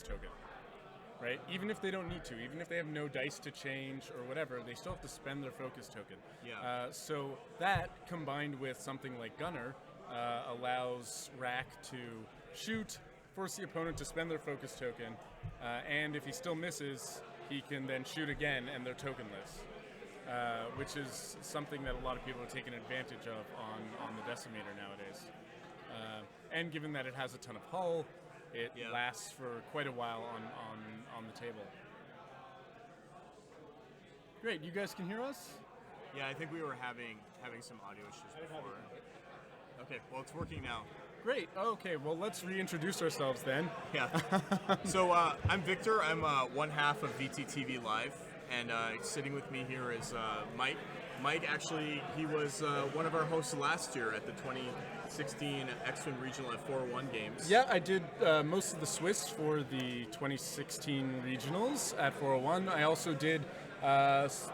token, right? Even if they don't need to, even if they have no dice to change or whatever, they still have to spend their focus token. Yeah. So that, combined with something like Gunner, allows Rack to shoot, force the opponent to spend their focus token, and if he still misses, he can then shoot again, and they're tokenless. Which is something that a lot of people are taking advantage of on the Decimator nowadays. And given that it has a ton of hull, it lasts for quite a while on the table. Great, you guys can hear us? Yeah, I think we were having some audio issues before. Okay, well, it's working now. Great. Okay, well, let's reintroduce ourselves then. Yeah. So I'm Victor. I'm one half of VTTV Live. And sitting with me here is Mike. Mike, actually, he was one of our hosts last year at the 2016 X-Wing Regional at 401 Games. Yeah, I did most of the Swiss for the 2016 Regionals at 401. I also did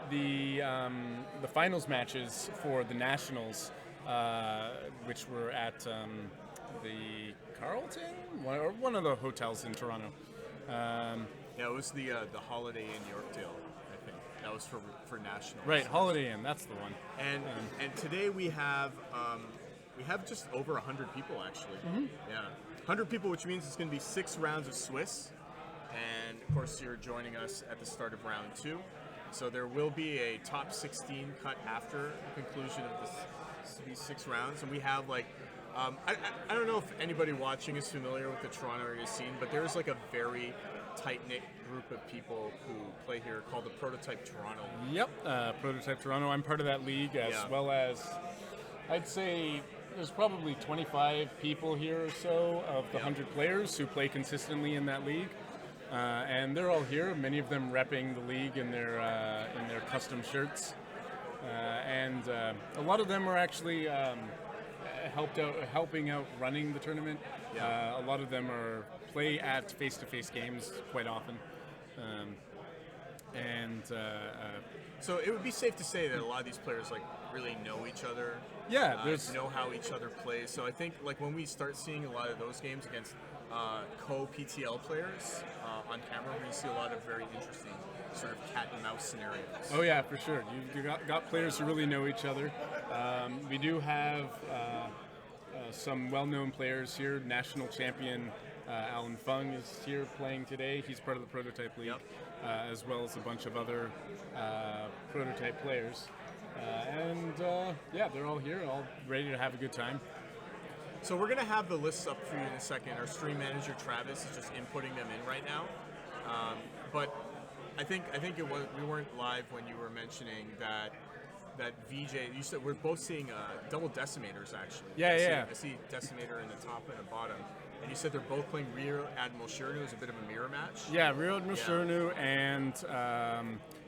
the finals matches for the Nationals, which were at the Carlton? Or one of the hotels in Toronto. Yeah, it was the Holiday Inn Yorkdale, I think. That was for nationals. Right, Holiday Inn, that's the one. And today we have just over 100 people actually. Mm-hmm. Yeah, 100 people, which means it's going to be 6 rounds of Swiss, and of course you're joining us at the start of round 2. So there will be a top 16 cut after the conclusion of these 6 rounds, and we have like. I don't know if anybody watching is familiar with the Toronto area scene, but there's like a very tight-knit group of people who play here called the Prototype Toronto. Yep, Prototype Toronto. I'm part of that league as well as, I'd say there's probably 25 people here or so of the 100 players who play consistently in that league. And they're all here, many of them repping the league in their custom shirts. And a lot of them are actually helping out running the tournament. A lot of them play at face-to-face games quite often. So it would be safe to say that a lot of these players like really know each other. Yeah, know how each other plays. So I think like when we start seeing a lot of those games against co-PTL players on camera, we're going to see a lot of very interesting sort of cat and mouse scenarios. Oh yeah, for sure. You got players who really know each other. We do have some well-known players here. National champion Alan Fung is here playing today. He's part of the Prototype League, as well as a bunch of other Prototype players. They're all here, all ready to have a good time. So we're going to have the lists up for you in a second. Our stream manager, Travis, is just inputting them in right now. But I think we weren't live when you were mentioning that VJ, you said we're both seeing double decimators actually. I see Decimator in the top and the bottom. And you said they're both playing Rear Admiral Shirnu as a bit of a mirror match? Yeah, Rear Admiral Shirnu and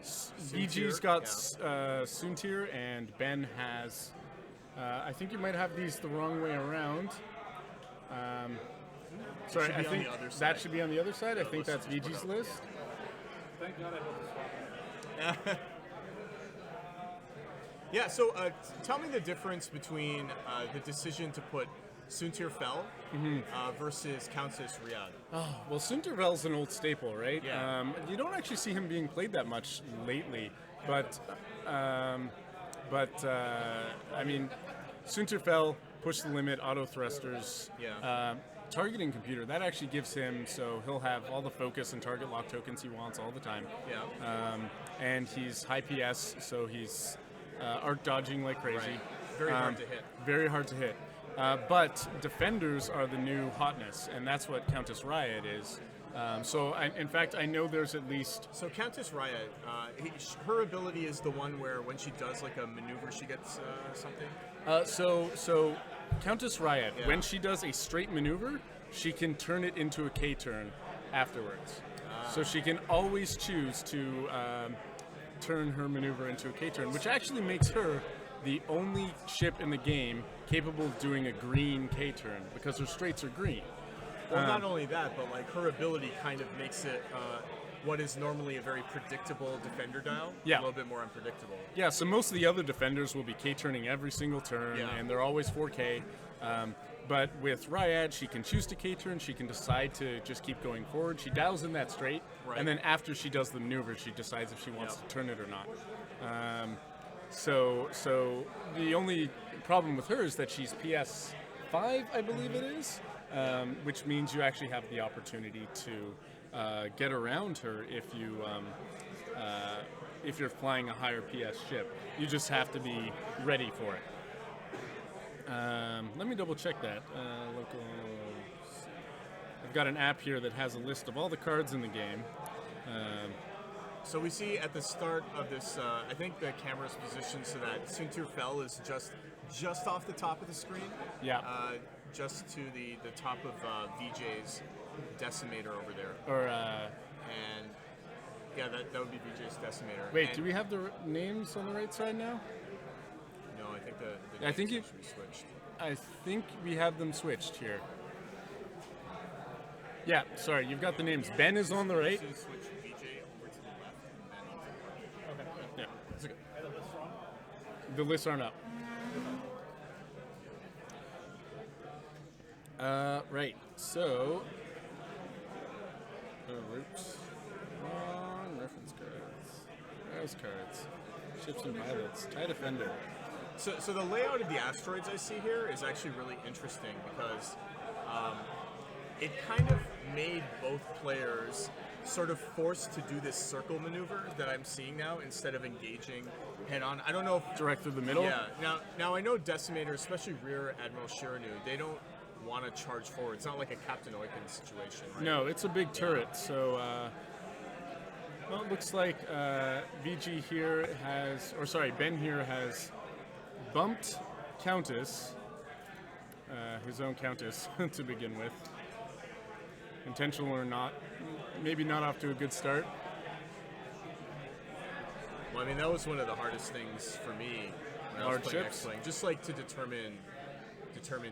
VG's got Soontir, and Ben has... I think you might have these the wrong way around. Sorry, I think that should be on the other side. I think that's VG's list. Thank God I hope it's Yeah, so tell me the difference between the decision to put Soontir Fel versus Countess Riyadh. Oh, well, Soontir Fel's an old staple, right? Yeah. You don't actually see him being played that much lately, but I mean, Soontir Fel, push the limit, auto thrusters, targeting computer, that actually gives him, so he'll have all the focus and target lock tokens he wants all the time. Yeah. And he's high PS, so he's arc dodging like crazy. Right. Very hard to hit. Very hard to hit. But defenders are the new hotness, and that's what Countess Riot is. In fact, I know there's at least... So Countess Riot, her ability is the one where when she does like a maneuver, she gets something? So Countess Riot, when she does a straight maneuver, she can turn it into a K-turn afterwards. So she can always choose to turn her maneuver into a K-turn, which actually makes her the only ship in the game capable of doing a green K-turn, because her straights are green. Well, not only that, but like her ability kind of makes it what is normally a very predictable defender dial, a little bit more unpredictable. Yeah, so most of the other defenders will be K-turning every single turn, and they're always 4K. But with Ryad, she can choose to K-turn. She can decide to just keep going forward. She dials in that straight, Right. and then after she does the maneuver, she decides if she wants to turn it or not. So the only problem with her is that she's PS5, I believe it is, which means you actually have the opportunity to get around her if you're flying a higher PS ship. You just have to be ready for it. Let me double check that. Local. I've got an app here that has a list of all the cards in the game. So we see at the start of this, I think the camera's positioned so that Suntir Fel is just off the top of the screen. Yeah. Just to the top of VJ's decimator over there. Or And yeah, that would be VJ's decimator. wait, And do we have the names on the right side now? No, I think the I think names you- actually switched. I think we have them switched here. Yeah, sorry, you've got the names. Ben is on the right. So you switch VJ over to the left and then on the right. Yeah, That's okay. the lists aren't up. Right, so. Oops. Wrong reference cards. Those cards. Ships and pilots. TIE Defender. So the layout of the asteroids I see here is actually really interesting because it kind of made both players sort of forced to do this circle maneuver that I'm seeing now instead of engaging head on. I don't know if Direct through the middle? yeah. Now I know Decimator, especially Rear Admiral Shiranu, they don't want to charge forward. It's not like a Captain Oiken situation, right? No, it's a big turret, so well, it looks like VG here has, or sorry, Ben here has bumped Countess, his own Countess to begin with. Intentional or not, maybe not off to a good start. Well, I mean, that was one of the hardest things for me when I was Large playing ships? X-Wing, just like to determine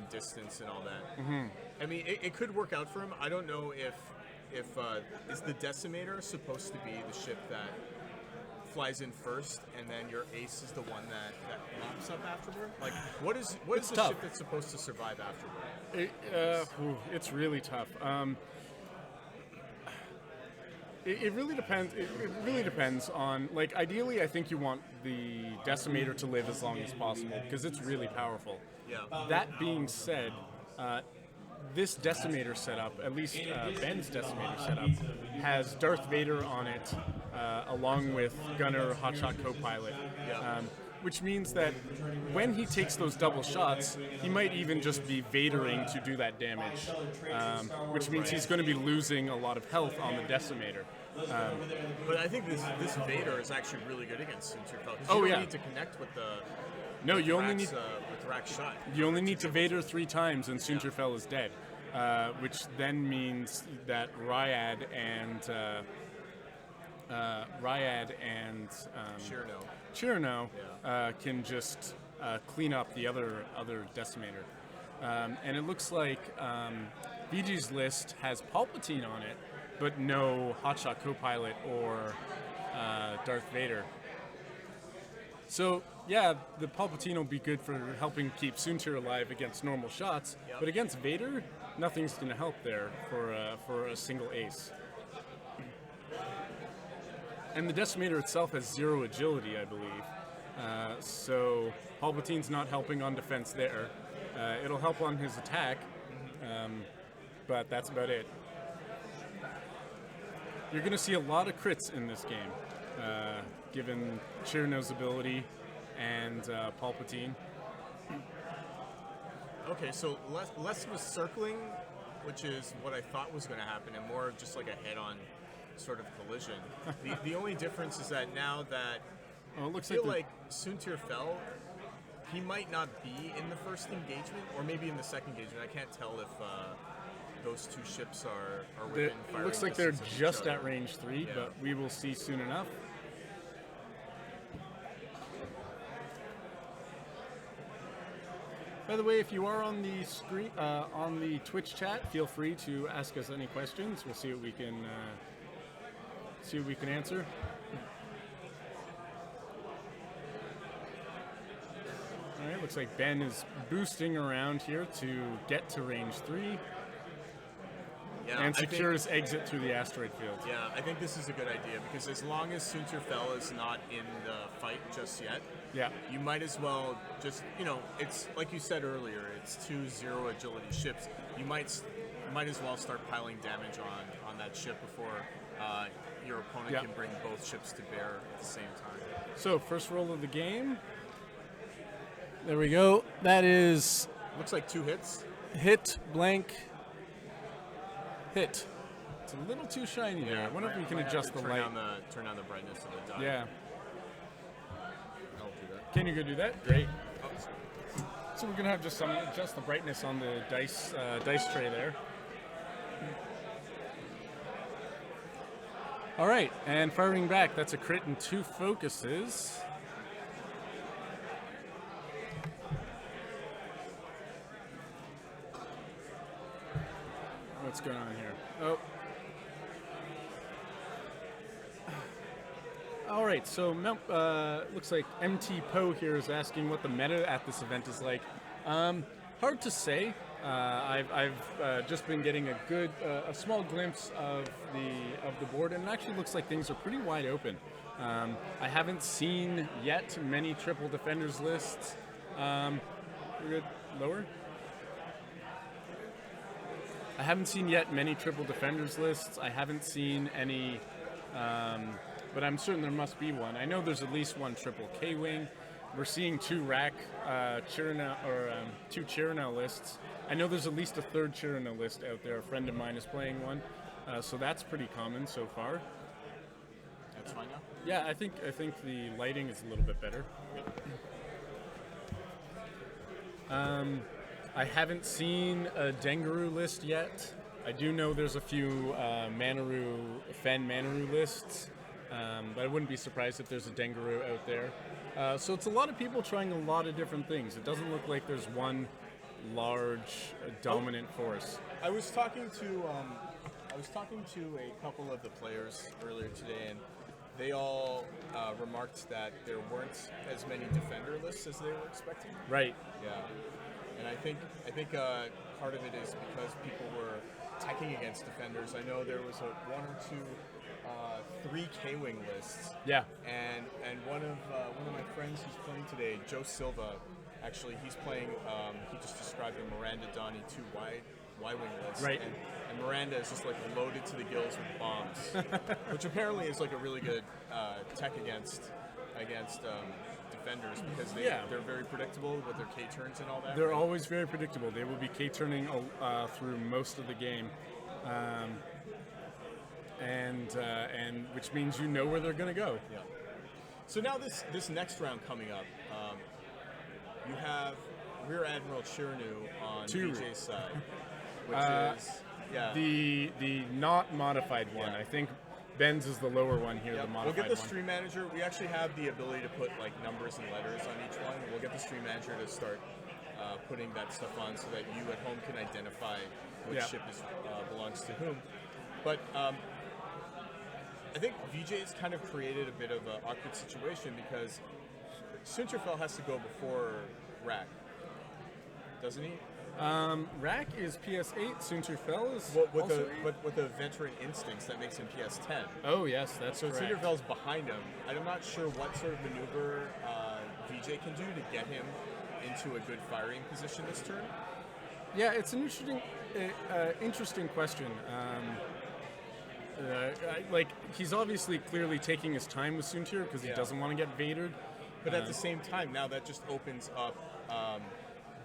distance and all that. Mm-hmm. I mean, it could work out for him. I don't know if is the Decimator supposed to be the ship that flies in first, and then your ace is the one that mops up afterward? Like, what is the tough. ship that's supposed to survive afterward? It's really tough. It really depends. It really depends on, like, ideally, I think you want the Decimator to live as long as possible because it's really powerful. Yeah. That being said, this Decimator setup, at least Ben's Decimator setup, has Darth Vader on it, along with Gunner, Hotshot Co-Pilot, which means that when he takes those double shots, he might even just be Vadering to do that damage, which means he's going to be losing a lot of health on the Decimator. But I think this Vader is actually really good against Suntir Fel. Oh, you don't yeah. need to connect with the No, you only Rack's, need with Rack's shot. you only need to Vader 3 times and Suntir Fel is dead, which then means that Ryad and Chirano can just clean up the other Decimator. And it looks like VG's list has Palpatine on it, but no Hotshot Co-Pilot or Darth Vader. So, yeah, the Palpatine will be good for helping keep Suntir alive against normal shots, but against Vader, nothing's going to help there for a single ace. And the Decimator itself has 0 agility, I believe. So Palpatine's not helping on defense there. It'll help on his attack, but that's about it. You're going to see a lot of crits in this game, given Chirano's ability and Palpatine. Okay, so less of a circling, which is what I thought was going to happen, and more of just like a head-on sort of collision. The only difference is that now that Oh, it looks I feel like like Suntir Fel, he might not be in the first engagement, or maybe in the second engagement. I can't tell if those two ships are within it firing looks like they're distance of each just other. at range 3, Yeah. but we will see soon enough. By the way, if you are on the screen, on the Twitch chat, feel free to ask us any questions. We'll see what we can answer. All right, looks like Ben is boosting around here to get to range 3 Yeah, and secures exit through the asteroid field. Yeah, I think this is a good idea because as long as Sunterfell is not in the fight just yet, Yeah. you might as well just, it's like you said earlier, it's 2 0 agility ships. You might as well start piling damage on that ship before your opponent can bring both ships to bear at the same time. So, first roll of the game. There we go. That is Looks like 2 hits. hit, blank, hit. It's a little too shiny there. I wonder if we can adjust the light. Turn down the brightness of the die. Yeah. I'll do that. Can you go do that? Great. Oh, sorry. So we're gonna have just adjust the brightness on the dice tray there. All right, and firing back. That's a crit and 2 focuses. What's going on here? Oh. All right, so looks like MT Poe here is asking what the meta at this event is like. Hard to say. I've just been getting a small glimpse of the board, and it actually looks like things are pretty wide open. I haven't seen yet many triple defenders lists. We're good. Lower. I haven't seen yet many triple defenders lists. I haven't seen any, but I'm certain there must be one. I know there's at least one triple K-wing. We're seeing 2 rack two Chirana lists. I know there's at least a 3rd Chirana list out there. A friend of mine is playing one, so that's pretty common so far. That's fine now? Yeah, I think the lighting is a little bit better. I haven't seen a Dengaroo list yet. I do know there's a few Fen Manaroo lists, but I wouldn't be surprised if there's a Dengaroo out there. So it's a lot of people trying a lot of different things. It doesn't look like there's one large dominant force. I was talking to a couple of the players earlier today, and they all remarked that there weren't as many defender lists as they were expecting. Right. Yeah. And I think part of it is because people were attacking against defenders. I know there was 1 or 2 3 K-wing lists. Yeah. And one of my friends who's playing today, Joe Silva, actually he's playing. He just described a Miranda Donnie 2 Y-wing list. Right. And Miranda is just like loaded to the gills with bombs, which apparently is like a really good tech against defenders because they're very predictable with their K-turns and all that. They're always very predictable. They will be K-turning through most of the game, and which means you know where they're going to go. Yeah. So now this next round coming up, you have Rear Admiral Chiranu on BJ's side, which is the not modified one. Yeah. I think Ben's is the lower one here. Yep. The modified We'll get the one. stream manager. We actually have the ability to put like numbers and letters on each one. We'll get the stream manager to start putting that stuff on so that you at home can identify which ship belongs to whom. But I think VJ's kind of created a bit of an awkward situation because Sunterfell has to go before Rack, doesn't he? Rack is PS8. Sunterfell is With also with the veteran instincts that makes him PS10. Oh yes, that's So correct. Sunterfell's behind him. I'm not sure what sort of maneuver VJ can do to get him into a good firing position this turn. Yeah, it's an interesting question. He's obviously clearly taking his time with Suntir because he doesn't want to get Vadered. But at the same time, now that just opens up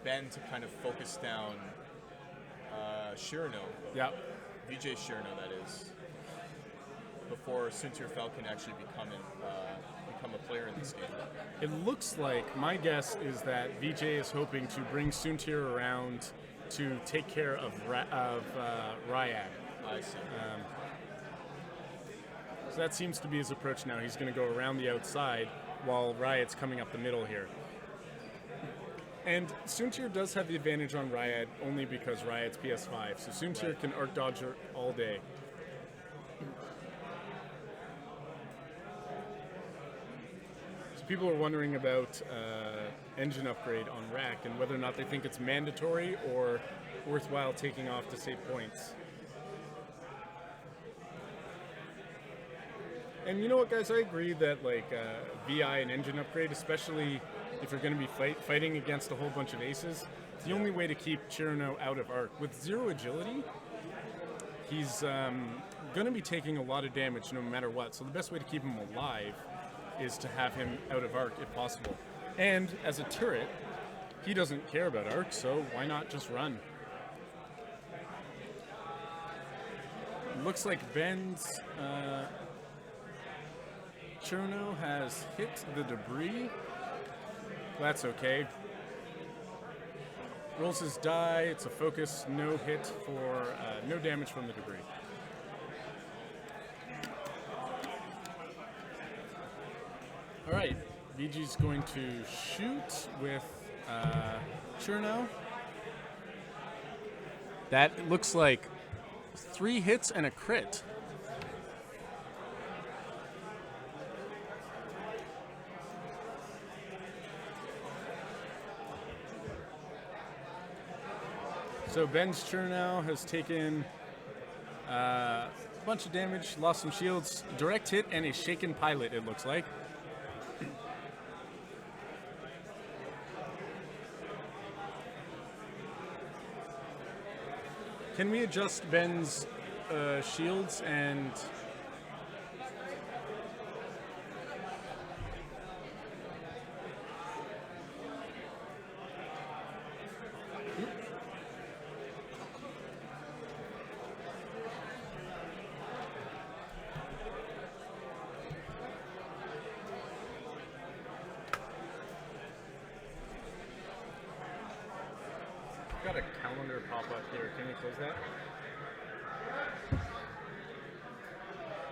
Ben to kind of focus down Shirano. Yeah. VJ Shirano, that is. Before Sunterfell can actually become a player in this game. It looks like, my guess is that VJ is hoping to bring Suntir around to take care of Ryad. I see. So that seems to be his approach now. He's going to go around the outside while Ryad's coming up the middle here. And Suntir does have the advantage on Ryad only because Ryad's PS5, so Suntir can arc dodge her all day. So people are wondering about engine upgrade on Rack and whether or not they think it's mandatory or worthwhile taking off to save points. And you know what, guys? I agree that like VI and engine upgrade, especially if you're going to be fighting against a whole bunch of aces, it's the only way to keep Chirno out of arc. With 0 agility, he's going to be taking a lot of damage no matter what. So the best way to keep him alive is to have him out of arc if possible. And as a turret, he doesn't care about arc, so why not just run? Looks like Ben's Chirno has hit the debris. That's okay. Rolls his die. It's a focus, no hit for no damage from the debris. All right, VG's going to shoot with Chirno. That looks like 3 hits and a crit. So Ben's Chirno has taken a bunch of damage, lost some shields, direct hit, and a shaken pilot, it looks like. Can we adjust Ben's shields and... Got a calendar pop up here. Can we close that?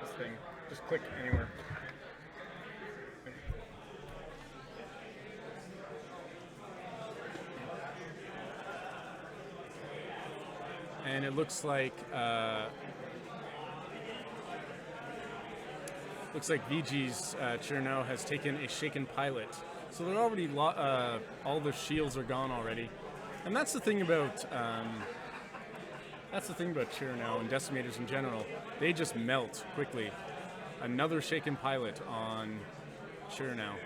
This thing. Just click anywhere. And it looks like VG's Chirno has taken a shaken pilot. So they're already all the shields are gone already. And that's the thing about Chirno and Decimators in general. They just melt quickly. Another shaken pilot on Chirno.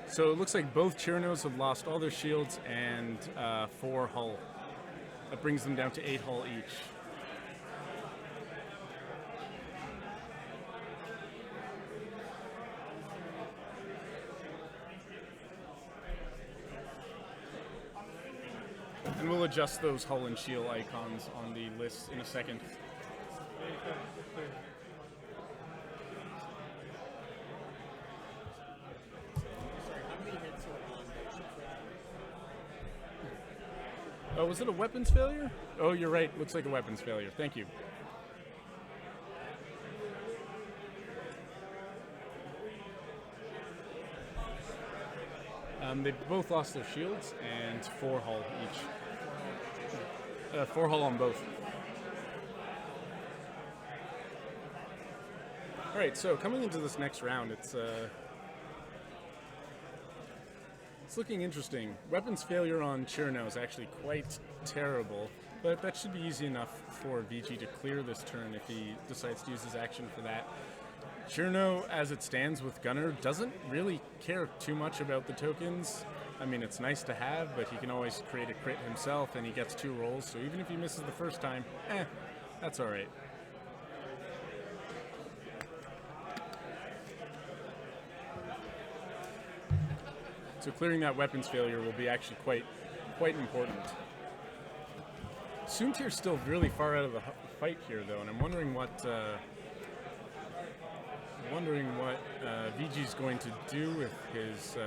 So it looks like both Chirnos have lost all their shields and 4 hull. That brings them down to 8 hull each. And we'll adjust those hull and shield icons on the list in a second. Oh, was it a weapons failure? Oh, you're right. Looks like a weapons failure. Thank you. They both lost their shields and 4 hull each. 4 hull on both. All right, so coming into this next round, it's looking interesting. Weapons failure on Chirno is actually quite terrible, but that should be easy enough for VG to clear this turn if he decides to use his action for that. Chirno, as it stands with Gunner, doesn't really care too much about the tokens. I mean, it's nice to have, but he can always create a crit himself, and he gets 2 rolls, so even if he misses the first time, that's all right. So clearing that weapons failure will be actually quite important. Soontir's still really far out of the fight here, though, and I'm wondering what VG's going to do with his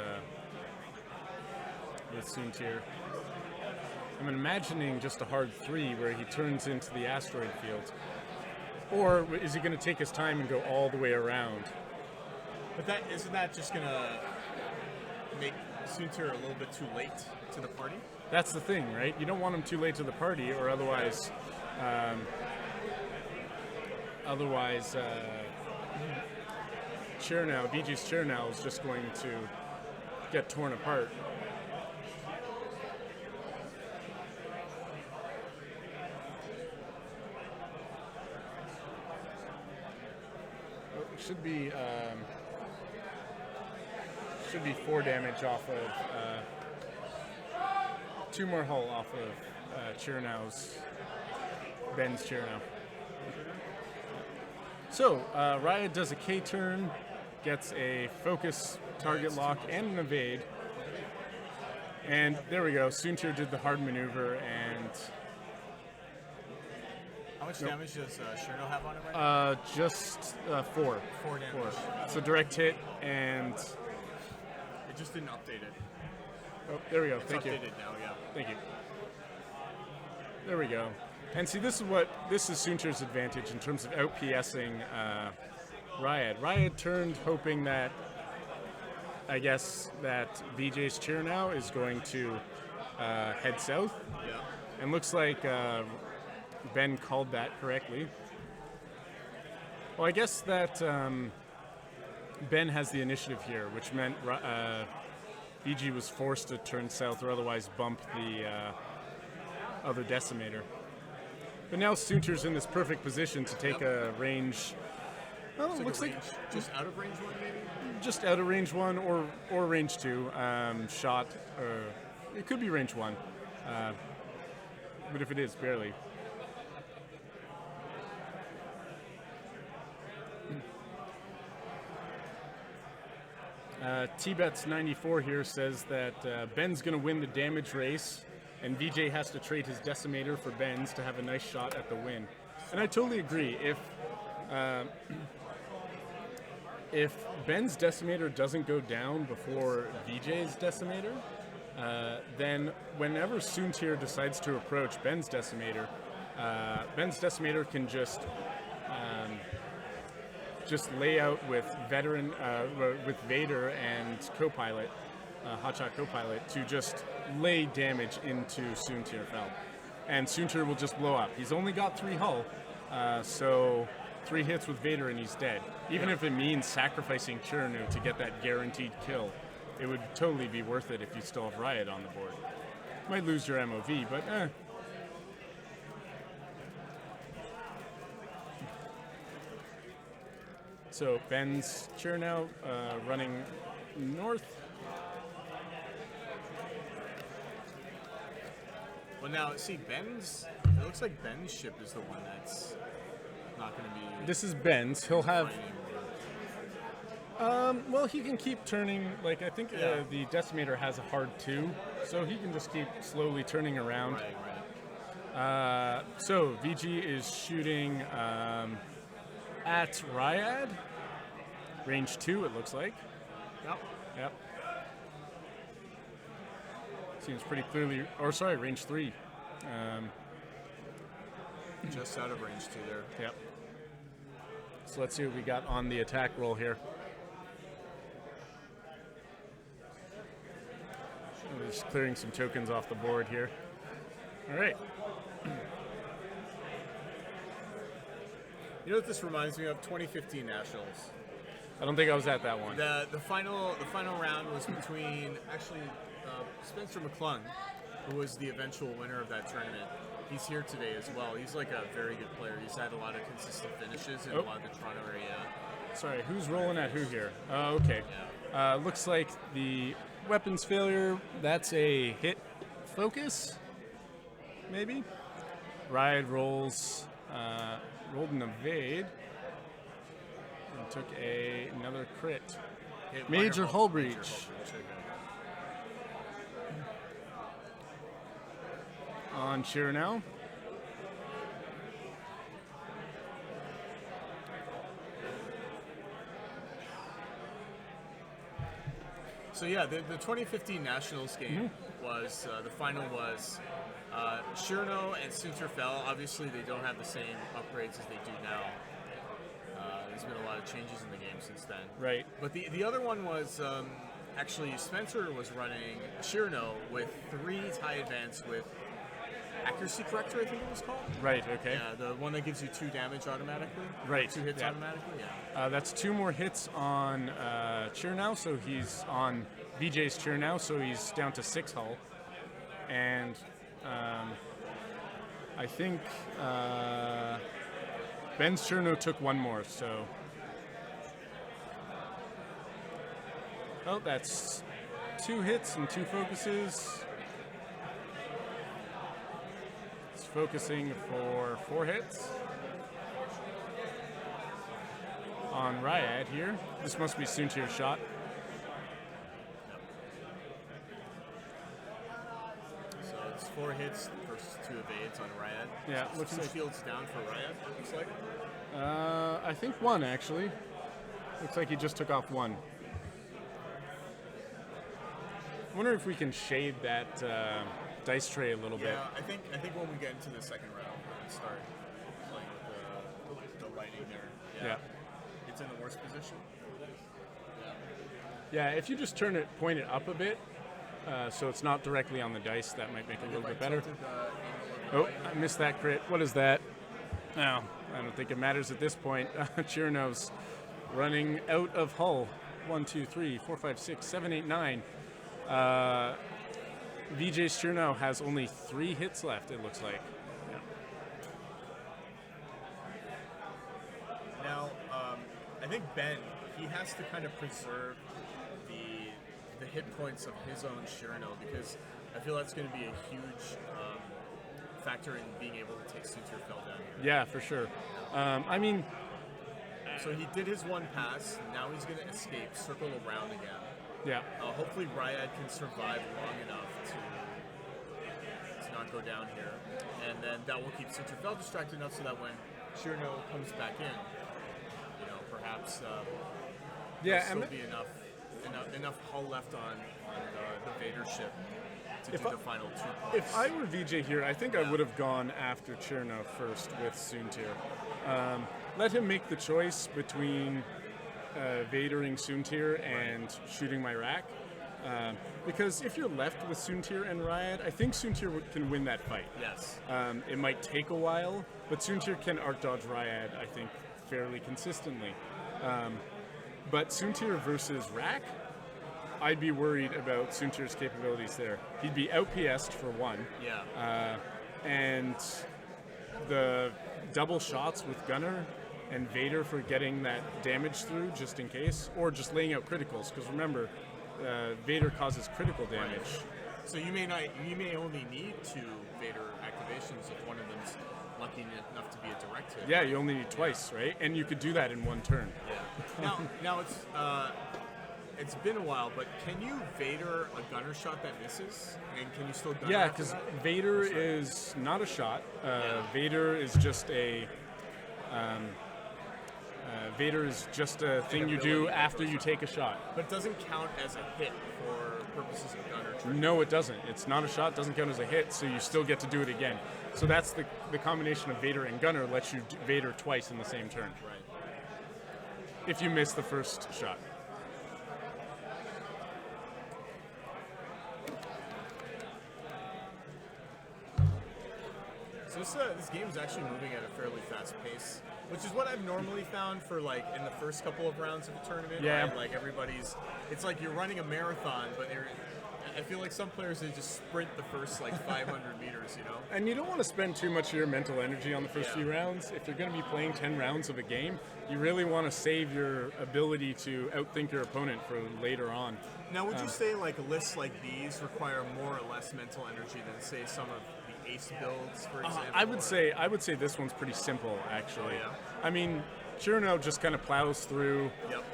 with Soontir. I'm imagining just a hard 3 where he turns into the asteroid field, or is he going to take his time and go all the way around? But isn't that just gonna make Soontir a little bit too late to the party. That's the thing, right? You don't want him too late to the party, or otherwise, VG's chair now is just going to get torn apart. Should be 4 damage off of 2 more hull off of Chernow's Ben's Chernow. So Riot does a K turn, gets a focus target lock and an evade, and there we go. Soontir did the hard maneuver and. How much damage does Chernow have on it right now? Just 4. 4 damage. It's a direct hit, and It just didn't update it. oh, there we go. It's Thank you. updated now, yeah. Thank you. There we go. And see, this is Soontir's advantage in terms of out PSing Riot. Riot turned hoping that, I guess, that VJ's chair now is going to head south, Yeah. and looks like Ben called that correctly. Well, I guess that Ben has the initiative here, which meant VG was forced to turn south or otherwise bump the other Decimator. But now Soontir's in this perfect position to take a range. Well, it looks like just out of range 1, maybe? just out of range 1 or range 2 shot. It could be range 1, but if it is, barely. T-Bets94 here says that Ben's going to win the damage race, and VJ has to trade his Decimator for Ben's to have a nice shot at the win. And I totally agree. If Ben's Decimator doesn't go down before VJ's Decimator, then whenever Soontir decides to approach Ben's Decimator can just lay out with Vader and Copilot, Hotshot Copilot, to just lay damage into Soontir Fel. And Soontir will just blow up. He's only got 3 hull, so 3 hits with Vader and he's dead. Even if it means sacrificing Chernu to get that guaranteed kill, it would totally be worth it if you still have Riot on the board. Might lose your MOV, but So Ben's chair now running north. Well, now, see, it looks like Ben's ship is the one that's not going to be... This is Ben's. He'll have... anymore. Well, he can keep turning, like, I think the Decimator has a hard 2, so he can just keep slowly turning around. Right. So VG is shooting at Ryad. Range 2, it looks like. Yep. Seems pretty clearly, range 3. Just out of range 2 there. Yep. So let's see what we got on the attack roll here. We're just clearing some tokens off the board here. All right. You know what this reminds me of? 2015 Nationals. I don't think I was at that one. The final round was between Spencer McClung, who was the eventual winner of that tournament. He's here today as well. He's like a very good player. He's had a lot of consistent finishes in a lot of the Toronto area. Sorry, who's rolling at who here? Oh, okay. Yeah. Looks like the weapons failure, that's a hit focus, maybe? Riot rolled an evade and took another crit. Major hull breach. On Sheer now. So yeah, the 2015 Nationals game was, the final was Shirno and Soontir Fel. Obviously they don't have the same upgrades as they do now. There's been a lot of changes in the game since then. Right. But the other one was actually, Spencer was running Shirno with 3 tie advance with accuracy corrector, I think it was called. Right. Okay. Yeah, the one that gives you 2 damage automatically. Right. 2 hits yeah. automatically. Yeah. That's 2 more hits on Cheer now, so he's on VJ's Cheer now, so he's down to 6 hull. And I think Ben's Cherno took 1 more, so. Oh, that's 2 hits and 2 focuses. It's focusing for 4 hits. On Ryad here. This must be Soontir's shot. So it's 4 hits versus 2 evades on Ryad. Yeah, So looks 2 like shields down for Ryad, looks like. I think 1 actually. Looks like he just took off 1. I wonder if we can shade that dice tray a little bit. Yeah, I think when we get into the second round, we can start playing with the lighting there. Yeah. It's in the worst position. Yeah, if you just point it up a bit, so it's not directly on the dice, that might make it a little bit better. Oh, I missed that crit. What is that? No, I don't think it matters at this point. Chirno's running out of hull. 1, 2, 3, 4, 5, 6, 7, 8, 9. VJ's Chirno has only 3 hits left, it looks like. Yeah. Now, I think Ben, he has to kind of preserve the hit points of his own Shirno, because I feel that's going to be a huge factor in being able to take Soontir Fell down here. Yeah, for sure. I mean, so he did his 1 pass. Now he's going to escape, circle around again. yeah. Hopefully Ryad can survive long enough to not go down here, and then that will keep Soontir Fell distracted enough so that when Shirno comes back in, perhaps Yeah, there'll and still be enough hull left on the Vader ship to do the final 2 points. if I were VJ here, I think I would have gone after Chirno first with Soontir. Let him make the choice between Vadering Soontir and shooting my rack. Because if you're left with Soontir and Ryad, I think Soontir can win that fight. Yes. It might take a while, but Soontir can arc-dodge Ryad, I think, fairly consistently. But Soontir versus Rack, I'd be worried about Soontir's capabilities there. He'd be out-PS'd for 1. Yeah. And the double shots with Gunner and Vader for getting that damage through just in case, or just laying out criticals, because remember, Vader causes critical damage. Right. So you may only need 2 Vader activations if one of them's lucky enough to be a direct hit. Yeah, you only need twice, right? And you could do that in 1 turn. Yeah. Now it's been a while, but can you Vader a gunner shot that misses? And can you still gunner? Yeah, after because that? Vader is not a shot. Vader is just a thing you do after you take a shot. But it doesn't count as a hit for purposes of gunner trick. No, it doesn't. It's not a shot, doesn't count as a hit, so you still get to do it again. So that's the combination of Vader and Gunner lets you Vader twice in the same turn. Right. If you miss the first shot. So this game is actually moving at a fairly fast pace, which is what I've normally found for like in the first couple of rounds of a tournament. Yeah. Right? Like it's like you're running a marathon, but I feel like some players, they just sprint the first like 500 meters, And you don't want to spend too much of your mental energy on the first Yeah. few rounds. If you're going to be playing 10 rounds of a game, you really want to save your ability to outthink your opponent for later on. Now, would you say like lists like these require more or less mental energy than say some of the ace builds, for example? I would say this one's pretty simple, actually. Oh, yeah? I mean, Chirno just kind of plows through, Yep.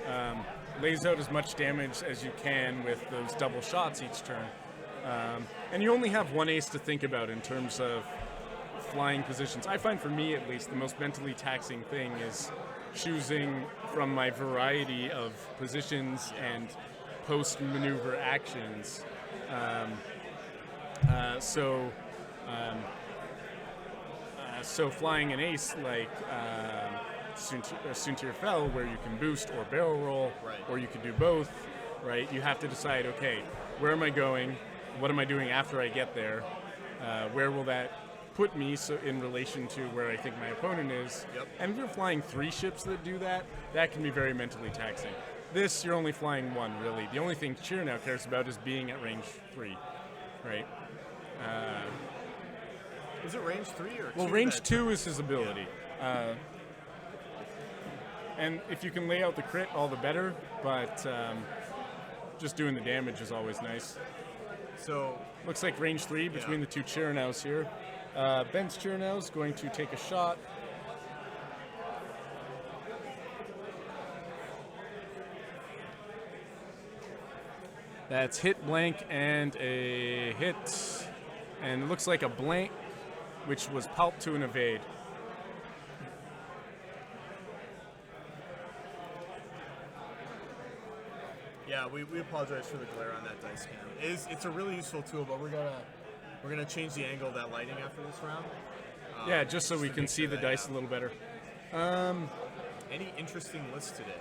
lays out as much damage as you can with those double shots each turn. And you only have 1 ace to think about in terms of flying positions. I find, for me at least, the most mentally taxing thing is choosing from my variety of positions and post-maneuver actions. So flying an ace like Soontir Fell, where you can boost or barrel roll, Right. or you can do both, right? You have to decide, okay, where am I going? What am I doing after I get there? Where will that put me in relation to where I think my opponent is? Yep. And if you're flying 3 ships that do that, that can be very mentally taxing. This, you're only flying 1, really. The only thing Cheer now cares about is being at range 3, right? Is it range 3 or 2? Well, range 2 is his ability. And if you can lay out the crit, all the better, but just doing the damage is always nice. So looks like range 3 between the 2 Chiranaus here. Ben's Chiranaus going to take a shot. That's hit, blank, and a hit. And it looks like a blank, which was pulp to an evade. yeah, we apologize for the glare on that dice cam. It's a really useful tool, but we're gonna change the angle of that lighting after this round. Yeah, just so we to can make see sure the that, dice a little better. Any interesting lists today?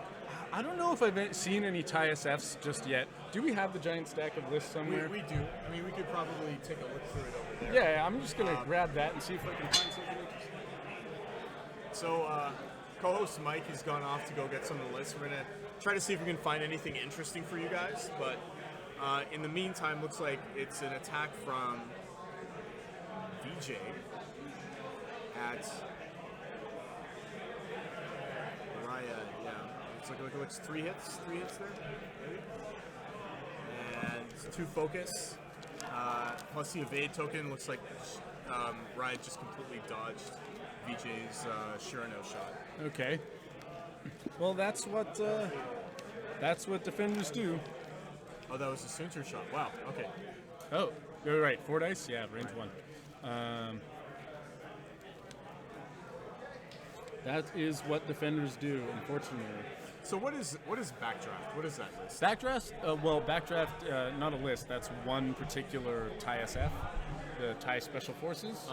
I don't know if I've seen any TIE SFs just yet. Do we have the giant stack of lists somewhere? We do. I mean, we could probably take a look through it over there. Yeah, I'm just going to grab that and see if I can find something interesting. So, co-host Mike has gone off to go get some of the lists. We're going to try to see if we can find anything interesting for you guys. But in the meantime, looks like it's an attack from VJ at Raya. Yeah, it looks 3 hits there, maybe. And 2 focus. Plus the evade token. Looks like Raya just completely dodged VJ's Shirano shot. Okay. Well, that's what defenders do. Oh, that was a Sunter shot. Wow. Okay. Oh, you're right. 4 dice? Yeah, range 1. That is what defenders do, unfortunately. So what is backdraft? What is that list? Backdraft? Backdraft, not a list. That's one particular TIE SF, the TIE Special Forces.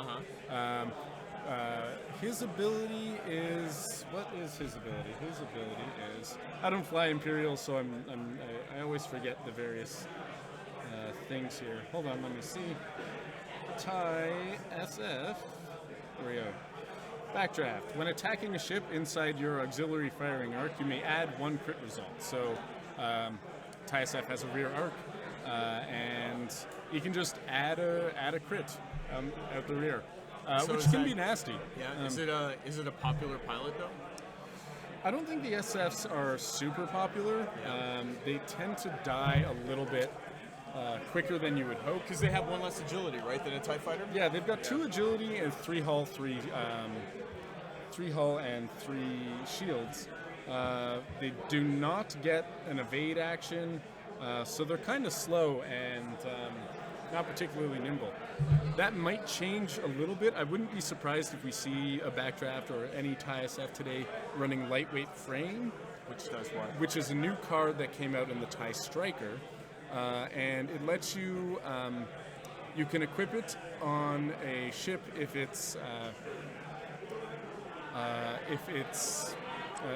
His ability is... What is his ability? His ability is... I don't fly Imperial, so I always forget the various things here. Hold on, let me see. TIE SF... There we go. Backdraft. When attacking a ship inside your auxiliary firing arc, you may add 1 crit result. So, TIE SF has a rear arc, and you can just add a crit out the rear, So which can be nasty. Yeah. Is it a popular pilot though? I don't think the SFs are super popular. They tend to die a little bit quicker than you would hope. Because they have 1 less agility, right, than a TIE fighter? Yeah, they've got 2 agility and 3 hull, 3 hull and 3 shields. They do not get an evade action, so they're kind of slow and not particularly nimble. That might change a little bit. I wouldn't be surprised if we see a backdraft or any TIE SF today running lightweight frame, Which does what? which is a new card that came out in the TIE Striker, and it lets you you can equip it on a ship if its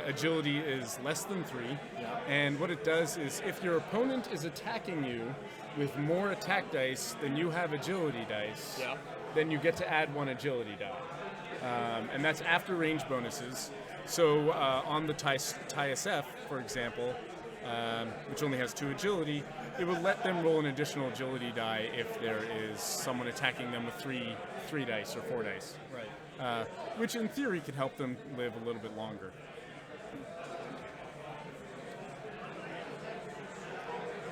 agility is less than 3. Yeah. And what it does is if your opponent is attacking you with more attack dice than you have agility dice, Yeah. then you get to add 1 agility die. And that's after range bonuses. So on the TIE SF, for example, which only has 2 agility, it will let them roll an additional agility die if there is someone attacking them with 3 dice or 4 dice. Right. Which in theory could help them live a little bit longer.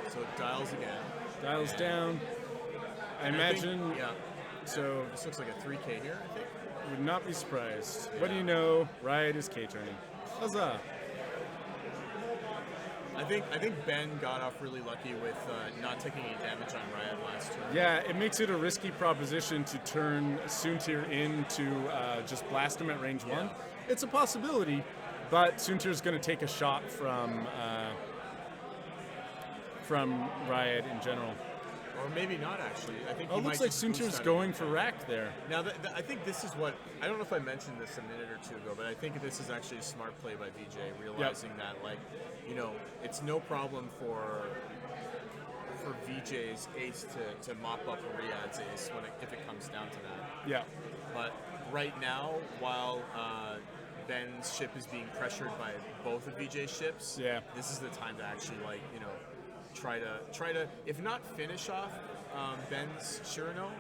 So it dials again. Dials And- down. I imagine, Yeah. so This looks like a 3K here, I think. would not be surprised. What do you know? Riot is K-turning. Huzzah! I think Ben got off really lucky with not taking any damage on Riot last turn. Yeah, it makes it a risky proposition to turn Soontir in to just blast him at range 1. It's a possibility, but Soontir's going to take a shot from Riot in general. Or maybe not, actually. I think Oh, he it might looks like just boost Suntir's that going again. for Rack there. Now, I think this is what... I don't know if I mentioned this a minute or two ago, but I think this is actually a smart play by VJ, realizing that, like, you know, it's no problem for VJ's ace to mop up Riyadh's ace if it comes down to that. Yeah. But right now, while Ben's ship is being pressured by both of VJ's ships, Yeah. this is the time to actually, like, you know, try to if not finish off Ben's Shirano,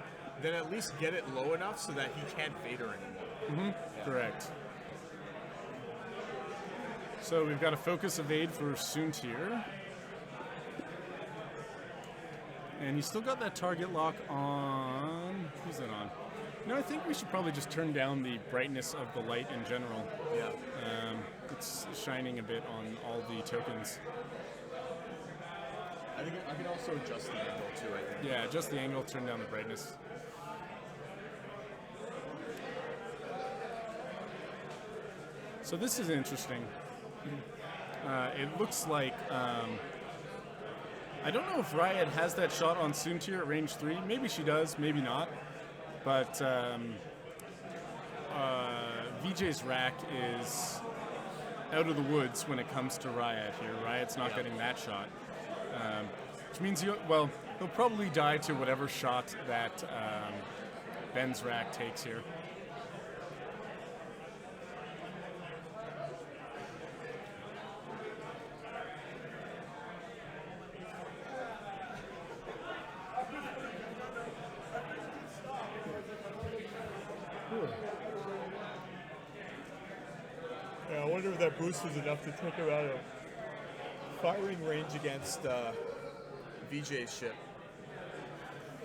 then at least get it low enough so that he can't Vader anymore. Correct. So we've got a focus evade for Suntir. And he's still got that target lock on... Who's that on? No, I think we should probably just turn down the brightness of the light in general. Yeah. It's shining a bit on all the tokens. I think I can also adjust the angle too, I think. Yeah, just the angle, turn down the brightness. So this is interesting. It looks like... I don't know if Riot has that shot on Suntir at range 3. Maybe she does, maybe not. But VJ's Rack is out of the woods when it comes to Riot here. Riot's not getting that shot. Which means he'll probably die to whatever shot that Ben's Rack takes here. Yeah, I wonder if that boost was enough to take him out of firing range against VJ's ship.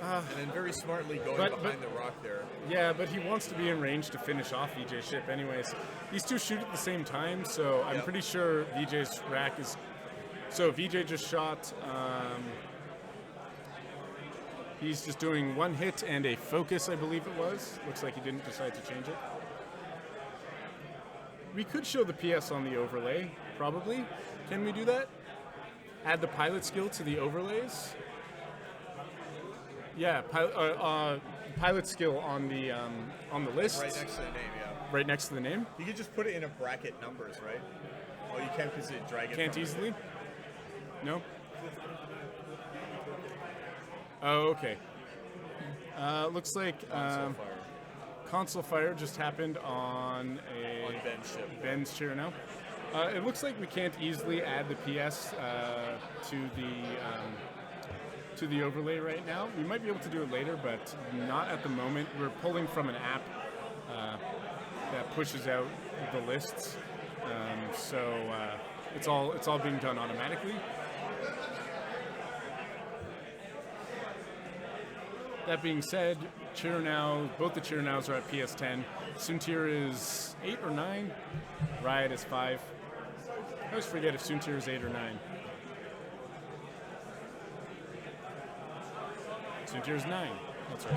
And then very smartly going behind the rock there. Yeah, but he wants to be in range to finish off VJ's ship anyways. These two shoot at the same time, so I'm pretty sure VJ's Rack is... So VJ just shot... he's just doing one hit and a focus, I believe it was. Looks like he didn't decide to change it. We could show the PS on the overlay, probably. Can we do that? Add the pilot skill to the overlays? Yeah, pilot skill on the list. Right next to the name, yeah. Right next to the name. You could just put it in a bracket numbers, right? Oh, you can't because it drag it. Can't from easily? No? Oh, okay. Looks like console fire just happened on Ben's ship. Ben's chair now. It looks like we can't easily add the PS to the overlay right now. We might be able to do it later, but not at the moment. We're pulling from an app that pushes out the lists, so it's all being done automatically. That being said, both the Cheernows are at PS10. Suntir is 8 or 9. Riot is 5. I always forget if Suntir is 8 or 9. Suntir is 9. That's right.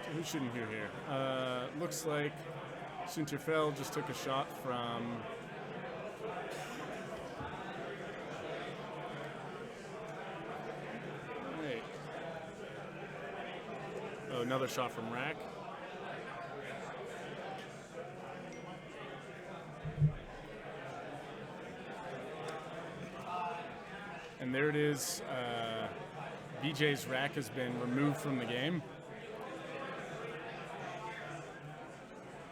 So who's shooting here? Looks like Suntir fell, just took a shot from... Wait. Oh, another shot from Rack. And there it is. BJ's Rack has been removed from the game.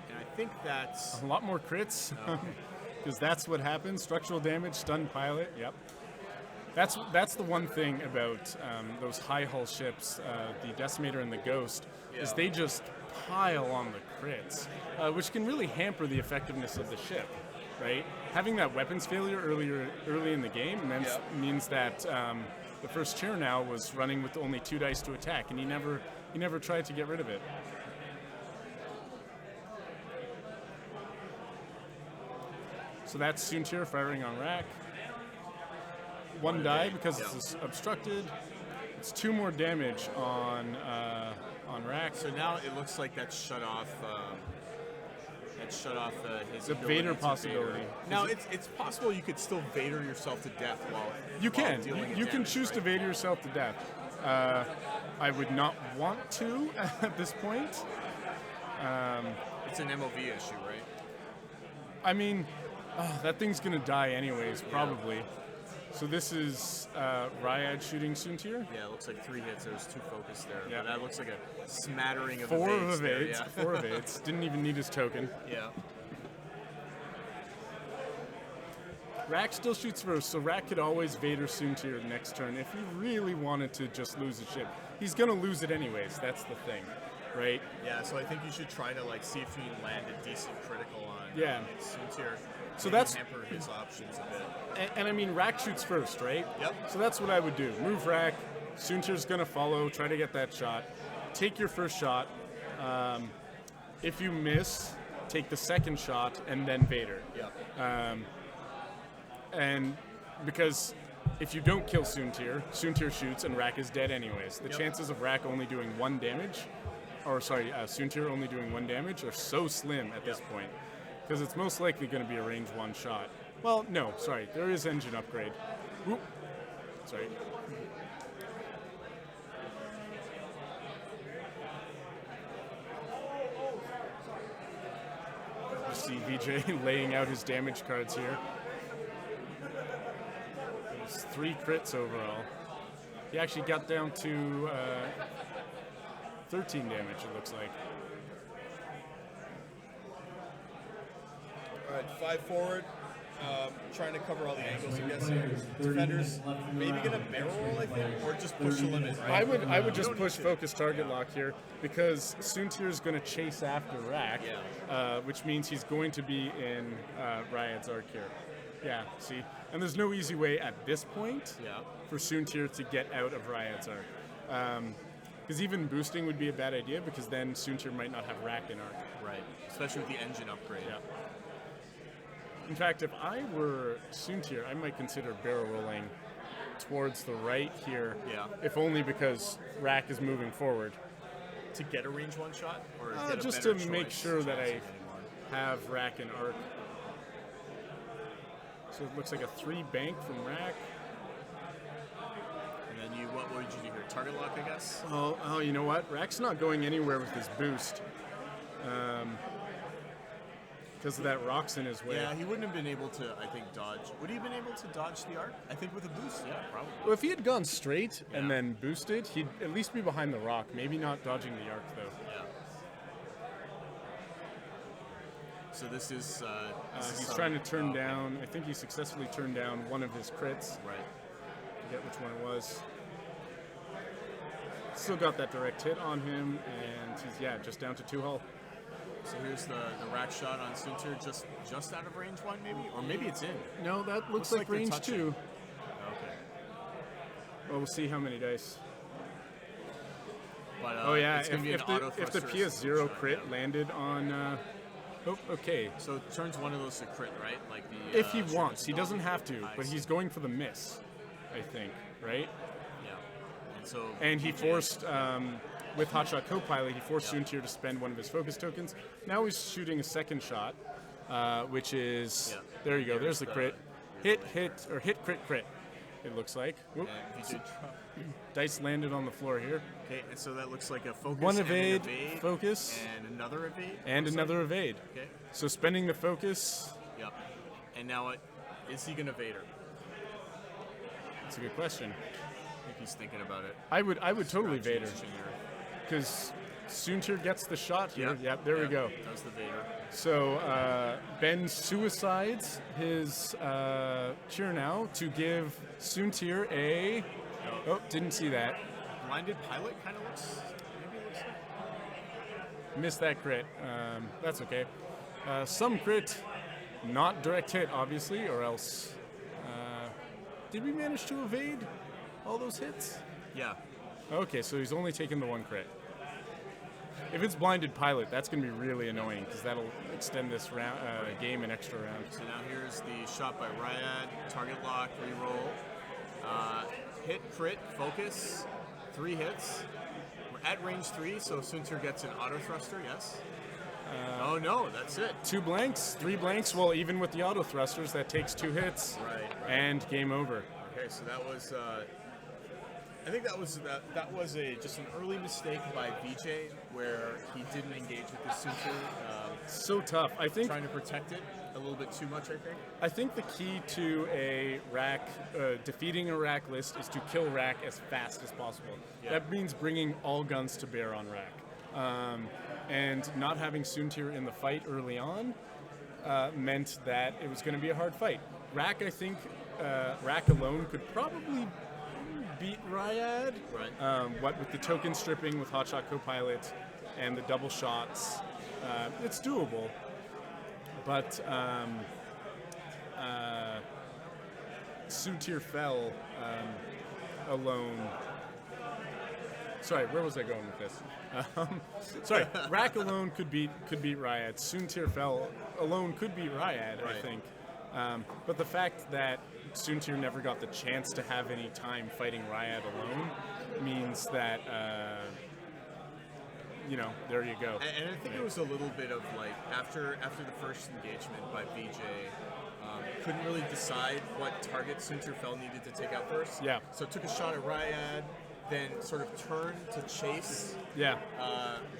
And I think that's A lot more crits, because that's what happens. Structural damage, stunned pilot. Yep. That's the one thing about those high hull ships, the Decimator and the Ghost, is they just pile on the crits, which can really hamper the effectiveness of the ship. Right? Having that weapons failure early in the game means that the first chair now was running with only 2 dice to attack, and he never tried to get rid of it. So that's Suntir firing on Rack. 1 die because it's obstructed. It's 2 more damage on Rack. So now it looks like that's shut off. shut off his. The ability Vader to possibility. Vader. Now it's possible you could still Vader yourself to death while You while can. dealing You can damage, choose to right? Vader yourself to death. I would not want to at this point. It's an MOV issue, right? I mean, that thing's gonna die anyways, probably. So this is Ryad shooting Soontir. Yeah, it looks like 3 hits. There's 2 focus there. Yeah. But that looks like a smattering of 4 evades of there, evades. yeah. 4 evades. Didn't even need his token. Yeah. Rack still shoots first, so Rack could always Vader Soontir next turn if he really wanted to just lose his ship. He's gonna lose it anyways. That's the thing, right? Yeah, so I think you should try to see if you can land a decent critical on Yeah. Soontir. So Maybe that's- hamper his options a bit. And I mean, Rack shoots first, right? Yep. So that's what I would do. Move Rack. Soontir's gonna follow. Try to get that shot. Take your first shot. If you miss, take the second shot and then Vader. Yep. And because if you don't kill Soontir, Soontir shoots and Rack is dead anyways. The Yep. chances of Rack only doing 1 damage, or sorry, Soontir only doing 1 damage are so slim at this point. Because it's most likely going to be a range 1 shot. Well, no, sorry, there is engine upgrade. Whoop. Sorry. You see VJ laying out his damage cards here. There's 3 crits overall. He actually got down to 13 damage, it looks like. All right, 5 forward. Trying to cover all the angles, I'm guessing. Defenders maybe gonna barrel roll, I think, or just push the limit, right? I would just don't push need to. focus target lock here because Soontir's going to chase after Rack, which means he's going to be in Ryad's arc here. Yeah, see? And there's no easy way at this point Yeah. for Soontir to get out of Ryad's arc. Because even boosting would be a bad idea because then Soontir might not have Rack in arc. Right. Especially with the engine upgrade. Yeah. In fact, if I were Soontir, I might consider barrel rolling towards the right here. Yeah. If only because Rack is moving forward. To get a range 1 shot, or get a Just better to make choice sure that I choice anymore? have Rack and arc. So it looks like a 3 bank from Rack. And then what would you do here? Target lock, I guess. Oh, you know what? Rack's not going anywhere with his boost. Because of that rocks in his way. Yeah, he wouldn't have been able to, I think, dodge. Would he have been able to dodge the arc? I think with a boost, yeah, probably. Well, if he had gone straight and Yeah. then boosted, he'd at least be behind the rock. Maybe not dodging the arc, though. Yeah. So this is. He's trying to turn down. I think he successfully turned down one of his crits. Right. Forget which one it was. Still got that direct hit on him, and he's just down to 2 hull. So here's the rack shot on Soontir, just out of range 1, maybe, or maybe it's in. No, that looks Looks like like they're range touching. 2. Okay. Well, we'll see how many dice. But Oh yeah, it's gonna be an auto if the thruster PS0 shot, crit yeah. landed on. Okay. So it turns one of those to crit, right? Like the. If he Sheriff's wants, he Dog. doesn't have to, I but see. he's going for the miss, I think, right? Yeah. And so. And he PJ forced, with Hotshot Copilot, he forced Soontir to spend one of his focus tokens. Now he's shooting a second shot, which is there you go. There's the crit, hit, crit. It looks like. Whoop. And he did drop. Dice landed on the floor here. Okay, and so that looks like a focus. One and an evade, evade, focus, and another evade. and looks another like. evade. Okay. So spending the focus. Yep. And now is he gonna Vader? That's a good question. I think he's thinking about it. I would totally Scratching Vader his chin here. because Soontir gets the shot here. Yeah. Yep, there we go. Does the Vader. So Ben suicides his cheer now to give Soontir a. Oh, didn't see that. Blinded pilot kind of looks. Maybe it looks like. Missed that crit. That's okay. Some crit, not direct hit, obviously, or else. Did we manage to evade all those hits? Yeah. Okay, so he's only taken the 1 crit. If it's blinded pilot, that's going to be really annoying because that'll extend this round, game an extra round. So now here's the shot by Ryad. Target lock, reroll. Hit, crit, focus. 3 hits. We're at range 3, so Soontir gets an auto thruster, yes? Oh no, that's it. 2 blanks, 3 blanks. Well, even with the auto thrusters, that takes 2 hits, Right. and game over. Okay, so that was. I think that was just an early mistake by VJ where he didn't engage with the Sunter. So tough. I think. Trying to protect it a little bit too much, I think. I think the key to a rack, defeating a rack list, is to kill rack as fast as possible. Yeah. That means bringing all guns to bear on rack. And not having Suntir in the fight early on meant that it was going to be a hard fight. Rack, I think, Rack alone could probably beat Ryad. Right. What with the token stripping with Hotshot Copilot and the double shots, it's doable. But Suntir fell alone. Sorry, where was I going with this? Sorry, Rack alone could beat Ryad. Suntir fell alone could beat Ryad, Right. I think. But the fact that Suntir never got the chance to have any time fighting Ryad alone means that, there you go. And I think it was a little bit of like after the first engagement by VJ, couldn't really decide what target Sunterfell needed to take out first. Yeah. So took a shot at Ryad, then sort of turned to chase Yeah.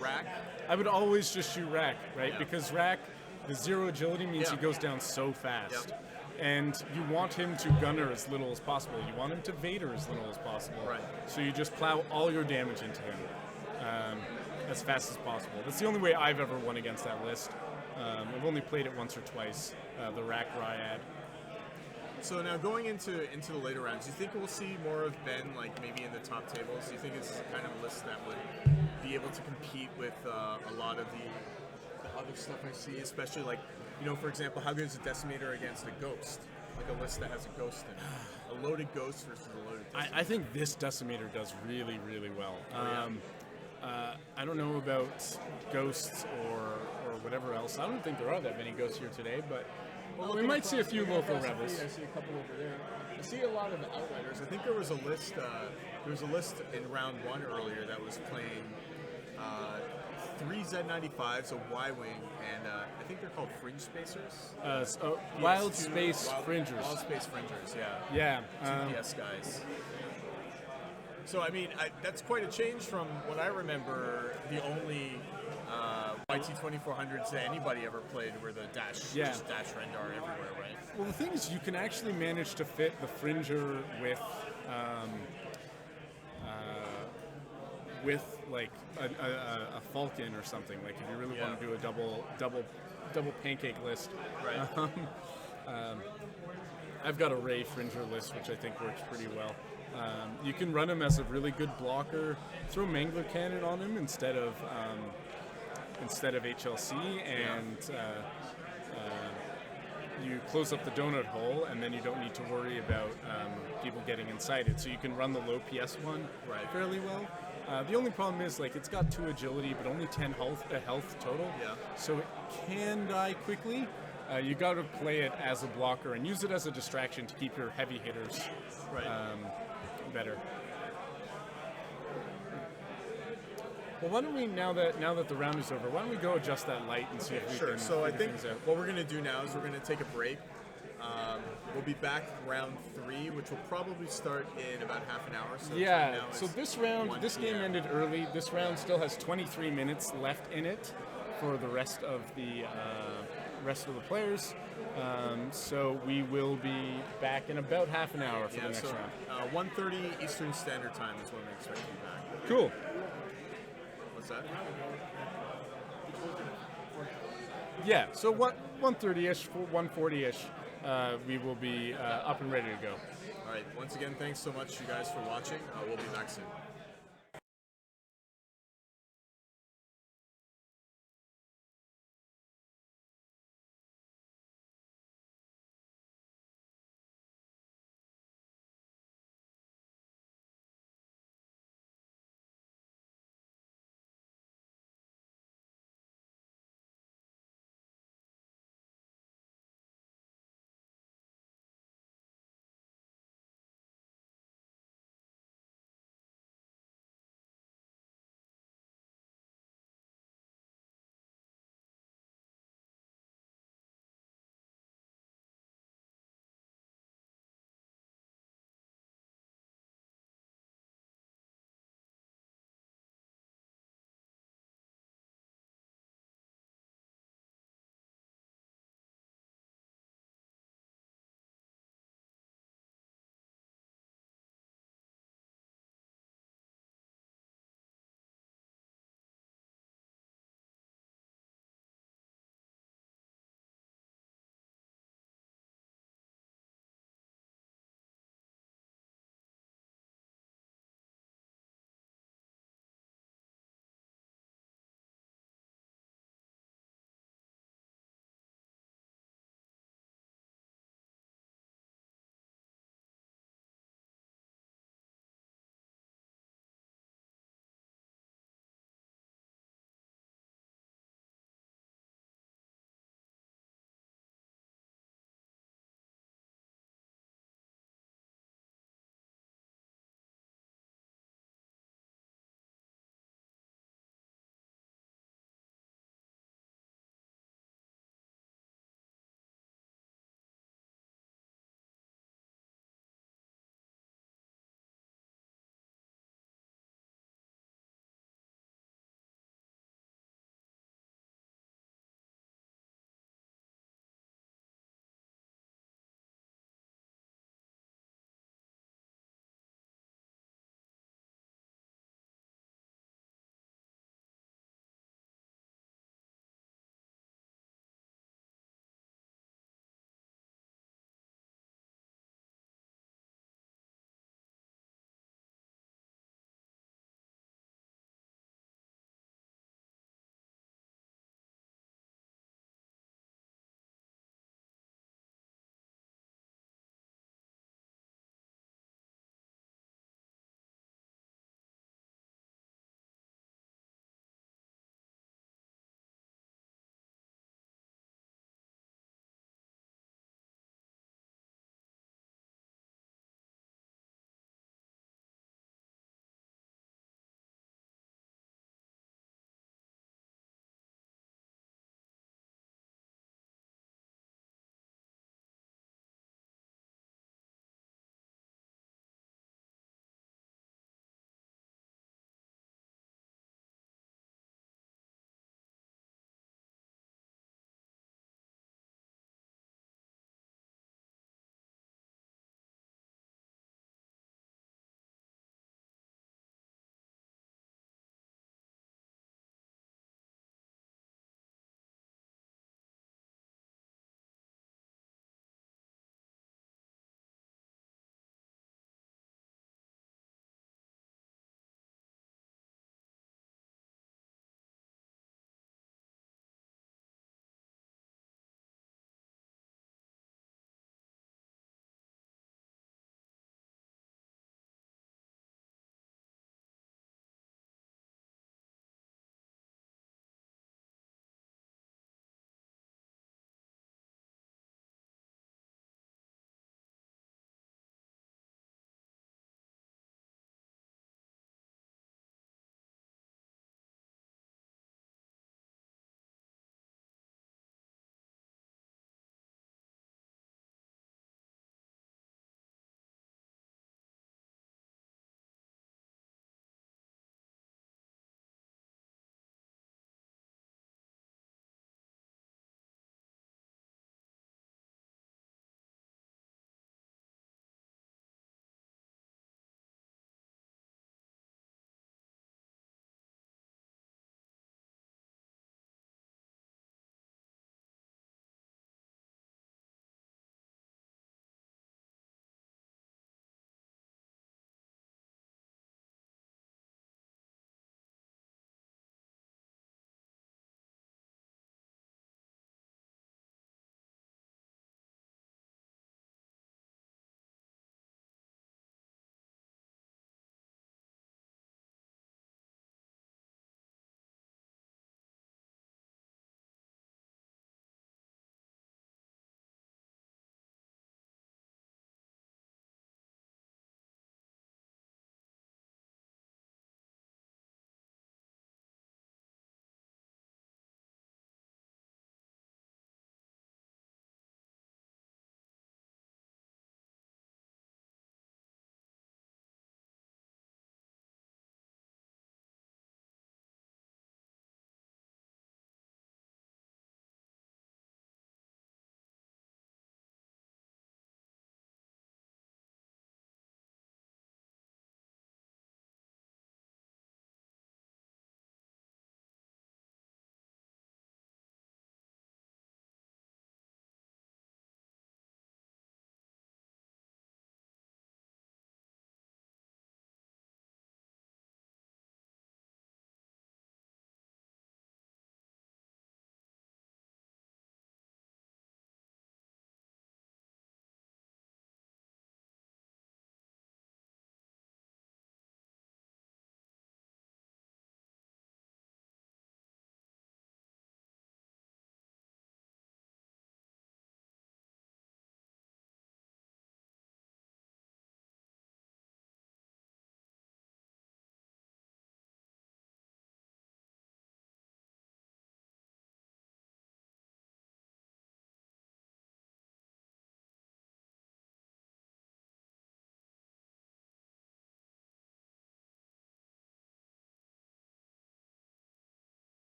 Rack. I would always just shoot Rack, right? Yeah. Because Rack, the 0 agility means Yeah. he goes down so fast. Yep. And you want him to gunner as little as possible. You want him to Vader as little as possible. Right. So you just plow all your damage into him as fast as possible. That's the only way I've ever won against that list. I've only played it once or twice, the Rack Ryad. So now going into the later rounds, do you think we'll see more of Ben, like maybe in the top tables? Do you think it's kind of a list that would be able to compete with a lot of the other stuff I see, especially like, for example, how good is a Decimator against a Ghost? Like a list that has a Ghost in it. A loaded Ghost versus a loaded Decimator. I think this Decimator does really, really well. Yeah. I don't know about ghosts or whatever else. I don't think there are that many ghosts here today, but we might see a few local rebels. I see a couple over there. I see a lot of Outriders. I think there was a list. In round 1 earlier that was playing 3 Z95s, a Y-wing, and I think they're called Fringe Spacers. Wild Space Fringers. Wild Space Fringers, yeah. Yeah. 2 PS guys. So, I mean, that's quite a change from what I remember. The only YT-2400s that anybody ever played were the just Dash Rendar everywhere, right? Well, the thing is, you can actually manage to fit the Fringer with like a Falcon or something. Like if you really want to do a double pancake list. Right. I've got a Ray Fringer list, which I think works pretty well. You can run him as a really good blocker. Throw Mangler Cannon on him instead of HLC, and you close up the donut hole, and then you don't need to worry about people getting inside it. So you can run the low PS one fairly well. The only problem is it's got 2 agility, but only 10 health total. Yeah. So it can die quickly. You got to play it as a blocker and use it as a distraction to keep your heavy hitters better. Well, why don't we now that the round is over, why don't we go adjust that light and see if we can So I figure think things out. what we're going to do now is we're going to take a break. We'll be back round 3, which will probably start in about half an hour. So Yeah, now so is this round, 1 this game PM. ended early. This round still has 23 minutes left in it for the rest of the players. So we will be back in about half an hour for the next round. 1:30 Eastern Standard Time is when we expect to be back. Cool. What's that? Yeah, so 1:30ish, 1:40ish, we will be up and ready to go. All right. Once again, thanks so much, you guys, for watching. We'll be back soon.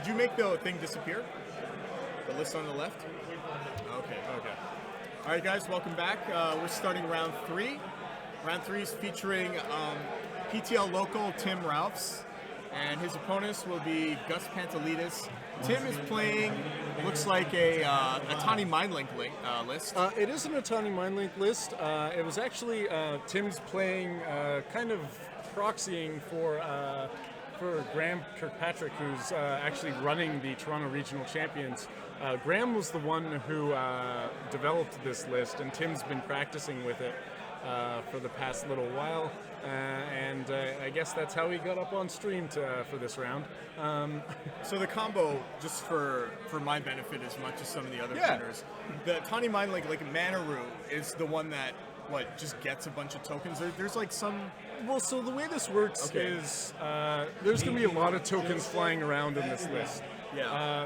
Did you make the thing disappear? The list on the left? Okay. All right, guys, welcome back. We're starting round 3. Round 3 is featuring PTL local Tim Ralphs, and his opponents will be Gus Pantelidis. Tim is playing, looks like a Atani Mindlink list. It is an Atani Mindlink list. It was actually Tim's playing kind of proxying for Graham Kirkpatrick, who's actually running the Toronto Regional Champions. Graham was the one who developed this list, and Tim's been practicing with it for the past little while, and I guess that's how he got up on stream for this round. So the combo, just for my benefit as much as some of the other winners, the Tani Mindlink, like Manaru, is the one that just gets a bunch of tokens. There's like some. Well, so the way this works is there's going to be a lot of tokens flying around in this list. Yeah.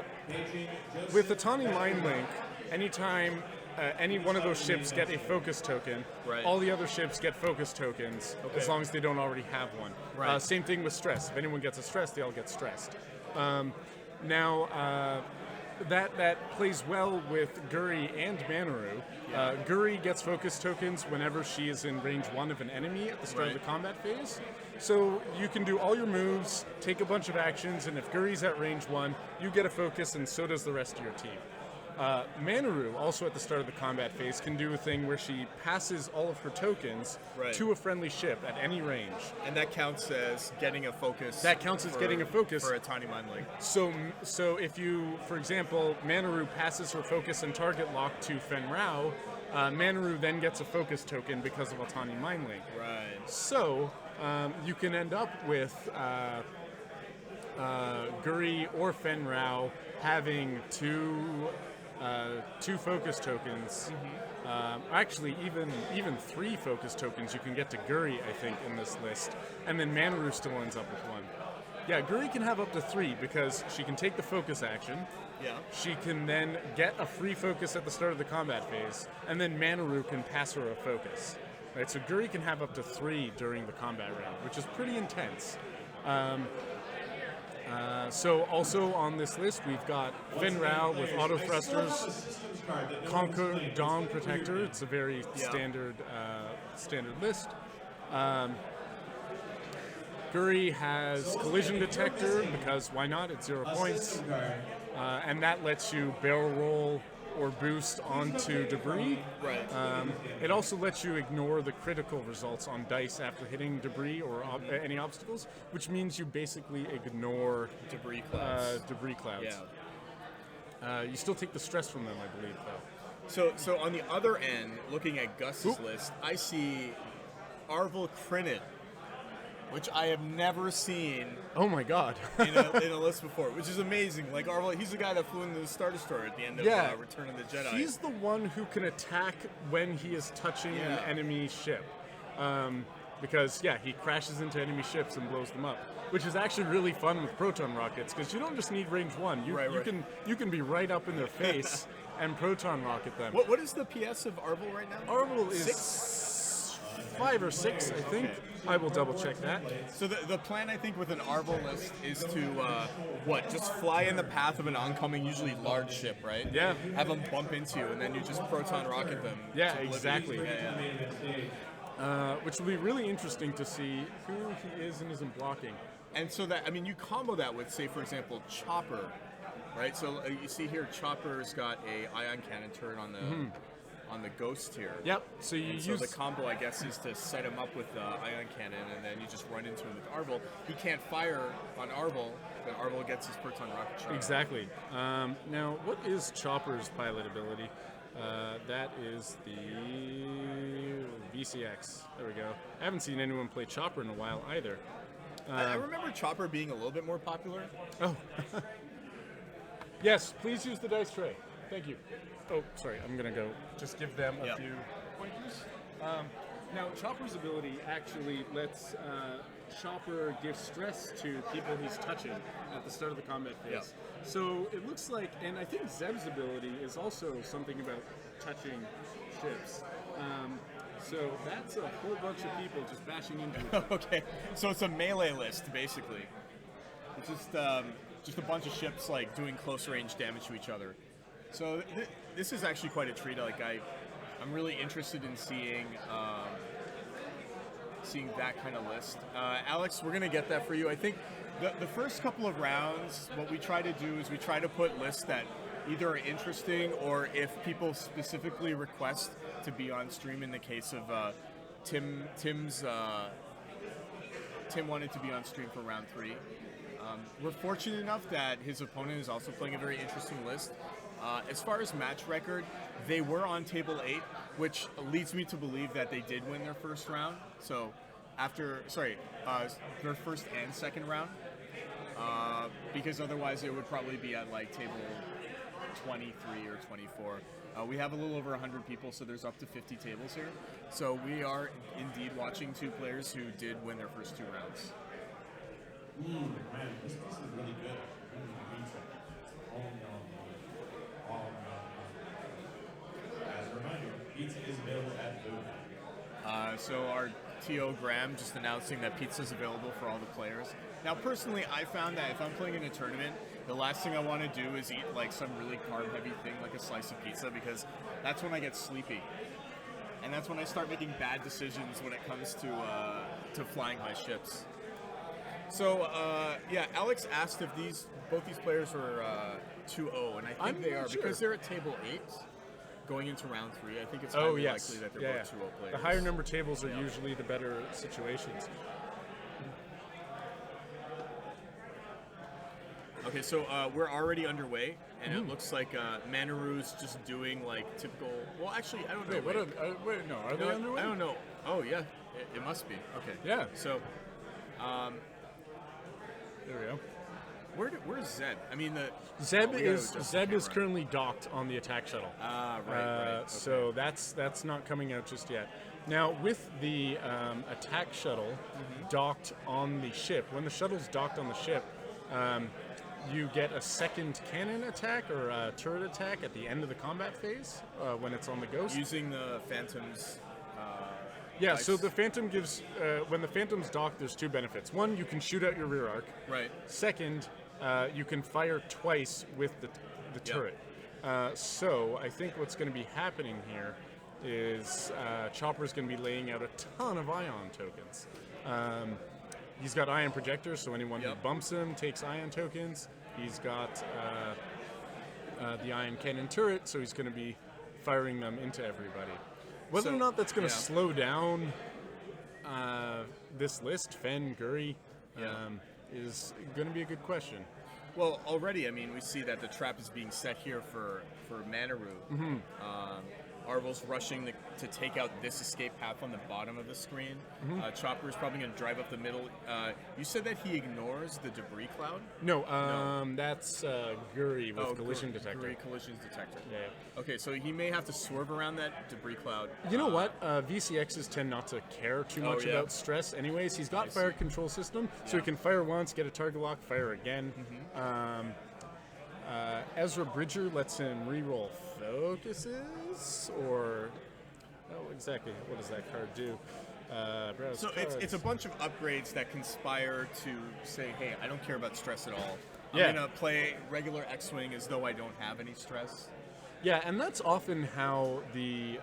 With the Tani Mindlink, anytime any one of those ships get a focus token, all the other ships get focus tokens, as long as they don't already have one. Right. Same thing with stress. If anyone gets a stress, they all get stressed. That plays well with Guri and Manaru. Guri gets focus tokens whenever she is in range 1 of an enemy at the start of the combat phase. So you can do all your moves, take a bunch of actions, and if Guri's at range 1, you get a focus, and so does the rest of your team. Manaru, also at the start of the combat phase, can do a thing where she passes all of her tokens to a friendly ship at any range. And that counts as getting a focus. That counts as getting a focus. For a Tani Mindlink. So if you, for example, Manaru passes her focus and target lock to Fen Rao, Manaru then gets a focus token because of a Tani Mindlink. Right. So you can end up with Guri or Fen Rao having two focus tokens. Actually, even 3 focus tokens you can get to Guri, I think, in this list, and then Manaru still ends up with 1. Yeah, Guri can have up to 3 because she can take the focus action. Yeah. She can then get a free focus at the start of the combat phase, and then Manaru can pass her a focus. Right, so Guri can have up to 3 during the combat round, which is pretty intense. So also on this list, we've got Fen Rao with auto thrusters, Conquer Dawn Protector. It's a very standard list. Guri has Collision Detector because why not? It's 0 points, and that lets you barrel roll or boost onto debris. Right. It also lets you ignore the critical results on dice after hitting debris or any obstacles, which means you basically ignore Debris clouds. Yeah. You still take the stress from them, I believe, though. So on the other end, looking at Gus's list, I see Arvel Crinit, which I have never seen. Oh my God! in a list before, which is amazing. Like Arvel, he's the guy that flew into the Star Destroyer at the end of Return of the Jedi. He's the one who can attack when he is touching an enemy ship, because he crashes into enemy ships and blows them up, which is actually really fun with proton rockets because you don't just need range 1. You can be right up in their face and proton rocket them. What is the PS of Arvel right now? Arvel is 5 or 6, I think. I will double check that. So the plan, I think, with an Arvel list is to, just fly in the path of an oncoming, usually large ship, right? Yeah. Have them bump into you, and then you just proton rocket them. Yeah, exactly. Yeah. Which will be really interesting to see who he is and isn't blocking. And so you combo that with, say, for example, Chopper, right? So you see here, Chopper's got a ion cannon turret on the Ghost here. Yep. So so the combo, I guess, is to set him up with the ion cannon, and then you just run into him with Arvel. He can't fire on Arvel, but Arvel gets his proton rocket shot. Exactly. Now, what is Chopper's pilot ability? That is the VCX. There we go. I haven't seen anyone play Chopper in a while either. I remember Chopper being a little bit more popular. Oh. Yes, please use the dice tray. Thank you. Oh, sorry, I'm going to go just give them a few pointers. Now, Chopper's ability actually lets Chopper give stress to people he's touching at the start of the combat phase. Yep. So it looks like, and I think Zeb's ability is also something about touching ships. So that's a whole bunch of people just bashing into it. Okay, so it's a melee list, basically. It's just, just a bunch of ships like doing close range damage to each other. So this is actually quite a treat. Like I'm really interested in seeing that kind of list. Alex, we're gonna get that for you. I think the first couple of rounds, what we try to do is we try to put lists that either are interesting or if people specifically request to be on stream. In the case of Tim wanted to be on stream for round 3. We're fortunate enough that his opponent is also playing a very interesting list. As far as match record, they were on table 8, which leads me to believe that they did win their first round. So their first and second round, because otherwise it would probably be at like table 23 or 24. We have a little over 100 people, so there's up to 50 tables here. So we are indeed watching 2 players who did win their first 2 rounds. Man, this is really good. As a reminder, pizza is available at food. So our TO Graham just announcing that pizza is available for all the players. Now, personally, I found that if I'm playing in a tournament, the last thing I want to do is eat like some really carb-heavy thing like a slice of pizza, because that's when I get sleepy. And that's when I start making bad decisions when it comes to flying my ships. So, Alex asked if both these players were 2-0, and I think they are, because they're at table 8 going into round 3. I think it's highly likely that they're both 2-0 players. The higher number tables are usually the better situations. Okay, so we're already underway, and it looks like Manaru's just doing like typical. Well, actually, I don't know. Are they underway? I don't know. Oh yeah, it must be. Okay. Yeah. So, there we go. Where's Zeb? I mean, Zeb is currently docked on the attack shuttle. Right. Okay. So that's not coming out just yet. Now, with the attack shuttle docked on the ship, when the shuttle's docked on the ship, you get a second cannon attack or a turret attack at the end of the combat phase when it's on the Ghost. Using the Phantom's. So the Phantom gives, when the Phantom's docked, there's 2 benefits. One, you can shoot out your rear arc. Right. Second, you can fire twice with the turret. So I think what's going to be happening here is Chopper's going to be laying out a ton of ion tokens. He's got ion projectors, so anyone who bumps him takes ion tokens. He's got the ion cannon turret, so he's going to be firing them into everybody. Whether or not that's going to slow down this list, Fen, Guri, is going to be a good question. Well, already, I mean, we see that the trap is being set here for Manaru. Arvel's rushing to take out this escape path on the bottom of the screen. Chopper is probably going to drive up the middle. You said that he ignores the debris cloud? No, that's Guri with collision detector. Guri collision detector. Yeah. Okay, so he may have to swerve around that debris cloud. You know what? VCXs tend not to care too much about stress anyways. He's got fire control system, so he can fire once, get a target lock, fire again. Ezra Bridger lets him reroll focuses, or exactly what does that card do? So it's a bunch of upgrades that conspire to say, hey, I don't care about stress at all. I'm gonna play regular X-Wing as though I don't have any stress. Yeah, and that's often how the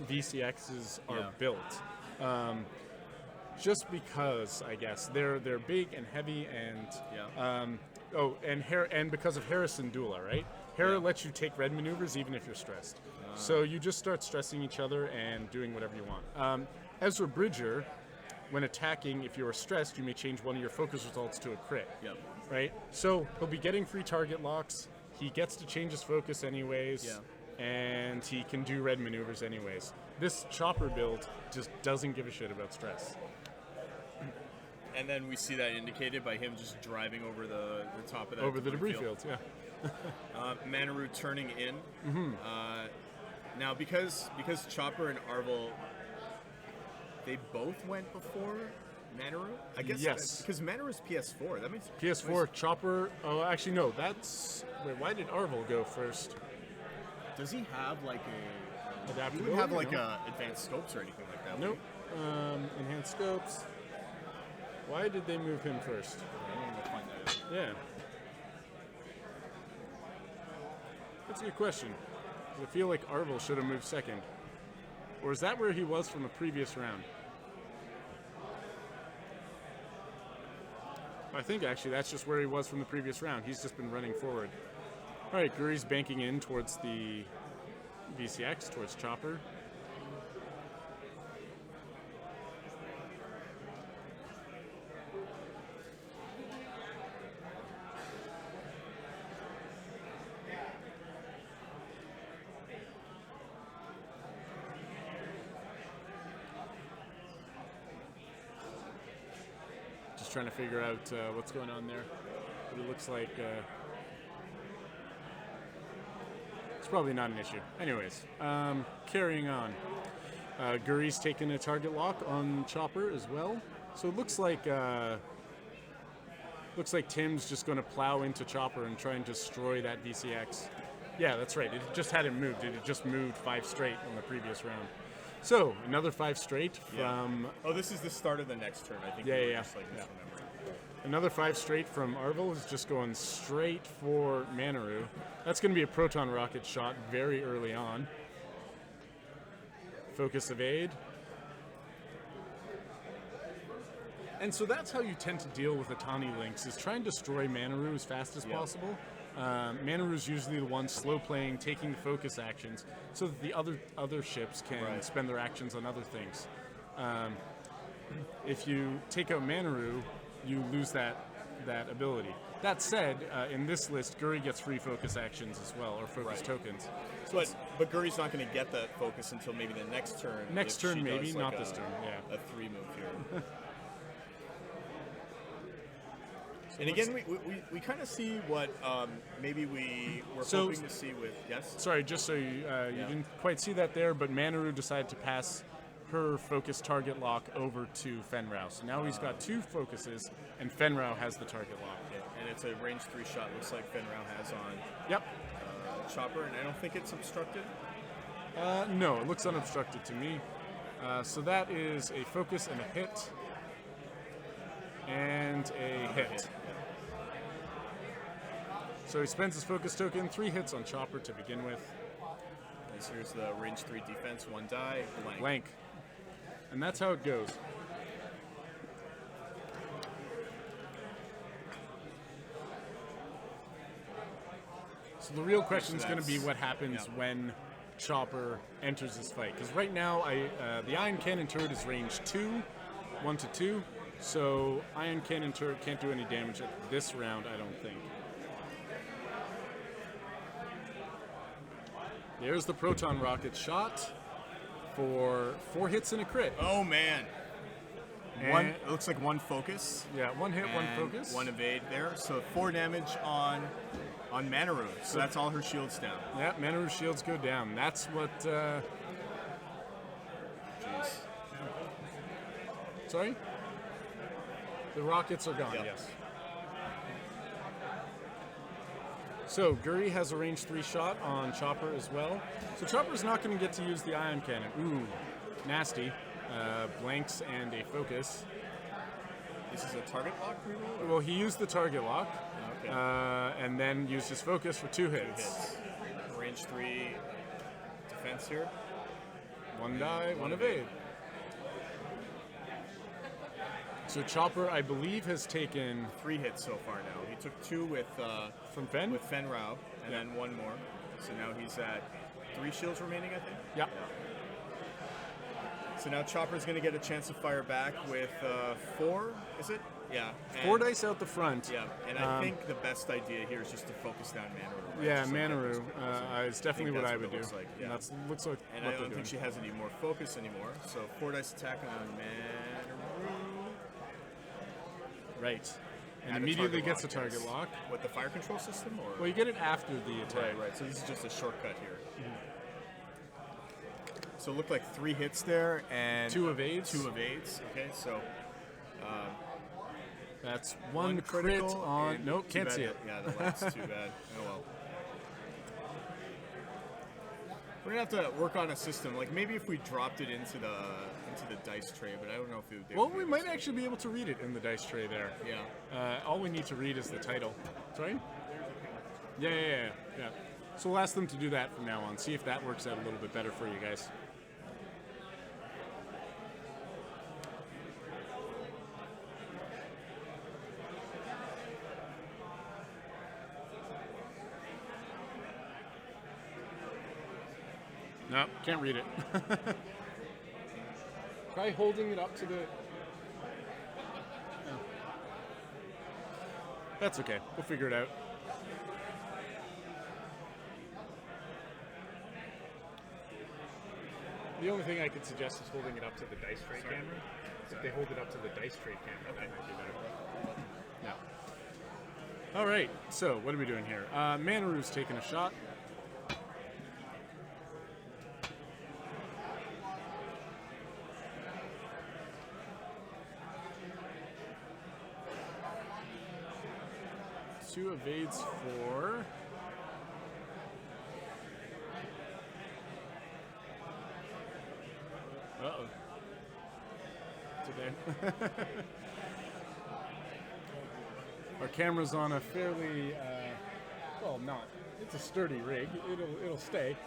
VCXs are built. Just because, I guess, they're big and heavy, and and because of Harrison Dula, right? Hera lets you take red maneuvers even if you're stressed. So you just start stressing each other and doing whatever you want. Ezra Bridger, when attacking, if you are stressed, you may change one of your focus results to a crit. Right? So he'll be getting free target locks. He gets to change his focus anyways. And he can do red maneuvers anyways. This Chopper build just doesn't give a shit about stress. And then we see that indicated by him just driving over the top of that. Over the debris fields, Manaru turning in. Now, because Chopper and Arvel, they both went before Manaru? I guess yes. Because Manaru's PS4. That means PS4, Chopper. Oh, actually, no. That's. Wait, why did Arvel go first? Does he have like a. Adaptability? He would have like advanced scopes or anything like that? Nope. Enhanced scopes. Why did they move him first? I don't know, we'll find that out. Yeah. That's a good question. 'Cause I feel like Arvel should have moved second. Or is that where he was from the previous round? I think actually that's just where he was from the previous round. He's just been running forward. All right, Guri's banking in towards the VCX, towards Chopper. Just trying to figure out what's going on there. But it looks like it's probably not an issue. Anyways, carrying on. Guri's taking a target lock on Chopper as well. So it looks like Tim's just going to plow into Chopper and try and destroy that VCX. Yeah, that's right. It just hadn't moved. It had just moved 5 straight on the previous round. So another 5 straight from. Oh, this is the start of the next turn. I think. Just like misremembering. Another 5 straight from Arvel is just going straight for Manaru. That's going to be a proton rocket shot very early on. Focus evade. And so that's how you tend to deal with Atani links, is try and destroy Manaru as fast as possible. Manaru's usually the one slow playing, taking the focus actions, so that the other ships can spend their actions on other things. If you take out Manaru, you lose that ability. That said, in this list, Guri gets free focus actions as well, or focus tokens. So but Guri's not going to get that focus until maybe the next turn. Next turn, maybe, does, not like this turn. Yeah, a 3 move here. And again, we kind of see what maybe we were hoping to see with, yes? Sorry, just so you didn't quite see that there, but Manaru decided to pass her focus target lock over to Fenrau. So now he's got 2 focuses, and Fenrau has the target lock. And it's a range 3 shot, looks like Fenrau has on Yep. Chopper, and I don't think it's obstructed. No, it looks unobstructed to me. So that is a focus and a hit. And a hit. So he spends his focus token, 3 hits on Chopper to begin with. And so here's the range 3 defense, 1 die, blank. And that's how it goes. So the real question is going to be what happens when Chopper enters this fight. Because right now, the Ion Cannon turret is range 2, 1 to 2. So Ion Cannon turret can't do any damage at this round, I don't think. There's the proton rocket shot for 4 hits and a crit. Oh man! It looks like 1 focus. Yeah, 1 hit, 1 focus. 1 evade there. So 4 damage on Manaru. So that's all her shields down. Yeah, Manaru's shields go down. That's what. Jeez. Sorry? The rockets are gone. Yep. Yes. So Guri has a range 3 shot on Chopper as well. So Chopper's not going to get to use the ion cannon. Ooh, nasty. Blanks and a focus. This is a target lock reroll? Well, he used the target lock, Okay. and then used his focus for 2 hits. Range 3 defense here. 1 die, 1 evade. So Chopper, I believe, has taken 3 hits so far now. He took 2 with from Fen. with Fenrau, and then 1 more. So now he's at 3 shields remaining, I think. Yeah. So now Chopper's going to get a chance to fire back with 4, is it? Yeah. 4 dice out the front. Yeah, and I think the best idea here is just to focus down Manaru. Right? Yeah, Just like Manaru is definitely what I would do. Looks like, yeah. And that's looks like And what I they're don't think she doing. has any more focus anymore. So 4 dice attack on Manaru. Right. And Add a immediately target gets a lock, target yes. lock. With the fire control system, or Well, you get it after the attack. right. So this is just a shortcut here. So it looked like 3 hits there and 2 evades. 2 evades. Okay, so That's 1 crit critical on. and Nope, too can't bad see it. Yeah, the last too bad. Oh well. We're gonna have to work on a system. Like maybe if we dropped it into the dice tray, but I don't know if it would. Well, we might actually be able to read it in the dice tray there. Yeah. All we need to read is the title. Sorry? Yeah. So we'll ask them to do that from now on. See if that works out a little bit better for you guys. No, can't read it. Try holding it up to the... No. That's okay. We'll figure it out. The only thing I could suggest is holding it up to the dice tray camera. If they hold it up to the dice tray camera, that might be better. No. All right, so what are we doing here? Manaru's taking a shot. Two evades for... Uh-oh. Today. Our camera's on a fairly, well, not. It's a sturdy rig. It'll stay.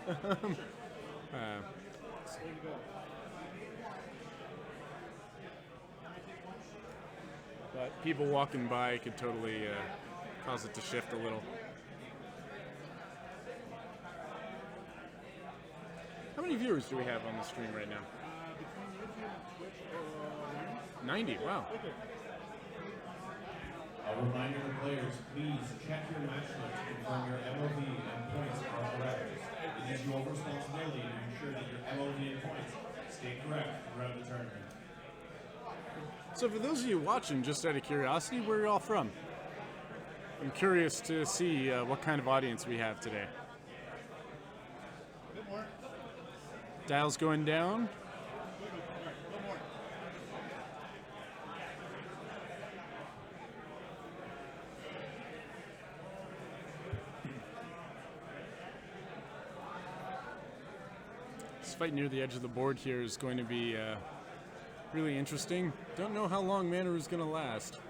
But people walking by could totally cause it to shift a little. How many viewers do we have on the stream right now? Between YouTube and Twitch, 90, wow. A reminder to players, please check your match list to confirm your MOV and points are correct. It is your responsibility to ensure that your MOV and points stay correct throughout the tournament. So for those of you watching, just out of curiosity, where are you all from? I'm curious to see what kind of audience we have today. Dial's going down. This fight near the edge of the board here is going to be really interesting. Don't know how long Manaru's going to last.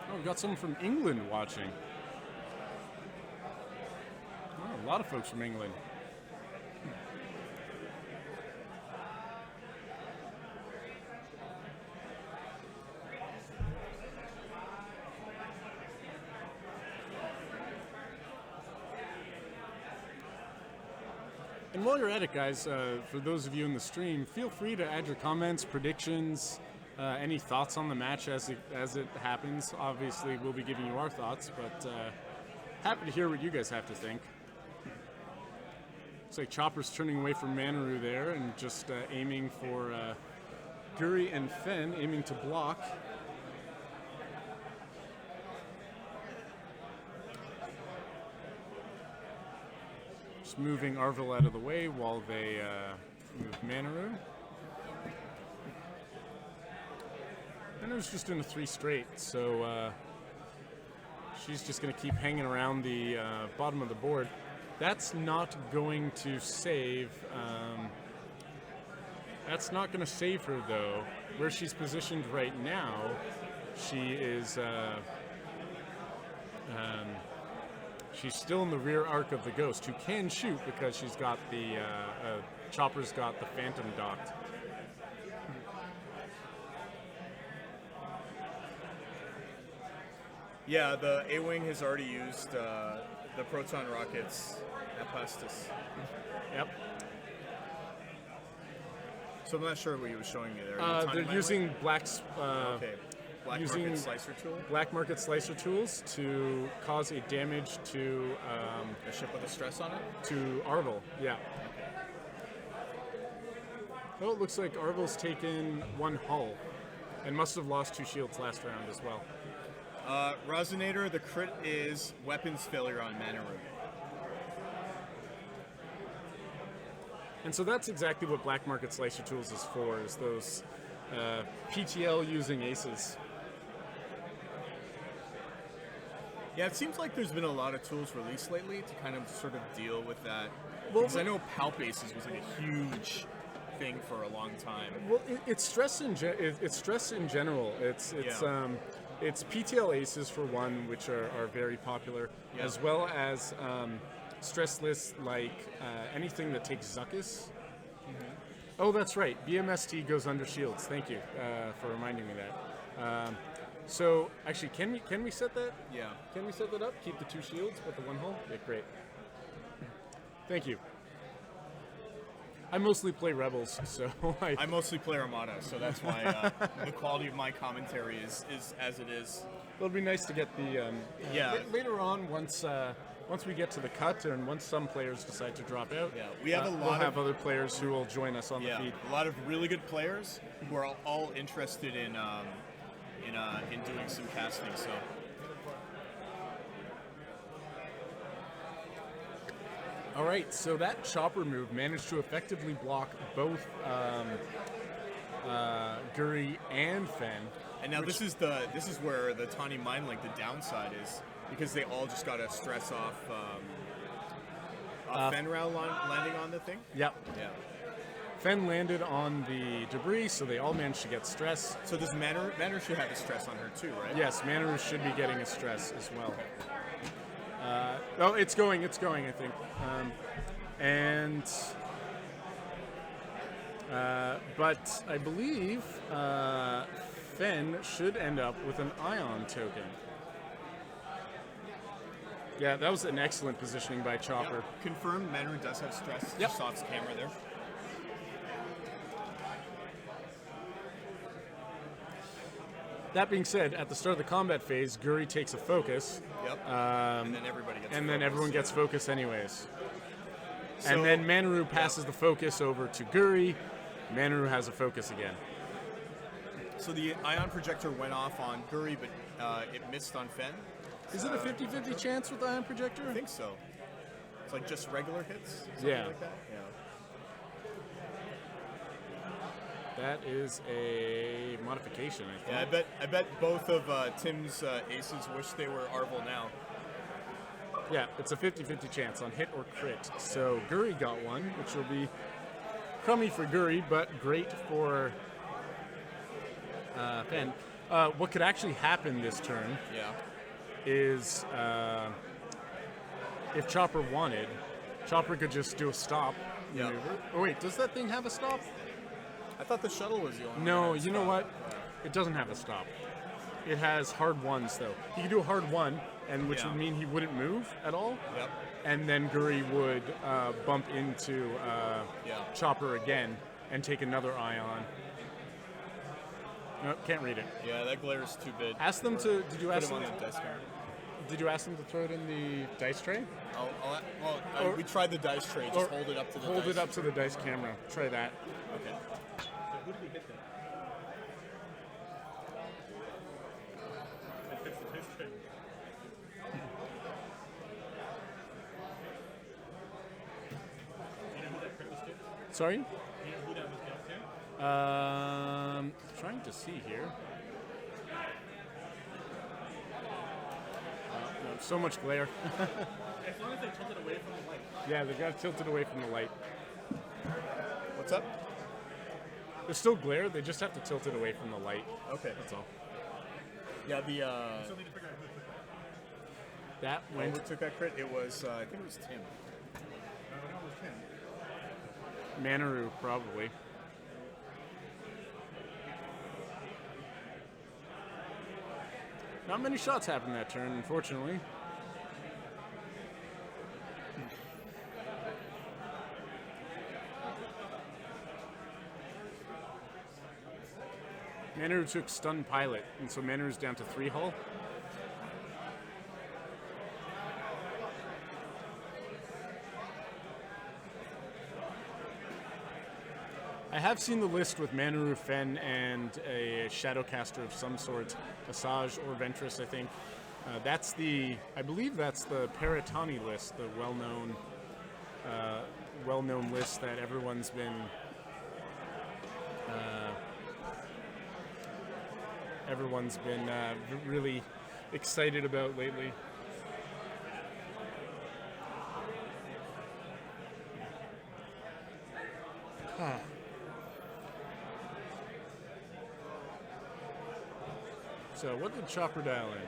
Oh, we've got someone from England watching. Oh, a lot of folks from England. And while you're at it, guys, for those of you in the stream, feel free to add your comments, predictions, any thoughts on the match as it happens. Obviously, we'll be giving you our thoughts, but happy to hear what you guys have to think. Looks like Chopper's turning away from Manaru there and just aiming for Guri and Fen, aiming to block. Just moving Arvel out of the way while they move Manaru. Manaru's just in a 3 straight, so she's just going to keep hanging around the bottom of the board. That's not going to save. That's not going to save her, though. Where she's positioned right now, she is. She's still in the rear arc of the Ghost, who can shoot because she's got the Chopper's got the Phantom docked. Yeah, the A-Wing has already used the proton rockets at Pestis. Yep. So I'm not sure what he was showing me there. They're using Black's. Okay. Black using market slicer tool? Black market slicer tools to cause a damage to A ship with a stress on it? to Arvel. Yeah. Oh, it looks like Arvel's taken 1 hull and must have lost 2 shields last round as well. Resonator, the crit is weapons failure on Manaru. And so that's exactly what Black Market Slicer Tools is for, is those PTL using aces. Yeah, it seems like there's been a lot of tools released lately to kind of sort of deal with that. Well, Because I know palp bases was like a huge thing for a long time. Well, it's stress it's stress in general. It's Yeah. it's PTL aces for one, which are very popular, Yeah. as well as stress lists like anything that takes Zuckus. Oh, that's right. BMST goes under shields. Thank you for reminding me that. So actually, can we set that? Yeah. Can we set that up? Keep the 2 shields with the 1 hull? Yeah, great. Thank you. I mostly play Rebels, so I mostly play Armada, so that's why the quality of my commentary is as it is. it'll be nice to get the Yeah. later on once we get to the cut and once some players decide to drop out. Yeah, we have a we'll lot have of other players who will join us on the feed. a lot of really good players who are all interested in doing some casting. So All right, so that chopper move managed to effectively block both Guri and Fen. and now this is where the Tawny Mind Link, the downside is, because they all just got to stress off Fenrau landing on the thing. Yep. Yeah. Fen landed on the debris, so they all managed to get stress. So this Manor should have a stress on her too, right? Yes, Manaru should be getting a stress as well. Oh, it's going, I think. But I believe Fen should end up with an ion token. Yeah, that was an excellent positioning by Chopper. Confirmed, Manor does have stress. Yep. Just saw its camera there. That being said, at the start of the combat phase, Guri takes a focus, Yep. And then everybody gets. and then focused. everyone gets focus anyways. So- And then Manaru passes the focus over to Guri. Manaru has a focus again. So the ion projector went off on Guri, but it missed on Fen. Is it a 50-50 chance with the ion projector? I think so. It's like just regular hits. Something Yeah. Like that? Yeah. That is a modification, I Yeah, think. I bet both of Tim's aces wish they were Arvel now. Yeah, it's a 50-50 chance on hit or crit. So Guri got one, which will be crummy for Guri, but great for Fen. What could actually happen this turn Yeah. is if Chopper wanted, Chopper could just do a stop Yeah. maneuver. Oh wait, does that thing have a stop? I thought the shuttle was the only one. No, that had you know stop. what? It doesn't have a stop. It has hard ones though. He could do a hard one, and which Yeah. would mean he wouldn't move at all. Yep. And then Guri would bump into Yeah. Chopper again and take another ion. Nope, can't read it. Yeah, that glare is too big. Ask them to. Did you Put ask him them? on the dice card. Did you ask them to throw it in the dice tray? We tried the dice tray. Just hold it up to the Hold dice. it up to the dice camera. Try that. Okay. Who did we hit then? It fits the dice tray. Do you know who that crit was to? Sorry. Do you know who that was dealt to? Trying to see here. No, so much glare. As long as they tilt it away from the light. Yeah, they got tilted away from the light. What's up? There's still glare. They just have to tilt it away from the light. Okay. That's all. Yeah, Still need to figure out who took that. That when went we took that crit, it was I think it was Tim. I don't know, it was Tim. Manaru, probably. Not many shots happened that turn, unfortunately. Manaru took stun pilot, and so Manaru's down to 3 hull. I have seen the list with Manaru, Fen, and a Shadowcaster of some sort, Asajj or Ventress, I think. I believe that's the Paratani list, the well-known list that everyone's been really excited about lately. So what did Chopper dial in?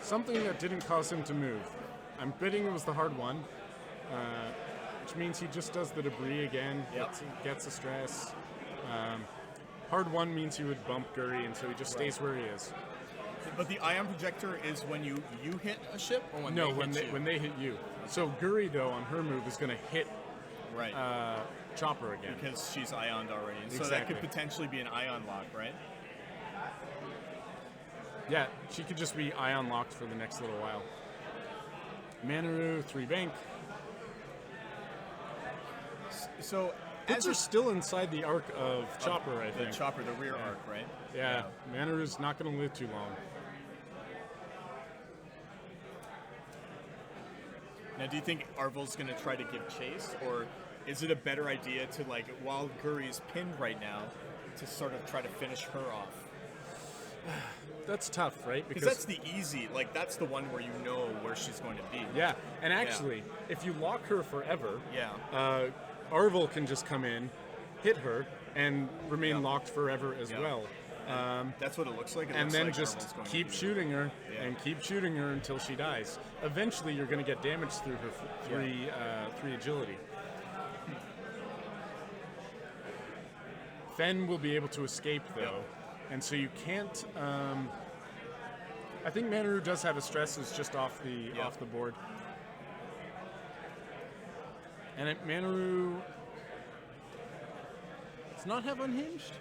Something that didn't cause him to move. I'm betting it was the hard one, which means he just does the debris again, gets the stress. Hard one means he would bump Guri, and so he just stays where he is. But the ion projector is when you hit a ship, or when No, they hit you? when they hit you. So Guri, though, on her move is going to hit Right. Chopper again. Because she's ioned already. And so that Exactly. could potentially be an ion lock, right? Yeah, she could just be ion locked for the next little while. Manaru, 3 bank. So Puts her still inside the arc of Chopper, I the think. chopper, the rear arc, right? Yeah, Manaru's not going to live too long. Now, do you think Arvel's going to try to give chase, or is it a better idea to, like, while Guri's pinned right now, to sort of try to finish her off? That's tough, right? Because that's the easy, like, that's the one where you know where she's going to be. Yeah, and actually, if you lock her forever, Yeah. Arvel can just come in, hit her, and remain locked forever as well. That's what it looks like. It And looks then like just Arvel's going to keep do shooting her Yeah. and keep shooting her until she dies. Eventually, you're going to get damage through her three agility. Fen will be able to escape though, and so you can't. I think Manaru does have a stress; it's just off the board. And Manaru does not have unhinged.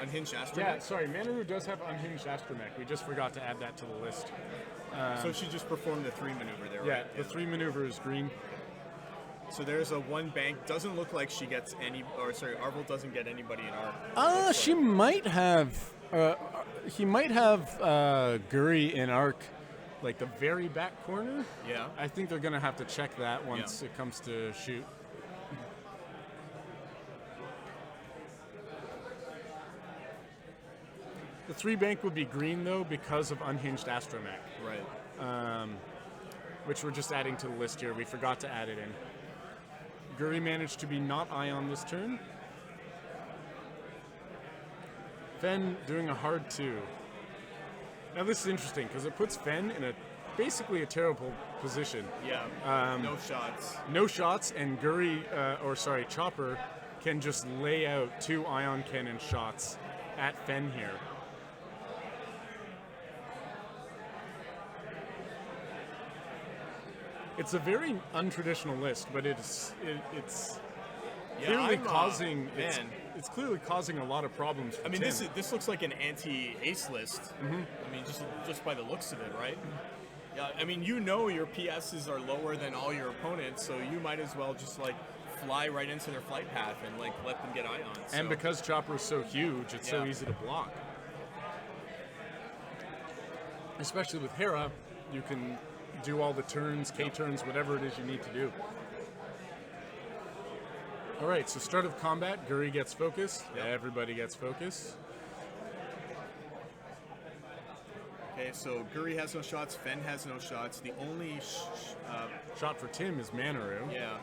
Unhinged Astromech? Yeah, sorry, Manaru does have unhinged astromech. We just forgot to add that to the list. So she just performed the 3 maneuver there, Yeah, right? the 3 maneuver is green. So there's a 1 bank. Doesn't look like she gets any, or sorry, Arvel doesn't get anybody in arc. She might have. He might have Guri in arc, like the very back corner. Yeah. I think they're gonna have to check that once it comes to shoot. The 3 bank would be green though because of unhinged astromech, Right. which we're just adding to the list here. We forgot to add it in. Guri managed to be not ion this turn. Fen doing a hard 2. Now this is interesting because it puts Fen in basically a terrible position. Yeah. No shots. No shots, and Guri, Chopper, can just lay out 2 ion cannon shots at Fen here. It's a very untraditional list, but it's clearly causing it's clearly causing a lot of problems for I mean, Tim. this looks like an anti-ace list. I mean, just by the looks of it, right? Yeah. I mean, you know your PSs are lower than all your opponents, so you might as well just like fly right into their flight path and like let them get ions. And because Chopper is so huge, it's so easy to block. Especially with Hera, you can do all the turns, K-turns, whatever it is you need to do. All right, so start of combat, Guri gets focus. Everybody gets focus. Okay, so Guri has no shots, Fen has no shots. The only Shot for Tim is Manaru. yeah.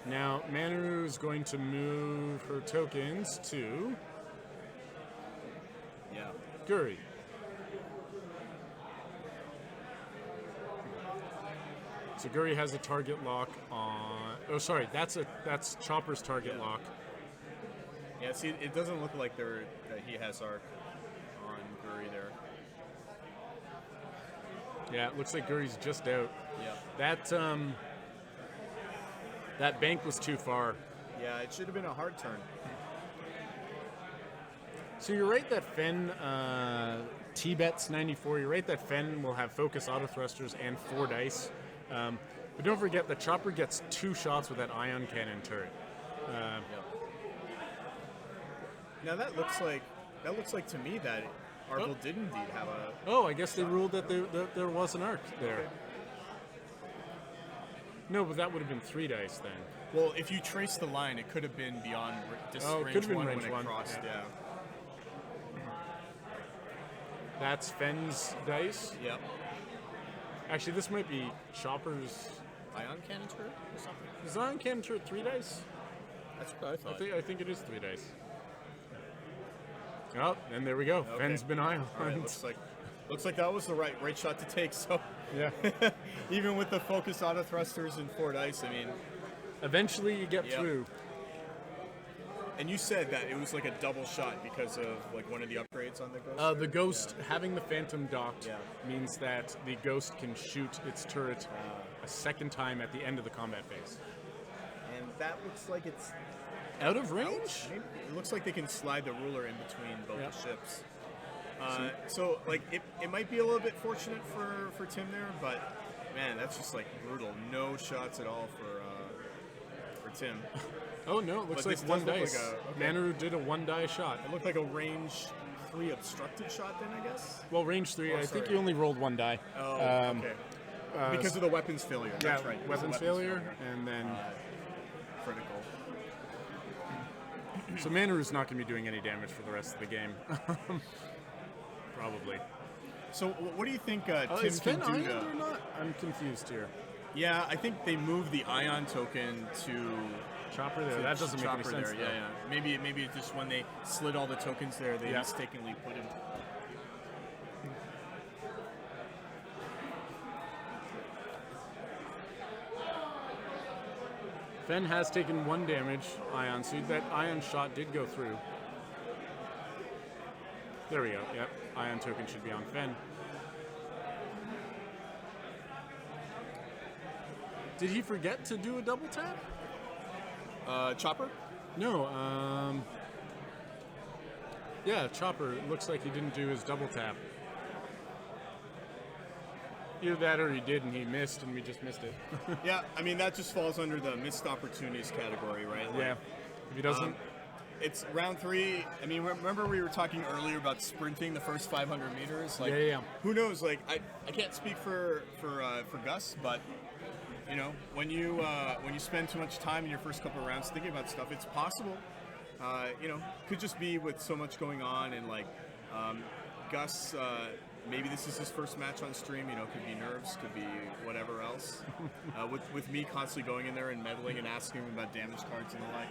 Now, Manaru is going to move her tokens to Guri. So Guri has a target lock on. Oh, sorry, that's Chopper's target lock. Yeah, see, it doesn't look like that he has arc on Guri there. Yeah, it looks like Guri's just out. Yeah. That bank was too far. Yeah, it should have been a hard turn. So you're right that Fen, T-Bets 94, you're right that Fen will have focus auto thrusters and 4 dice. But don't forget that Chopper gets 2 shots with that ion cannon turret. Now that looks like to me that Arvel did indeed have a. Oh, I guess they ruled that there was an arc there. Okay. No, but that would have been 3 dice then. Well, if you trace the line, it could have been beyond this Oh, it range could have been 1 range when 1, it crossed. yeah. Yeah. That's Fen's dice. Yep. Actually, this might be Chopper's. Ion cannon turret or something? Is Ion Cannon turret 3 dice? That's what I thought. I think it is 3 dice. Oh, and there we go. Okay. Fenn's been Ion. All right, looks like that was the right shot to take. So Yeah. even with the focus auto thrusters and 4 dice, I mean, Eventually, you get Yep. through. and you said that it was like a double shot because of like one of the upgrades on the Ghost. The Ghost having the Phantom docked Yeah. means that the Ghost can shoot its turret a second time at the end of the combat phase. And that looks like it's Out of range? maybe, it looks like they can slide the ruler in between both Yep. the ships. So like it might be a little bit fortunate for Tim there, but man, that's just like brutal. No shots at all for Tim. Oh no, it looks But like this one does look dice. like a- okay. Manaru did a 1 die shot. It looked like a range 3 obstructed shot then, I guess. Well, range 3, Oh, I think sorry. you only rolled 1 die. Oh, okay. Because of the weapons failure. Yeah, That's right. it was a weapons failure, and then critical. so Manaru's not going to be doing any damage for the rest of the game. Probably. So what do you think Tim Is can Fenn do Ion to? or not? I'm confused here. Yeah, I think they moved the ion token to Chopper there. to That doesn't make any Chopper sense. there. though. Yeah. Maybe it's just when they slid all the tokens there, they Yeah. mistakenly put him. Fenn has taken 1 damage, Ion, so that Ion shot did go through. There we go. Yep, Ion token should be on Fenn. Did he forget to do a double tap? Chopper? No. Yeah, Chopper. It looks like he didn't do his double tap. Either that or he did and he missed and we just missed it. Yeah, I mean that just falls under the missed opportunities category, right? Like, Yeah. If he doesn't. It's round 3. I mean, remember we were talking earlier about sprinting the first 500 meters? Like, Yeah. who knows? Like, I can't speak for Gus, but you know, when you spend too much time in your first couple of rounds thinking about stuff, it's possible. You know, could just be with so much going on, and like Gus. Maybe this is his first match on stream. You know, could be nerves, could be whatever else. With me constantly going in there and meddling and asking him about damage cards and the like.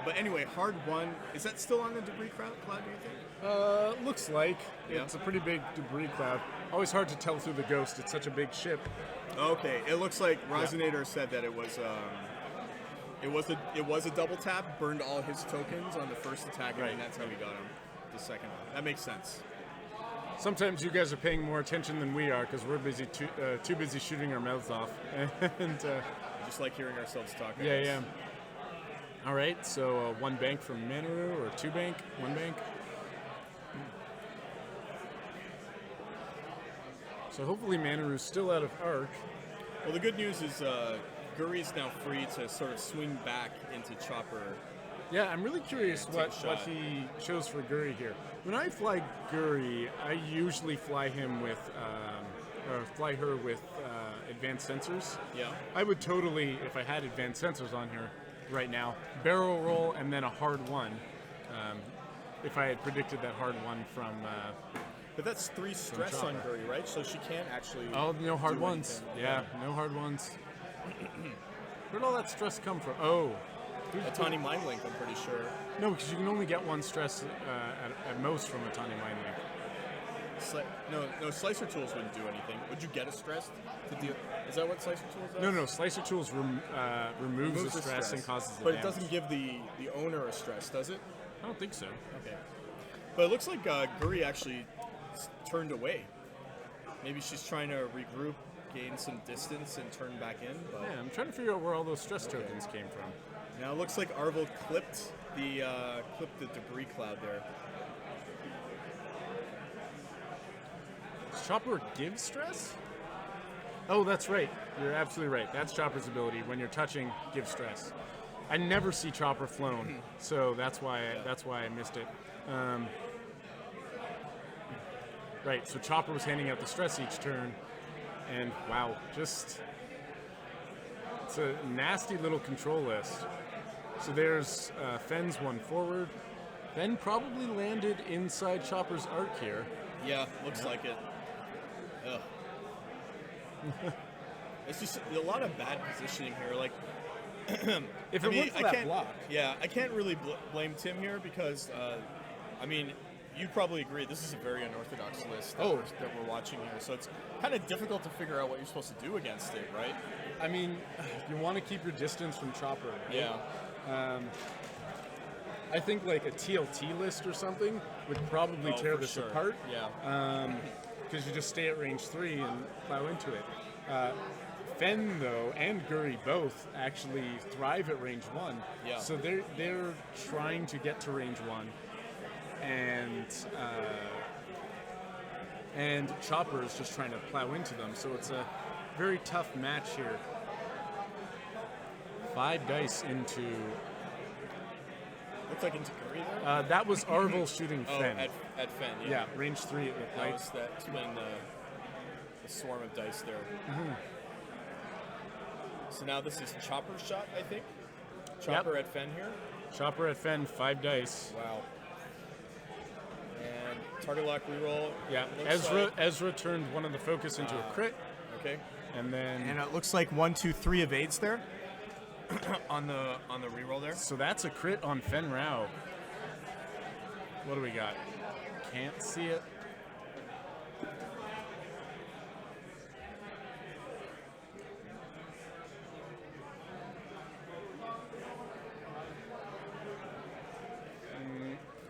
But anyway, hard 1. Is that still on the debris cloud? Do you think? Looks like Yeah. it's a pretty big debris cloud. Always hard to tell through the Ghost. It's such a big ship. Okay, it looks like Rosinator said that it was a double tap, burned all his tokens on the first attack, Right. and that's how he got him the second one. That makes sense. Sometimes you guys are paying more attention than we are because we're too busy shooting our mouths off. And I just like hearing ourselves talk. I yeah, guess. yeah. All right, so 1 bank from Manaru, or 2 bank, 1 bank. So hopefully Manaru's still out of arc. Well, the good news is Guri's now free to sort of swing back into Chopper. Yeah, I'm really curious Take a what shot. he chose for Guri here. When I fly Guri, I usually fly him with, or fly her with advanced sensors. Yeah. I would totally, if I had advanced sensors on here right now, barrel roll and then a hard 1. If I had predicted that hard 1 from. But that's 3 stress on Chopper. Guri, right? So she can't actually. Oh, no hard do ones. anything. Yeah, no hard ones. Where'd all that stress come from? Oh. A tiny mind link, I'm pretty sure. No, because you can only get 1 stress at most from a tiny mind link. No, slicer tools wouldn't do anything. Would you get a stress to deal? Is that what slicer tools does? No, Slicer Tools removes the stress and causes the But damage. it doesn't give the owner a stress, does it? I don't think so. Okay. But it looks like Guri actually turned away. Maybe she's trying to regroup, gain some distance, and turn back in. But Yeah, I'm trying to figure out where all those stress tokens came from. now it looks like Arvel clipped the debris cloud there. Does Chopper give stress? Oh, that's right. You're absolutely right. That's Chopper's ability. When you're touching, give stress. I never see Chopper flown, so that's why I missed it. Right. So Chopper was handing out the stress each turn, and wow, just it's a nasty little control list. So there's Fenn's 1 forward. Fenn probably landed inside Chopper's arc here. Yeah, looks like it. Ugh. It's just a lot of bad positioning here. Like, If I it mean, weren't for I that can't, block. yeah, I can't really blame Tim here because, I mean, you probably agree this is a very unorthodox list that, that we're watching here. So it's kind of difficult to figure out what you're supposed to do against it, right? I mean, you want to keep your distance from Chopper. Right? Yeah. I think like a TLT list or something would probably tear for this sure. apart. Yeah. Because you just stay at range 3 and plow into it. Fen, though, and Guri both actually thrive at range 1. Yeah. So they're trying to get to range 1. And Chopper is just trying to plow into them. So it's a very tough match here. 5 dice into... Looks like into Curry there. that was Arvel shooting Oh, Fen. at Fen, yeah. Yeah, range 3 it looked That like. was that twin, the swarm of dice there. So now this is Chopper shot, I think. Chopper at Fen here. Chopper at Fen, 5 dice. Wow. And target lock reroll. Yeah, Looks like- Ezra turned one of the focus into a crit, Okay. and then And it looks like 1, 2, 3 evades there. on the reroll there. so that's a crit on Fen Rao. What do we got? Can't see it.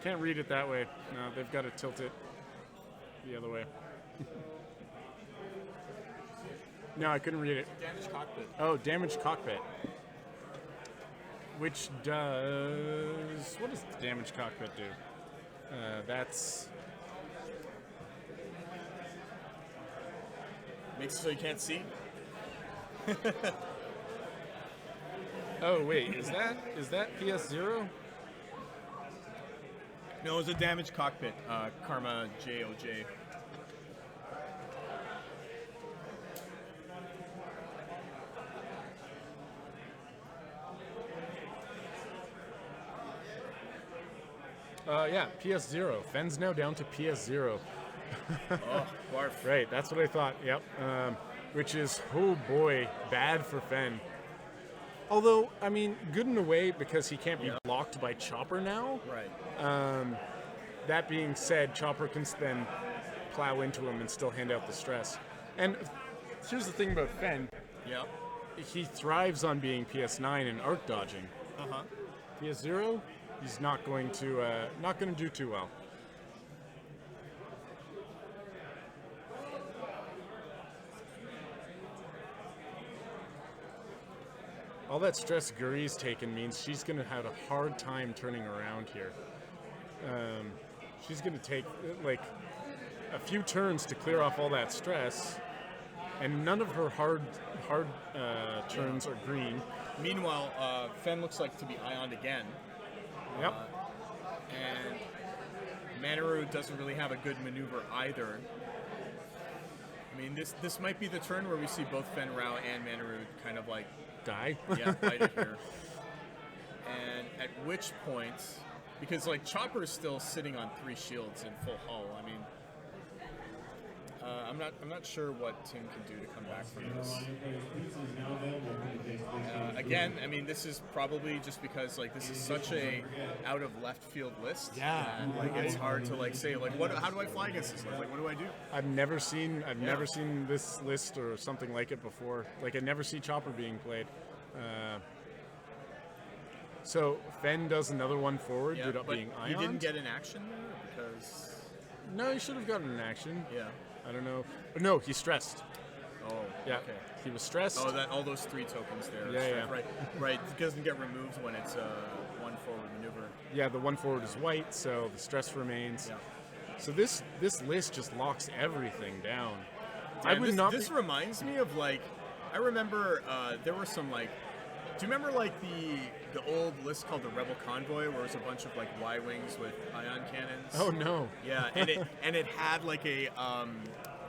Can't read it that way. No, they've got to tilt it the other way. No, I couldn't read it. Damage cockpit. Oh, damaged cockpit. Which does... What does the damaged cockpit do? That's... Makes it so you can't see. Oh, wait. Is that PS0? No, it's a damage cockpit. Karma JOJ. Yeah, PS0. Fen's now down to PS0. Oh, barf. Right, that's what I thought. Yep. Which is, oh boy, bad for Fen. Although, I mean, good in a way because he can't be blocked by Chopper now. Right. That being said, Chopper can then plow into him and still hand out the stress. And here's the thing about Fen. Yeah. He thrives on being PS9 and arc dodging. Uh-huh. PS0, he's not going to do too well. All that stress Guri's taken means she's going to have a hard time turning around here. She's going to take like a few turns to clear off all that stress, and none of her hard turns are green. Meanwhile, Fen looks like to be ioned again. Yep. And Manaru doesn't really have a good maneuver either. I mean, this might be the turn where we see both Fen Rao and Manaru kind of like Die. fight it here. And at which point, because like Chopper is still sitting on 3 shields in full hull. I mean, I'm not sure what Tim can do to come back from this. Again, I mean, this is probably just because like this is such a out of left field list. Yeah. that, like it's hard to like say like how do I fly against this list? Like what do I do? I've never seen this list or something like it before. Like I never see Chopper being played. So Fen does another one forward, Yeah, due to but being he ioned. didn't get an action there because No, he should have gotten an action. yeah. I don't know. But no, he's stressed. Oh, Yeah, okay. he was stressed. Oh, that all those 3 tokens there. Yeah, Strike, yeah. Right, right. It doesn't get removed when it's one forward maneuver. Yeah, the one forward is white, so the stress remains. Yeah. So this list just locks everything down. I Damn, would this, not. This reminds me of like, I remember there were some like, do you remember like the old list called the Rebel Convoy, where it was a bunch of like Y-wings with ion cannons? Oh no. Yeah, and it had like a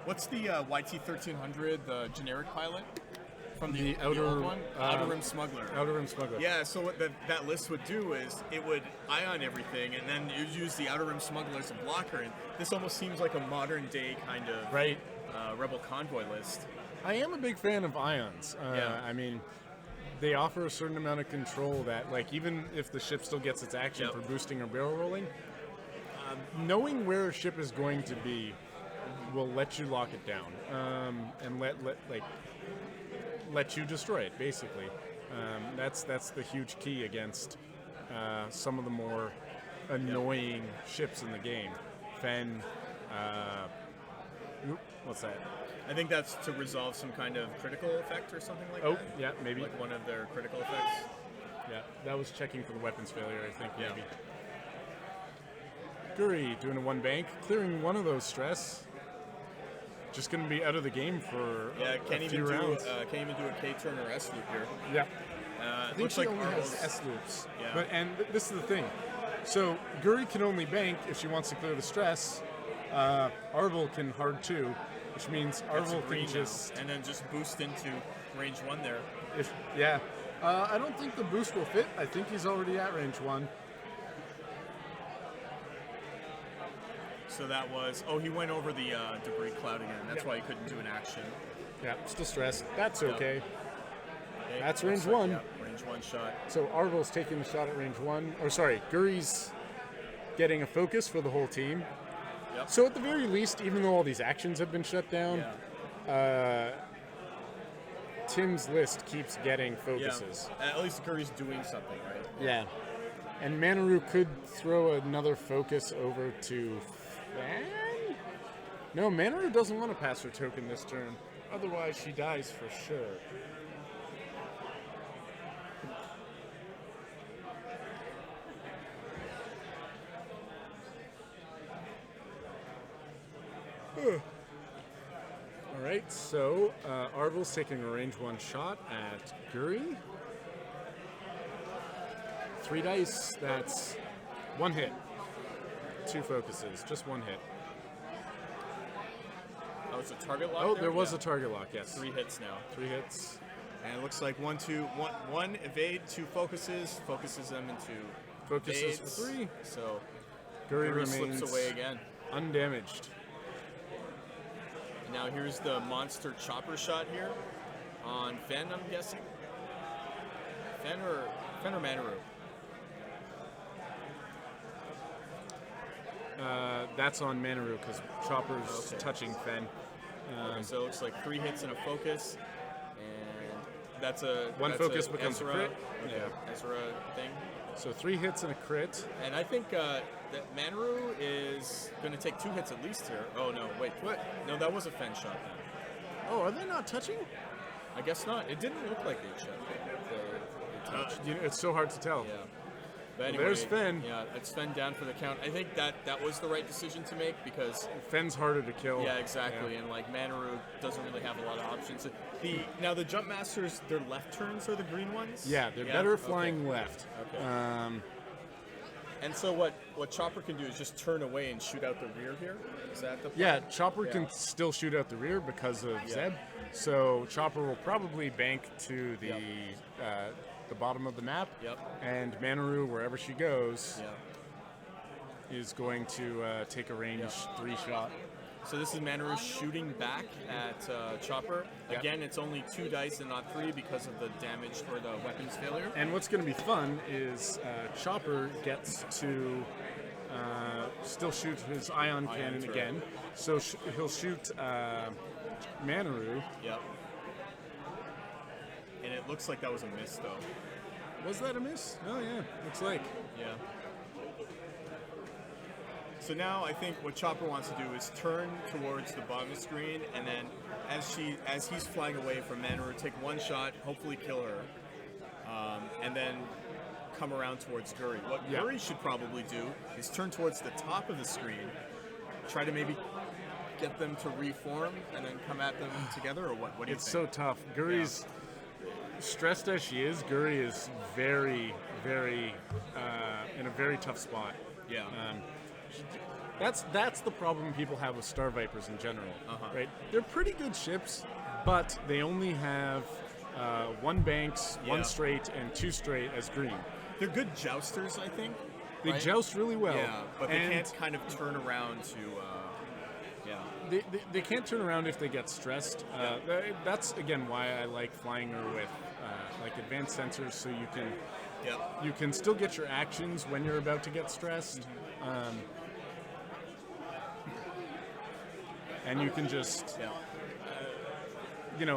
what's the YT-1300, the generic pilot from the outer old one, Outer Rim Smuggler. Outer Rim Smuggler. Yeah, so what that list would do is it would ion everything, and then you'd use the Outer Rim Smuggler as a blocker. And this almost seems like a modern day kind of Right. Rebel convoy list. I am a big fan of ions. Yeah. I mean, they offer a certain amount of control that, like, even if the ship still gets its action Yep. for boosting or barrel rolling, knowing where a ship is going to be will let you lock it down and let you destroy it. Basically, that's the huge key against some of the more annoying ships in the game. Fen. What's that? I think that's to resolve some kind of critical effect or something like Oh, that. yeah, maybe. Like one of their critical effects. Yeah, that was checking for the weapons failure, I think, Yeah. maybe. Guri doing a one bank, clearing one of those stress. Just going to be out of the game for Yeah, a few rounds. Can't even do a K-turn or S-loop here. Yeah. It I think looks she like only has Arvel's- S loops. Yeah. This is the thing. So Guri can only bank if she wants to clear the stress. Arvel can hard too, which means It's a Arvel green can now, just and then just boost into range 1 there. yeah. I don't think the boost will fit. I think he's already at range 1. So that was he went over the debris cloud again. That's why he couldn't do an action. Yeah, still stressed. That's Yep. okay. Okay, That's looks range 1. Yeah, range 1 shot. So Arvel's taking the shot at range 1. Or sorry, Guri's getting a focus for the whole team. Yep. So at the very least, even though all these actions have been shut down, Tim's list keeps getting focuses. Yeah. At least Curry's doing something, right? Yeah. And Manaru could throw another focus over to Fan? No, Manaru doesn't want to pass her token this turn. Otherwise, she dies for sure. All right, so Arvel's taking a range 1 shot at Guri. 3 dice, that's 1 hit. 2 focuses, just 1 hit. Oh, it's a target lock. Oh, there there was Yeah. a target lock, yes. 3 hits now. 3 hits. And it looks like 1 evade, 2 focuses them into Focuses for evades. 3. So Guri Guri remains slips away again. undamaged. Now here's the monster chopper shot here on Fen, I'm guessing. Fen or Manaru? That's on Manaru because Chopper's Okay. touching Fen. Okay, so it looks like 3 hits and a focus, and that's a One that's focus a becomes a Ezra, crit. okay, Yeah. Ezra thing. So 3 hits and a crit. And I think that Manaru is going to take 2 hits at least here. Oh no, wait, what? No, that was a Fen shot then. Oh, are they not touching? I guess not. It didn't look like they touched. You know, it's so hard to tell. Yeah. But anyway, there's Fen. Yeah, it's Fen down for the count. I think that was the right decision to make because Fen's harder to kill. yeah, exactly. Yeah. And like Manaru doesn't really have a lot of options. Now the jump masters, their left turns are the green ones. Yeah, they're better flying left. Okay. And so what Chopper can do is just turn away and shoot out the rear here. Is that the plan? Yeah, Chopper Yeah. can still shoot out the rear because of Yeah. Zeb. So Chopper will probably bank to the bottom of the map. Yep. And Manaru, wherever she goes, Yeah. is going to take a range 3 shot. So this is Manaru shooting back at Chopper. Yeah. Again, it's only 2 dice and not 3 because of the damage or the weapons failure. And what's going to be fun is Chopper gets to still shoot his ion cannon turret. again. So he'll shoot Manaru. Yep. And it looks like that was a miss, though. Was that a miss? Oh yeah, looks like. Yeah. So now I think what Chopper wants to do is turn towards the bottom of the screen, and then as he's flying away from Manaru, take 1 shot, hopefully kill her, and then come around towards Guri. What Yeah. Guri should probably do is turn towards the top of the screen, try to maybe get them to reform, and then come at them together, or what? What do you It's think? so tough. Guri's stressed as she is. Guri is very, very in a very tough spot. Yeah. That's the problem people have with Star Vipers in general, Uh-huh. right? They're pretty good ships, but they only have 1 banks, 1 Yeah. straight, and 2 straight as green. They're good jousters, I think. They right? joust really well. Yeah, but they and can't kind of turn around to, they can't turn around if they get stressed. That's again why I like flying her with like advanced sensors, so you can still get your actions when you're about to get stressed, and you can just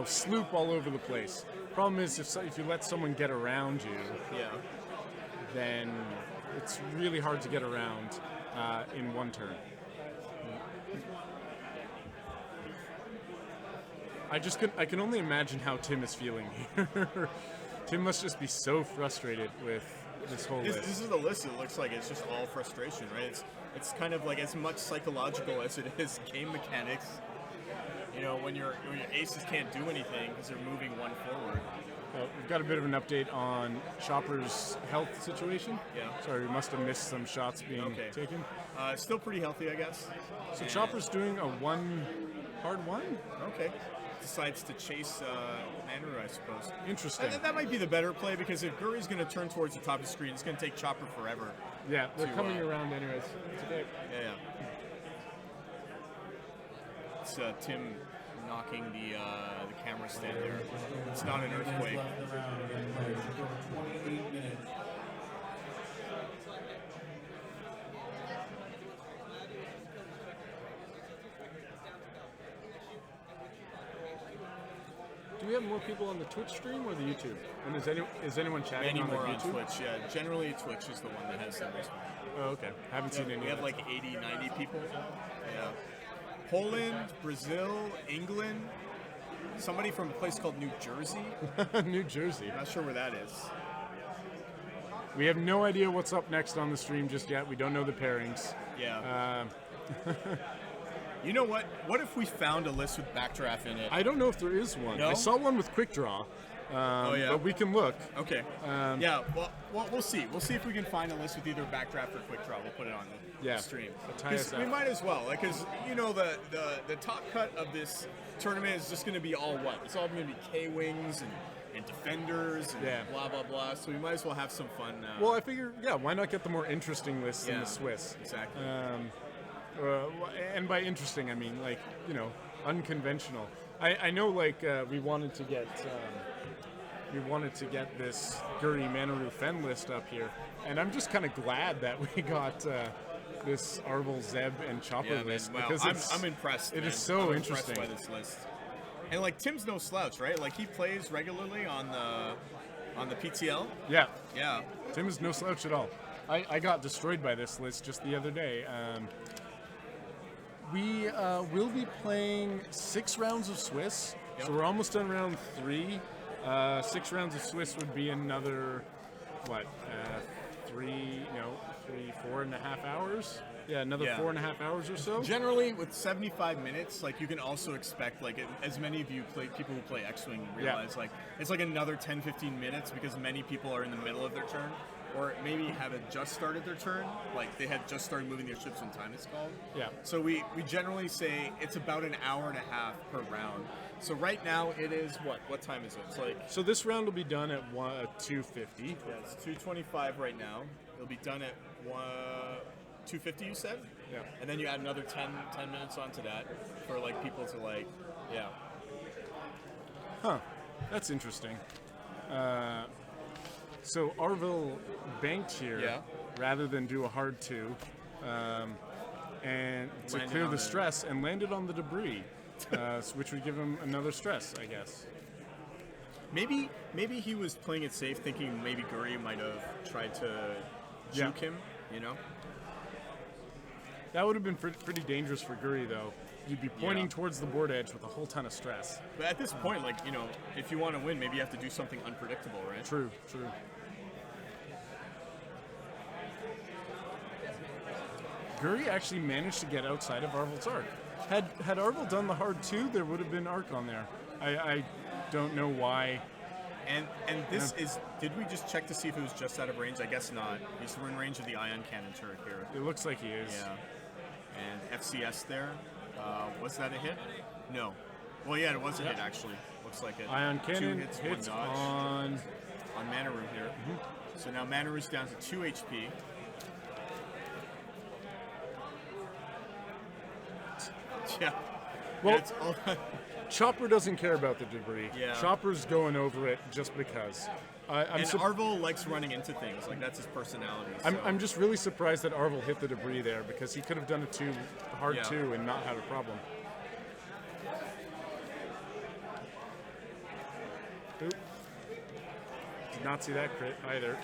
sloop all over the place. Problem is, if you let someone get around you, then it's really hard to get around in one turn. I can only imagine how Tim is feeling here. Tim must just be so frustrated with this whole list. This is a list that looks like it's just all frustration, right? It's kind of like as much psychological as it is game mechanics. When your aces can't do anything because they're moving one forward. We've got a bit of an update on Chopper's health situation. Yeah. Sorry, we must have missed some shots being taken. Still pretty healthy, I guess. So Chopper's doing a hard one? Okay. Decides to chase Manaru, I suppose. Interesting. And that might be the better play, because if Guri's going to turn towards the top of the screen, it's going to take Chopper forever. Yeah, they're coming around anyways. It's okay. Yeah. It's Tim knocking the camera stand there. It's not an earthquake. Do we have more people on the Twitch stream or the YouTube? And is anyone chatting Many on the more on YouTube? Twitch, yeah. Generally, Twitch is the one that has the most. Oh, okay. Haven't seen any. We have like 80, 90 people. Yeah. Poland, Brazil, England. Somebody from a place called New Jersey. New Jersey. Not sure where that is. We have no idea what's up next on the stream just yet. We don't know the pairings. Yeah. You know what? What if we found a list with backdraft in it? I don't know if there is one. No? I saw one with quick draw. But we can look. Okay. Well, we'll see. We'll see if we can find a list with either backdraft or quick draw. We'll put it on the stream. Because we might as well. Because, the top cut of this tournament is just going to be all what? It's all going to be K-Wings and defenders and blah, blah, blah. So we might as well have some fun. Well, I figure, why not get the more interesting lists in the Swiss? Exactly. And by interesting, I mean, unconventional. I know, we wanted to get this Guri Manaru Fen list up here, and I'm just kind of glad that we got this Arvel, Zeb, and Chopper list, because I'm impressed. It man. is so I'm interesting impressed by this list. And Tim's no slouch, right? He plays regularly on the PTL. Yeah. Yeah. Tim is no slouch at all. I got destroyed by this list just the other day. We will be playing 6 rounds of Swiss, so we're almost done round 3. 6 rounds of Swiss would be another, 4.5 hours? Yeah, another 4.5 hours or so. Generally, with 75 minutes, you can also expect, as many of you people who play X-Wing realize, it's another 10, 15 minutes, because many people are in the middle of their turn, or maybe haven't just started their turn, they had just started moving their ships when time is called. Yeah. So we generally say it's about an hour and a half per round. So right now it is what time is it? It's so this round will be done at 2:50. Yeah, it's 2:25 right now. It'll be done at 2:50, you said? Yeah. And then you add another 10 minutes onto that for people to Huh. That's interesting. So Arvel banked here rather than do a hard 2, and to clear the stress, and landed on the debris, which would give him another stress, I guess. Maybe he was playing it safe, thinking maybe Guri might have tried to juke him, That would have been pretty dangerous for Guri, though. You'd be pointing towards the board edge with a whole ton of stress. But at this point, if you want to win, maybe you have to do something unpredictable, right? True. Guri actually managed to get outside of Arvel's arc. Had Arvel done the hard 2, there would have been arc on there. I don't know why. And this is, did we just check to see if it was just out of range? I guess not. He's in range of the ion cannon turret here. It looks like he is. Yeah. And FCS there. Was that a hit? No. Well, yeah, it was a hit, actually. Looks like it. Ion cannon 2 hits, hits 1 dodge on Manaru here. So now Manaru's down to 2 HP. Yeah. Well, it's all, Chopper doesn't care about the debris. Yeah. Chopper's going over it just because. and Arvel likes running into things. Like, that's his personality. So. I'm just really surprised that Arvel hit the debris there because he could have done it too hard Yeah. too and not had a problem. Oop. Did not see that crit either.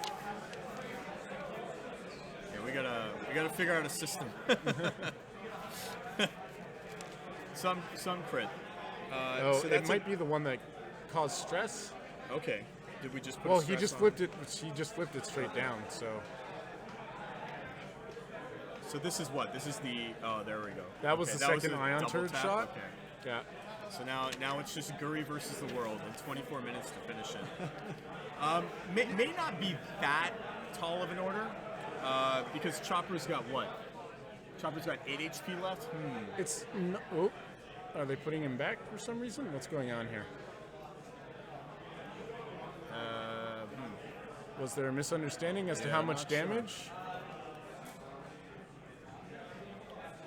Yeah, we gotta figure out a system. some crit. So It that's might be the one that caused stress. okay. Did we just put? Well, a he stress just on flipped it. He just flipped it straight down. So So this is what? This is the. Oh, there we go. that was Okay, the second a ion double turret tap? shot. Okay. Yeah. So now it's just Guri versus the world in 24 minutes to finish it. May not be that tall of an order because Chopper's got what? Chopper's got 8 HP left. It's. Oh, are they putting him back for some reason? What's going on here? Was there a misunderstanding as to Yeah, how I'm much not sure. damage?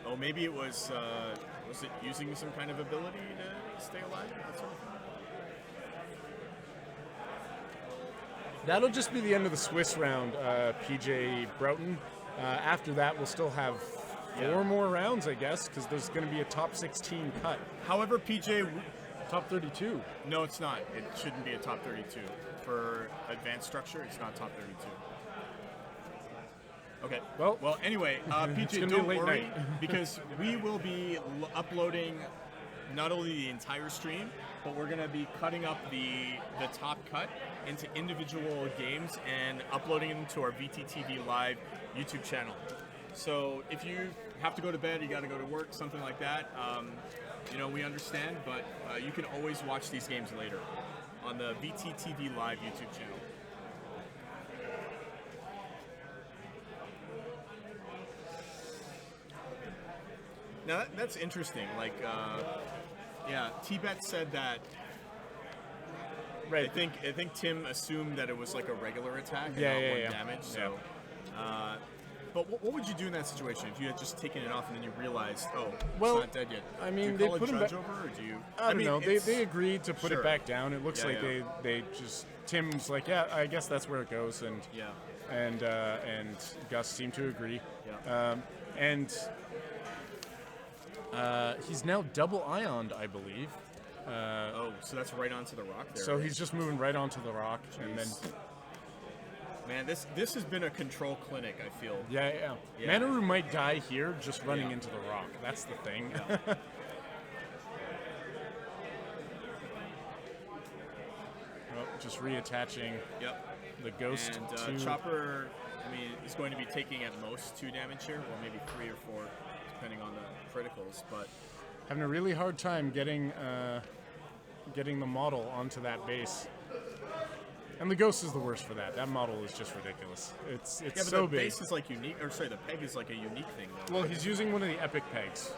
Oh, maybe it was it using some kind of ability to stay alive? That sort of thing? That'll just be the end of the Swiss round, PJ Broughton. After that, we'll still have four more rounds, I guess, because there's going to be a top 16 cut. However, PJ, Top 32. no, it's not. It shouldn't be a top 32. For advanced structure, it's not top 32. Okay. Well, anyway, gonna PJ, be a don't late worry, night. because we will be uploading not only the entire stream, but we're going to be cutting up the top cut into individual games and uploading them to our VTTV Live YouTube channel. So if you have to go to bed, you got to go to work, something like that, we understand, but you can always watch these games later on the VTTV Live YouTube channel. Now that's interesting. Like, T-Bet said that. Right. I think Tim assumed that it was like a regular attack and Yeah, not yeah, one yeah. damage. So, but what would you do in that situation if you had just taken it off and then you realized, Well, it's not dead yet? I mean, do you they call put a him judge back- over, or do you? I don't know. it's- They agreed to put Sure. it back down. It looks Yeah, like yeah. they just Tim's like, yeah, I guess that's where it goes, and Yeah. and Gus seemed to agree. Yeah. And he's now double ioned, I believe. So that's right onto the rock there. So right? he's just moving right onto the rock, and then Man, this has been a control clinic, I feel. yeah. Yeah. Manaru might die here just running Yeah. into the rock. That's the thing. Oh, just reattaching Yep. the ghost And to Chopper, is going to be taking at most 2 damage here, or maybe 3 or 4, depending on the criticals. But having a really hard time getting the model onto that base. And the ghost is the worst for that. That model is just ridiculous. It's yeah, but so the big. base is like unique, or sorry, the peg is like a unique thing, though. Well, he's using one of the epic pegs.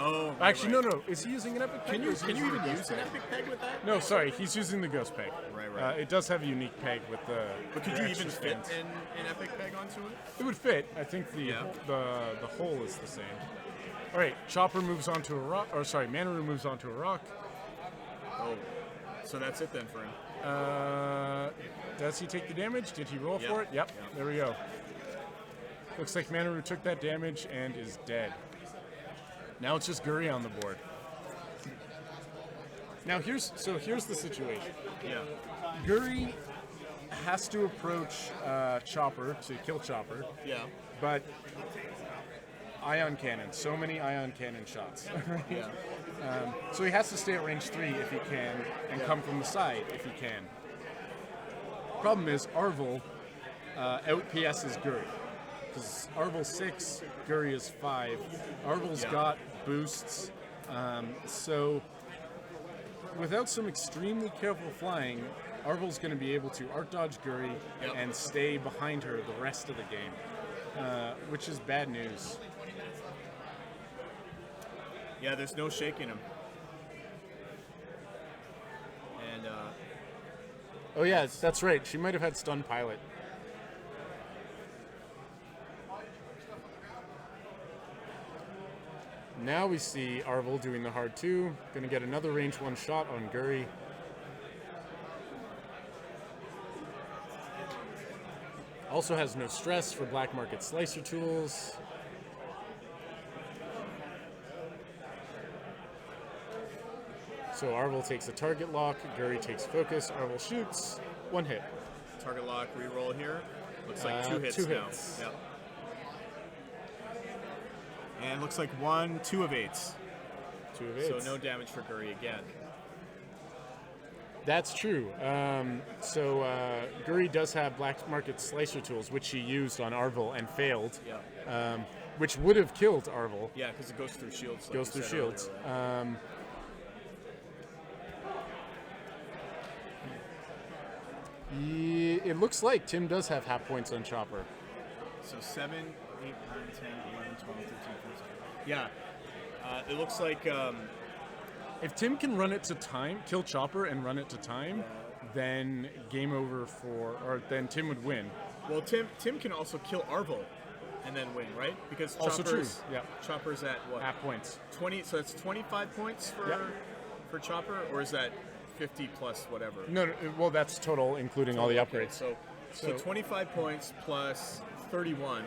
Oh, right, Actually, right. no. Is he using an epic peg? Can or you is he can you using even the use ghost an peg? epic peg with that? No, sorry. He's using the ghost peg. Right. It does have a unique peg with the. But could the you extra even fit spins. an epic peg onto it? It would fit. I think the Yeah. the hole is the same. All right, Chopper moves onto a rock. Or sorry, Manaru moves onto a rock. Oh, so that's it then for him. Does he take the damage? Did he roll Yep. for it? Yep. Yep. There we go. Looks like Manaru took that damage and is dead. Now it's just Guri on the board. Now here's the situation. Yeah. Guri has to approach Chopper to kill Chopper, Yeah. but ion cannon, so many ion cannon shots. Yeah. So he has to stay at range 3 if he can, and come from the side if he can. Problem is, Arvel out PS's Guri. Because Arvel's 6, Guri is 5. Arvel's Yeah. got boosts. So without some extremely careful flying, Arvel's going to be able to art dodge Guri Yep. and stay behind her the rest of the game, which is bad news. Yeah, there's no shaking him. And Oh yeah, that's right. She might have had stun pilot. now we see Arvel doing the hard 2. Going to get another range 1 shot on Guri. Also has no stress for black market slicer tools. So Arvel takes a target lock, Guri takes focus, Arvel shoots, 1 hit. Target lock, reroll here. Looks like 2 hits 2 now. hits. Yep. And looks like 2 of 8s. 2 of 8. So no damage for Guri again. That's true. Guri does have black market slicer tools, which he used on Arvel and failed, which would have killed Arvel. Yeah, because it goes through shields. Like Goes through shields. Earlier, right? It looks like Tim does have half points on Chopper. So 7, 8, 9, 10, 11, 12, 13, 14. Yeah. It looks like If Tim can run it to time, kill Chopper and run it to time, then game over then Tim would win. well, Tim can also kill Arvel and then win, right? Because Also true. Yeah. Chopper's at what? Half points. 20. So that's 25 points for Chopper, or is that 50 plus whatever? No, well, that's total, including all the upgrades. So 25 points plus 31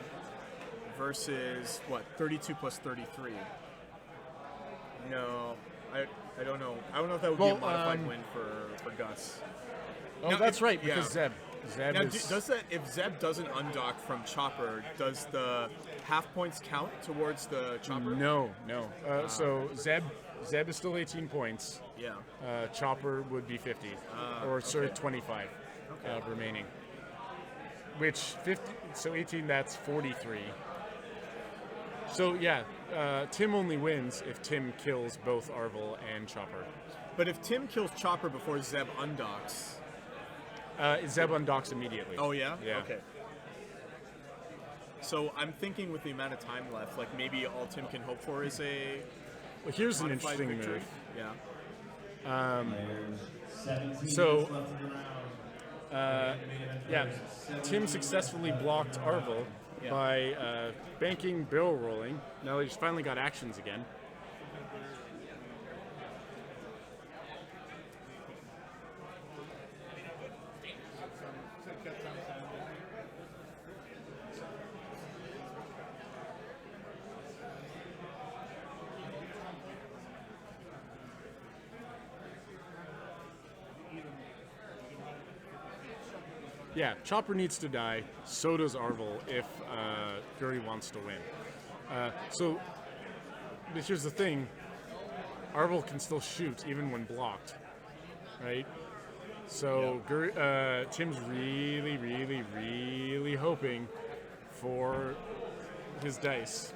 versus what? 32 plus 33. No, I don't know. I don't know if that would be a modified win for Gus. Oh, Now, that's right, yeah. because Zeb. Zeb Now, is... does that, if Zeb doesn't undock from Chopper, does the half points count towards the Chopper? No. So Zeb is still 18 points. Yeah. Chopper would be 50, or 25 remaining. Which 50? So 18. That's 43. So yeah, Tim only wins if Tim kills both Arvel and Chopper. But if Tim kills Chopper before Zeb undocks. Zeb undocks immediately. Oh yeah. Yeah. Okay. So I'm thinking with the amount of time left, like maybe all Tim can hope for is a Well, here's an modified interesting victory. move. Yeah. So, Tim successfully blocked Arvel by banking barrel rolling. Now he's finally got actions again. Yeah, Chopper needs to die. So does Arvel if Guri wants to win. But here's the thing: Arvel can still shoot even when blocked, right? So Tim's really, really, really hoping for his dice.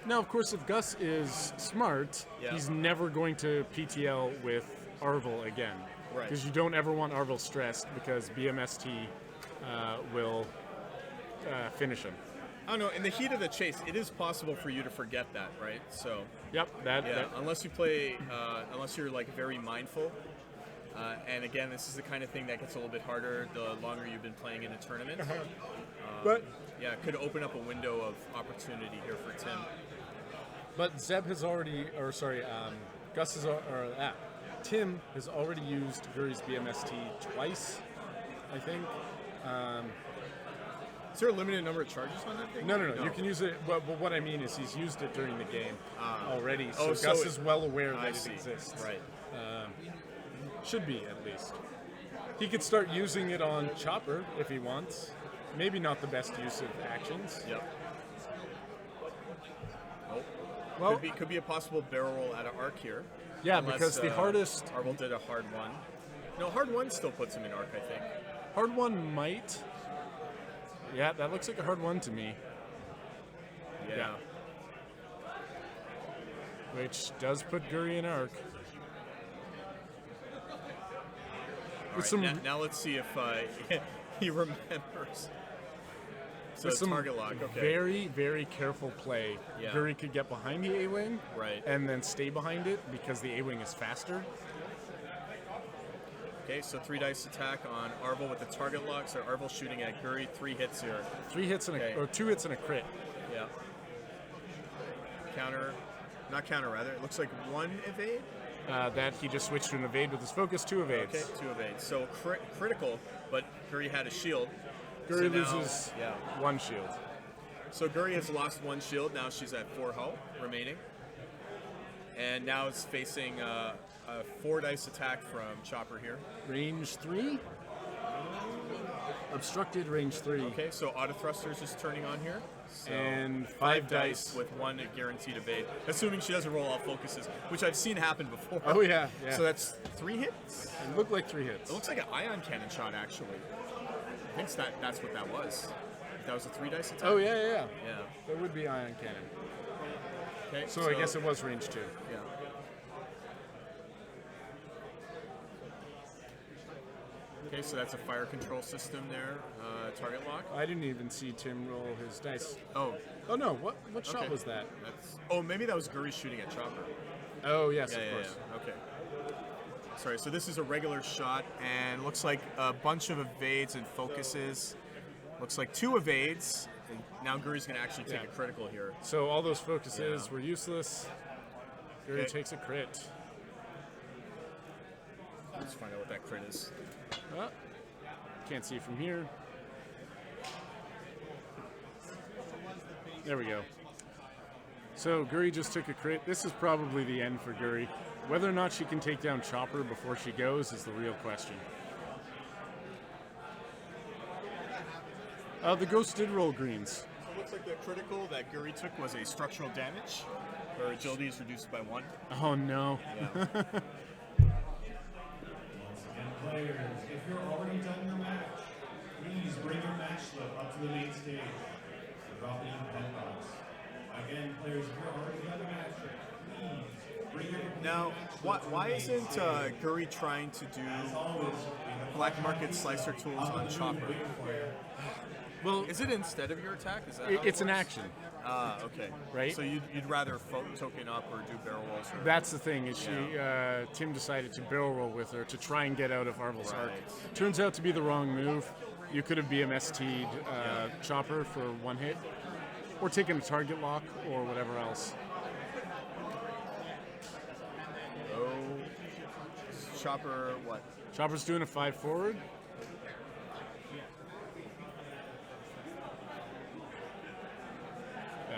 Now, of course, if Gus is smart, he's never going to PTL with Arvel again. Right. Because you don't ever want Arvel stressed, because BMST will finish him. I don't know. In the heat of the chase, it is possible for you to forget that, right? So. Yep. That. Unless you play, unless you're like very mindful. And again, this is the kind of thing that gets a little bit harder the longer you've been playing in a tournament. But yeah, it could open up a window of opportunity here for Tim. But Zeb has already, Gus has, Tim has already used Guri's BMST twice, I think. Is there a limited number of charges on that thing? No. You can use it. But what I mean is he's used it during the game already. So Gus is well aware that it exists. Right. Should be, at least. He could start using it on Chopper if he wants. Maybe not the best use of actions. Yep. Oh. Well, could be a possible barrel roll out of arc here. Yeah, Unless, because the hardest... Arvel did a hard one. No, hard one still puts him in arc, I think. Hard one might. Yeah, that looks like a hard one to me. Yeah. Which does put Guri in arc. All right, now let's see if he remembers. So with some target lock, okay. Very, very careful play. Yeah. Guri could get behind the A-Wing Right. and then stay behind it because the A-Wing is faster. Okay, so 3 dice attack on Arvel with the target lock. So Arvel shooting at Guri, 3 hits here. 3 hits and Okay. or 2 hits and a crit. Yeah. not counter rather. It looks like 1 evade. That he just switched to an evade with his focus, 2 evades. Okay, 2 evades. So critical, but Guri had a shield. Guri So now- loses Yeah. 1 shield. So Guri has lost 1 shield. Now she's at 4 hull remaining. And now it's facing a 4 dice attack from Chopper here. Range 3? Obstructed range 3. Okay, so auto thrusters is turning on here. So And 5 dice. with 1 guaranteed evade, assuming she doesn't roll all focuses, which I've seen happen before. Oh, yeah, yeah. So that's 3 hits. It looked like 3 hits. It looks like an ion cannon shot, actually. I think that's what that was. That was a 3 dice attack. Oh, yeah, yeah, yeah. Yeah. That would be ion cannon. Okay. So I guess it was range 2. Yeah. Okay, so that's a fire control system there. Target lock. I didn't even see Tim roll his dice. Oh. Oh, no. What shot Okay. was that? Maybe that was Guri shooting at Chopper. Oh, yes, Yeah, of yeah, course. yeah. Okay. Sorry, so this is a regular shot, and looks like a bunch of evades and focuses. Looks like 2 evades, and now Guri's going to actually take Yeah. a critical here. So all those focuses Yeah. were useless. Guri Okay. takes a crit. Let's find out what that crit is. Oh, can't see from here. There we go. So Guri just took a crit. This is probably the end for Guri. Whether or not she can take down Chopper before she goes is the real question. The ghost did roll greens. So it looks like the critical that Guri took was a structural damage. Her agility is reduced by 1. Oh no. Yeah. And players, if you're already done your match, please bring your match slip up to the main stage. Drop it in the pen box. Again, players, if you're already done your match, please bring your Now, match slip to the why main isn't stage. Guri trying to do As always, in the black market slicer tools on Chopper? Well, Is it instead of your attack? Is that how it it's an works? action. Okay. Right? So you'd rather token up or do barrel rolls? Or... That's the thing. Is Tim decided to barrel roll with her to try and get out of Arvel's arc. Right. Turns out to be the wrong move. You could have BMST'd Chopper for 1 hit, or taken a target lock, or whatever else. Oh. Chopper, what? Chopper's doing a 5 forward.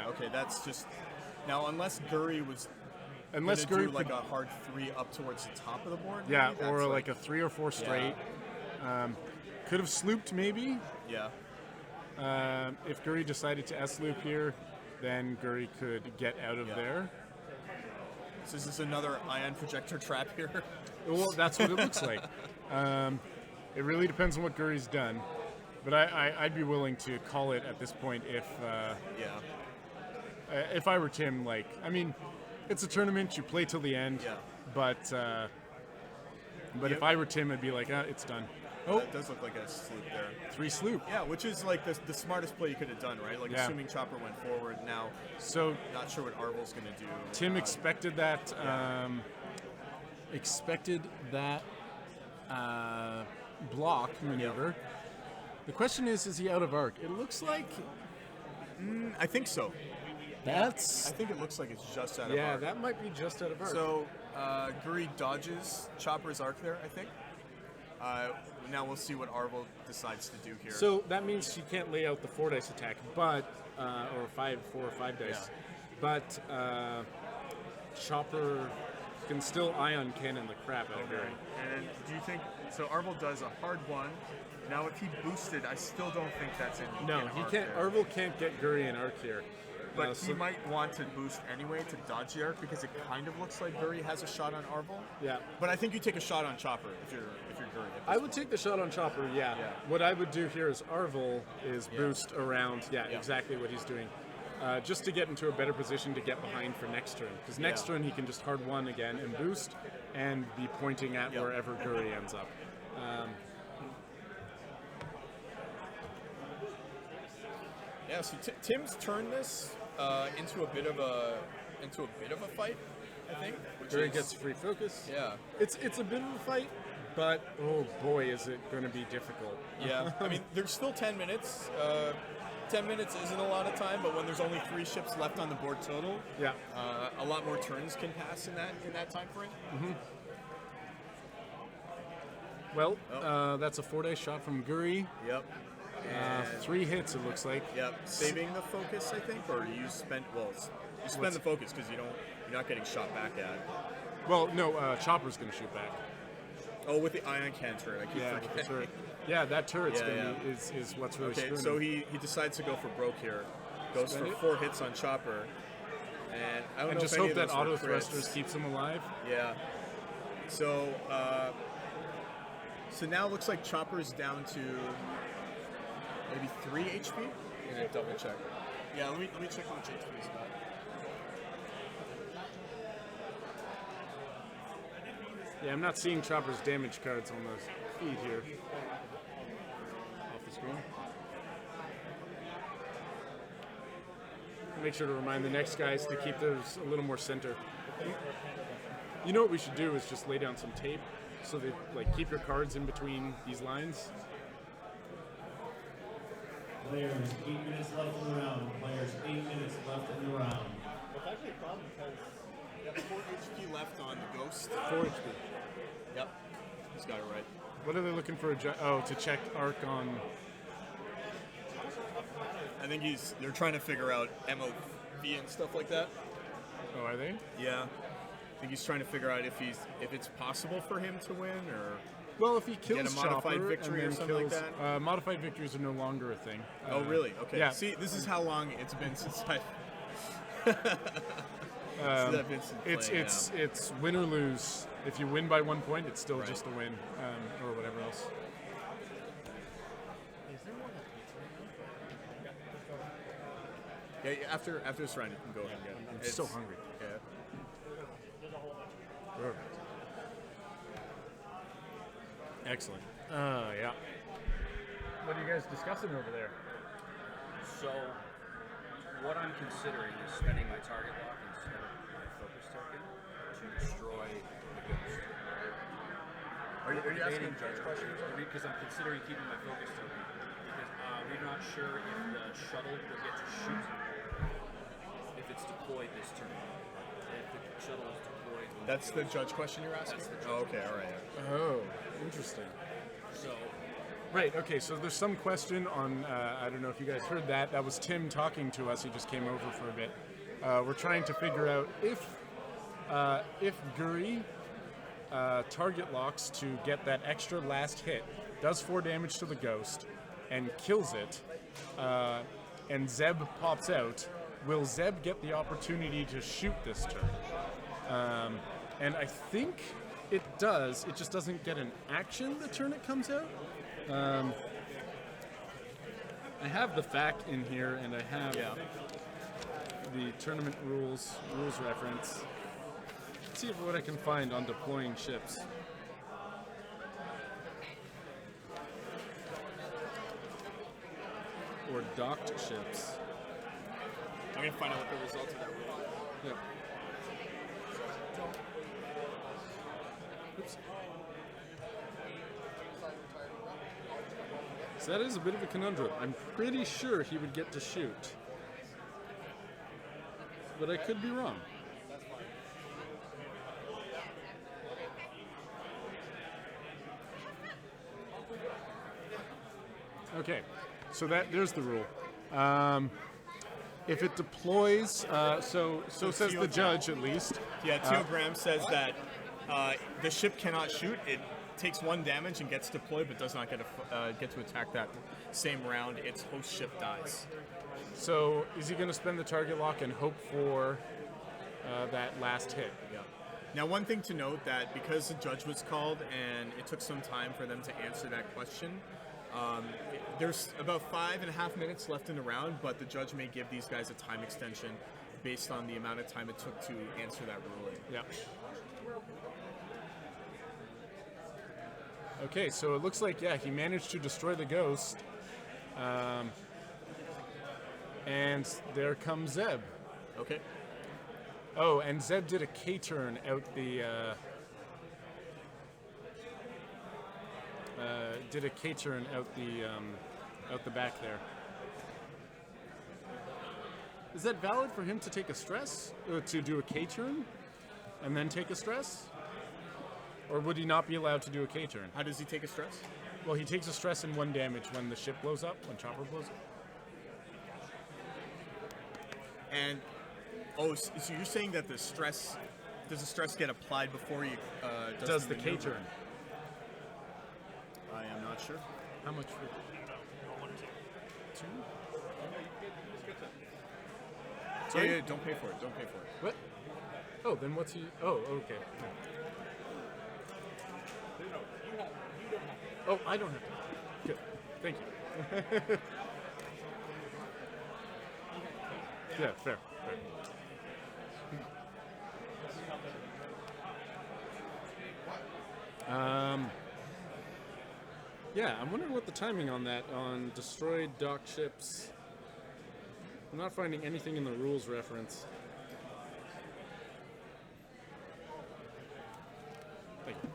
Okay, that's just... Now, unless Guri was Unless gonna Guri do like could- a hard 3 up towards the top of the board? yeah, maybe? or That's like a 3 or 4 straight. Could have slooped maybe. Yeah. If Guri decided to S-loop here, then Guri could get out of Yeah. there. So is this another ion projector trap here? Well, that's what it looks like. It really depends on what Guri's done. But I'd be willing to call it at this point if I were Tim. Like, I mean, it's a tournament, you play till the end. Yeah. But if I were Tim, I'd be like, it's done. Oh, that does look like a sloop there. 3 sloop. Yeah, which is like the smartest play you could have done, right? Like Yeah. assuming Chopper went forward. Now, So not sure what Arvel's going to do. Tim expected that. Block maneuver. The question is he out of arc? It looks like I think so. I that's think it looks like it's just out of yeah, arc. that might be just out of arc. So Guri dodges Chopper's arc there, I think. Now we'll see what Arvel decides to do here. So that means she can't lay out the 4 dice attack, but or 4 or 5 dice. Yeah. But Chopper can still ion cannon the crap out of Guri. And do you think so? Arvel does a hard 1. Now, if he boosted, I still don't think that's in. No, in he arc can't. there. Arvel can't get Guri in arc here. But he so- might want to boost anyway to dodge the arc because it kind of looks like Guri has a shot on Arvel. Yeah. But I think you take a shot on Chopper if you're Guri. at I this would point. take the shot on Chopper, yeah. Yeah. What I would do here is Arvel is boost around, Yeah. exactly what he's doing. Just to get into a better position to get behind for next turn. Because next Yeah. turn he can just hard 1 again and boost and be pointing at Yeah. wherever Guri ends up. Yeah. So Tim's turned this into a bit of a fight, I think. Which Guri is, gets free focus. Yeah. It's a bit of a fight, but oh boy, is it going to be difficult. Yeah. I mean, there's still 10 minutes. 10 minutes isn't a lot of time, but when there's only 3 ships left on the board total, Yeah. a lot more turns can pass in that time frame. Well, that's a 4-day shot from Guri. Yep. And 3 hits, it looks like. yep, saving the focus, I think, or you spend the focus because you're not getting shot back at. Well, no, Chopper's going to shoot back. Oh, with the ion can turret, I keep Yeah, forgetting. the turret. Yeah, that turret's Yeah, gonna be, is what's really Okay, screwing so him. he decides to go for broke here. Goes Spend for it. 4 hits on Chopper. And I don't And know just if any hope of that those were auto crits. thrusters keeps him alive. Yeah. So now it looks like Chopper's down to maybe 3 HP. I'm gonna double check. Yeah, let me check how much HP he's got. Yeah, I'm not seeing Chopper's damage cards on the feed here. Off the screen. Make sure to remind the next guys to keep theirs a little more center. You know what we should do is just lay down some tape so that like keep your cards in between these lines. Players, 8 minutes left in the round. Players, 8 minutes left in the round. It's actually a problem because You have 4 HP left on the Ghost. 4 HP. Yep. He's got it right. What are they looking for? To check arc on. I think they're trying to figure out MOV and stuff like that. Oh, are they? Yeah. I think he's trying to figure out if it's possible for him to win or Well, if he kills Get a modified Chopper victory and or then something like kills, that? modified victories are no longer a thing. Oh really? Okay. Yeah. See, this is how long it's been since I've been playing It's win or lose. If you win by 1 point, it's still Right. just a win, or whatever else. Yeah, after this round, you can go ahead and get it. I'm It's- so hungry. Yeah. Excellent. Yeah. What are you guys discussing over there? So, what I'm considering is spending my target lock instead of my focus token to destroy the ghost. Are you asking Debating- judge questions? Because I'm considering keeping my focus token. Because we're not sure if the shuttle will get to shoot if it's deployed this turn. If the shuttle is deployed. That's the judge question you're asking? That's the judge Oh, okay, all right. Oh, interesting. So, Right, okay, so there's some question on, I don't know if you guys heard that. That was Tim talking to us. He just came over for a bit. We're trying to figure out if Guri target locks to get that extra last hit, does 4 damage to the ghost, and kills it, and Zeb pops out, will Zeb get the opportunity to shoot this turn? And I think it does. It just doesn't get an action the turn it comes out. I have the fact in here, and I have the tournament rules reference. Let's see what I can find on deploying ships. Or docked ships. I'm going to find out what the result of that rule is. Yep. Oops. So that is a bit of a conundrum. I'm pretty sure he would get to shoot. But I could be wrong. Okay, so there's the rule. If it deploys, so says the judge at least. Yeah, Teogram says that the ship cannot shoot. It takes 1 damage and gets deployed, but does not get to attack that same round. Its host ship dies. So is he going to spend the target lock and hope for that last hit? Yeah. Now, one thing to note that because the judge was called and it took some time for them to answer that question, there's about 5.5 minutes left in the round, but the judge may give these guys a time extension based on the amount of time it took to answer that ruling. Yeah. Okay, so it looks like, he managed to destroy the ghost. And there comes Zeb. Okay. Oh, and Zeb did a K-turn out the... out the back there. Is that valid for him to take a stress, to do a K turn, and then take a stress? Or would he not be allowed to do a K turn? How does he take a stress? Well, he takes a stress and 1 damage when the ship blows up, when Chopper blows up. And so you're saying that the stress, does the stress get applied before he Does the K maneuver? turn? I am not sure. How much for 2? Sorry? Yeah, don't pay for it. Don't pay for it. What? Oh, then what's he? Oh, okay. Oh, I don't have to. Good. Thank you. Yeah, fair. Yeah, I'm wondering what the timing on that, on destroyed dock ships. I'm not finding anything in the rules reference. Thank you.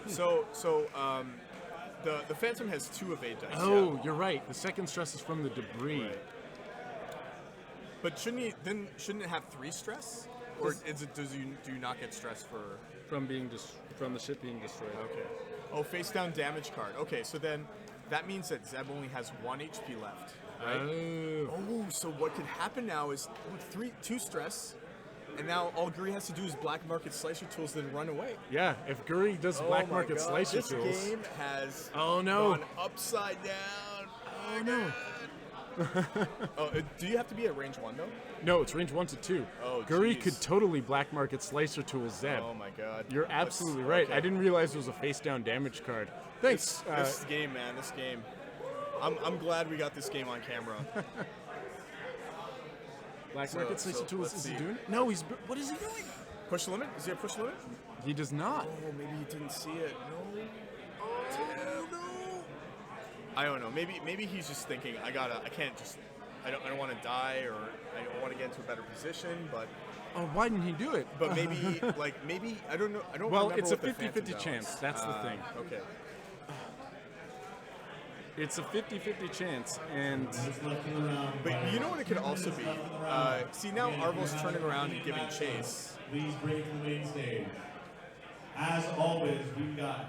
So the Phantom has 2 evade dice. Oh, yeah. you're right. The second stress is from the debris. Right. But shouldn't it have 3 stress? Or do you not get stress for? From the ship being destroyed. Okay. Oh, face down damage card. Okay, so then that means that Zeb only has 1 HP left, right? Oh. Oh, so what could happen now is with 2 stress, and now all Guri has to do is black market slicer tools, then run away. Yeah, if Guri does black Oh my market God. slicer this tools. This game has Oh, no. gone upside down. Oh no. Oh, do you have to be at range 1 though? No, it's range 1 to 2. Oh, Guri jeez. could totally black market slicer tools Zeb. Oh my God. You're absolutely right. Okay. I didn't realize it was a face down damage card. Thanks. This game, man. This game. I'm glad we got this game on camera. Black market slicer tools. let's Is he see. doing it? No, he's. What is he doing? Push limit? Is he a push limit? He does not. Oh, maybe he didn't see it. No. Oh no. I don't know. Maybe he's just thinking I don't want to die, or I don't want to get into a better position, but Oh, why didn't he do it? maybe I don't know. I don't Well, remember it's a what the Phantom 50-50 does. chance. That's the thing. Okay. It's a 50-50 chance, and But you know what it could also be? See, now Arvo's turning around and giving chase. Please bring it to the main stage. As always, we've got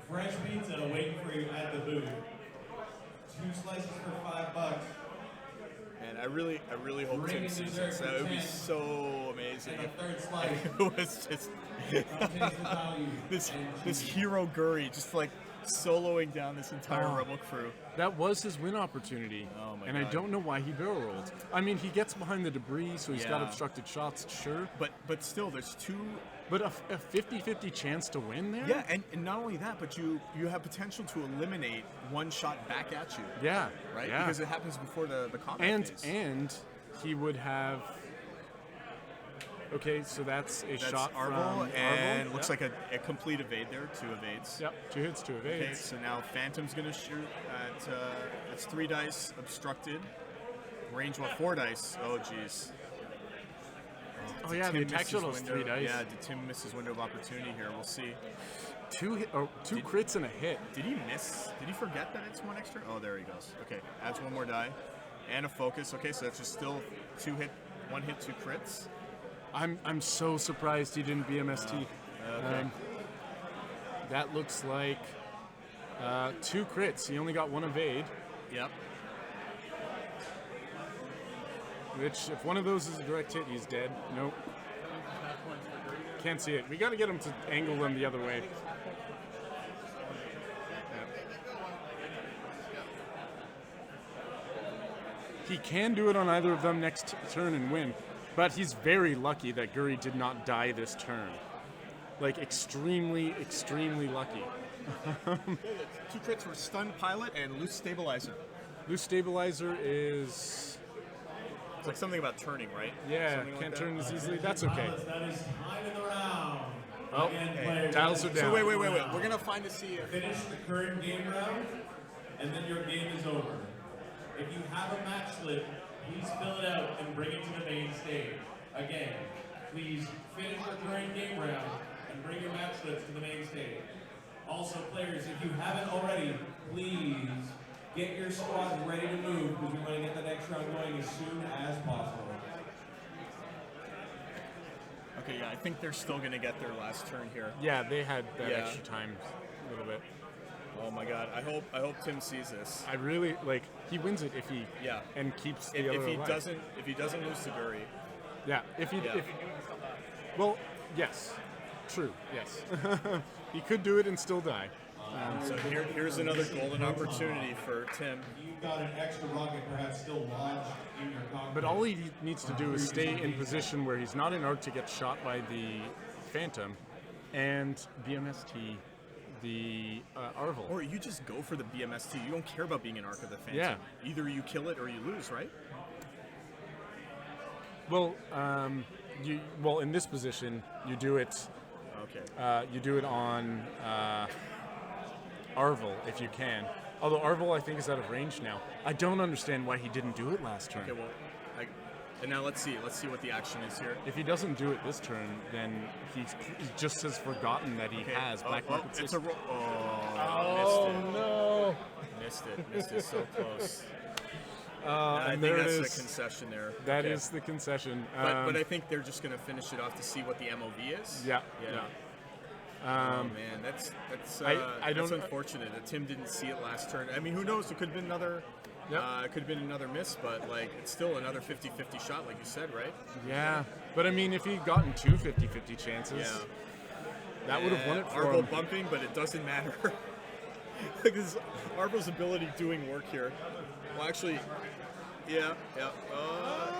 fresh pizza waiting for you at the booth. 2 slices for $5. And I really hope Tim sees this. That would be so amazing. And the third slice, It was just taste the value. this hero Guri just like soloing down this entire Oh. Rebel crew. that was his win opportunity. Oh my and I God. don't know why he barrel rolled. I mean, he gets behind the debris, so he's got Yeah. obstructed shots, sure. But still, there's 2. But a 50-50 chance to win there? Yeah, and not only that, but you have potential to eliminate 1 shot back at you. Yeah. Right? Yeah. Because it happens before the combat and phase. he would have. Okay, so that's a That's shot Arvo, from and Arvo. looks Yep. like a complete evade there, 2 evades. Yep, 2 hits, 2 evades. Okay, so now Phantom's gonna shoot at that's 3 dice obstructed. Range 4 dice. Oh jeez. Oh yeah, the attack shuttle's 3 dice. Yeah, did Tim miss his window of opportunity here? We'll see. 2 crits and a hit. Did he miss? Did he forget that it's 1 extra? Oh, there he goes. Okay, adds 1 more die. And a focus. Okay, so that's just still 1 hit, 2 crits. I'm so surprised he didn't BMST. Okay. That looks like 2 crits. He only got 1 evade, Yep. which if one of those is a direct hit, he's dead. Nope. Can't see it. We got to get him to angle them the other way. He can do it on either of them next turn and win, but he's very lucky that Guri did not die this turn. Like, extremely, extremely lucky. 2 crits for stunned pilot and loose stabilizer. Loose stabilizer is... It's like something about turning, right? Yeah, Something like can't that. turn as easily. That's okay. That is time in the round. Well, Again, players, dials are down. So wait. We're gonna find to see if finish the current game round, and then your game is over. If you have a match slip, please fill it out and bring it to the main stage. Again, please finish your current game round and bring your match lists to the main stage. Also, players, if you haven't already, please get your squad ready to move because we want to get the next round going as soon as possible. Okay, yeah, I think they're still going to get their last turn here. Yeah, they had that Yeah. extra time a little bit. Oh my God, I hope Tim sees this. I really like. He wins it if he Yeah. and keeps the If other he alive. doesn't lose to Guri, Yeah, if he Yeah. if well, yes, true, yes. He could do it and still die. so here's another golden opportunity for Tim. You've got an extra rocket perhaps still lodged in your cockpit. But all he needs to do is stay in position where he's not in arc to get shot by the Phantom, and BMST the Arvel. Or you just go for the BMST. You don't care about being an Arc of the Phantom. Yeah. Either you kill it or you lose, right? Well, in this position, you do it. Okay. You do it on Arvel if you can. Although Arvel, I think, is out of range now. I don't understand why he didn't do it last turn. Okay. Well, and now let's see what the action is here. If he doesn't do it this turn, then he just has forgotten that he has Black Market It's 6. a roll. Oh, no! Missed it so close. And I there think it that's is. the concession there. That Okay. is the concession. But I think they're just going to finish it off to see what the MOV is. Yeah. Oh man, that's don't- unfortunate that Tim didn't see it last turn. I mean, who knows? It could have been another. Yep. It could have been another miss, but like it's still another 50-50 shot, like you said, right? Yeah. But I mean, if he'd gotten two 50-50 chances, Yeah. that would have won it for Arvel him. bumping, but it doesn't matter. Because Arvel's ability doing work here. Well, actually, yeah.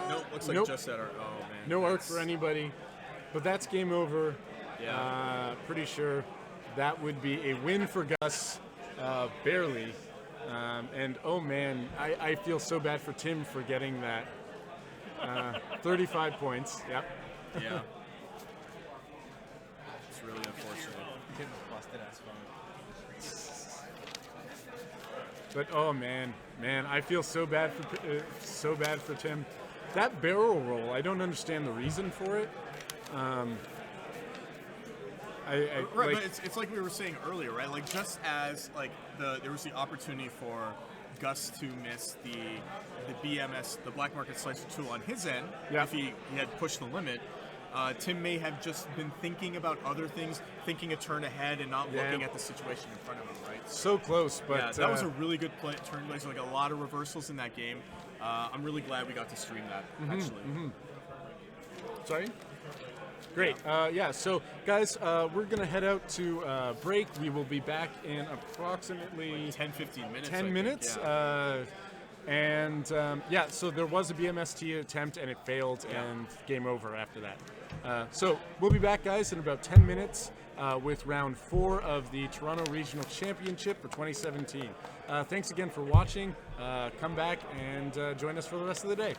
No, looks like Nope. just that. Oh man. No arc that's- for anybody. But that's game over. Yeah. Pretty sure that would be a win for Gus, barely. And oh man, I feel so bad for Tim for getting that. 35 points. Yep. Yeah. It's really unfortunate. But oh man, I feel so bad for Tim. That barrel roll, I don't understand the reason for it. Right, like, but it's like we were saying earlier, right? Like just as like there was the opportunity for Gus to miss the BMS, the black market slicer tool on his end, Yeah. if he had pushed the limit. Tim may have just been thinking about other things, thinking a turn ahead and not Yeah. looking at the situation in front of him, right? so close, but Yeah, that was a really good turn. There's like a lot of reversals in that game. I'm really glad we got to stream that, actually. Sorry? Great. Yeah, so guys, we're going to head out to break. We will be back in approximately 10-15 minutes. 10 I think, minutes. yeah. Yeah, so there was a BMST attempt and it failed, and game over after that. So we'll be back, guys, in about 10 minutes with round 4 of the Toronto Regional Championship for 2017. Thanks again for watching. Come back and join us for the rest of the day.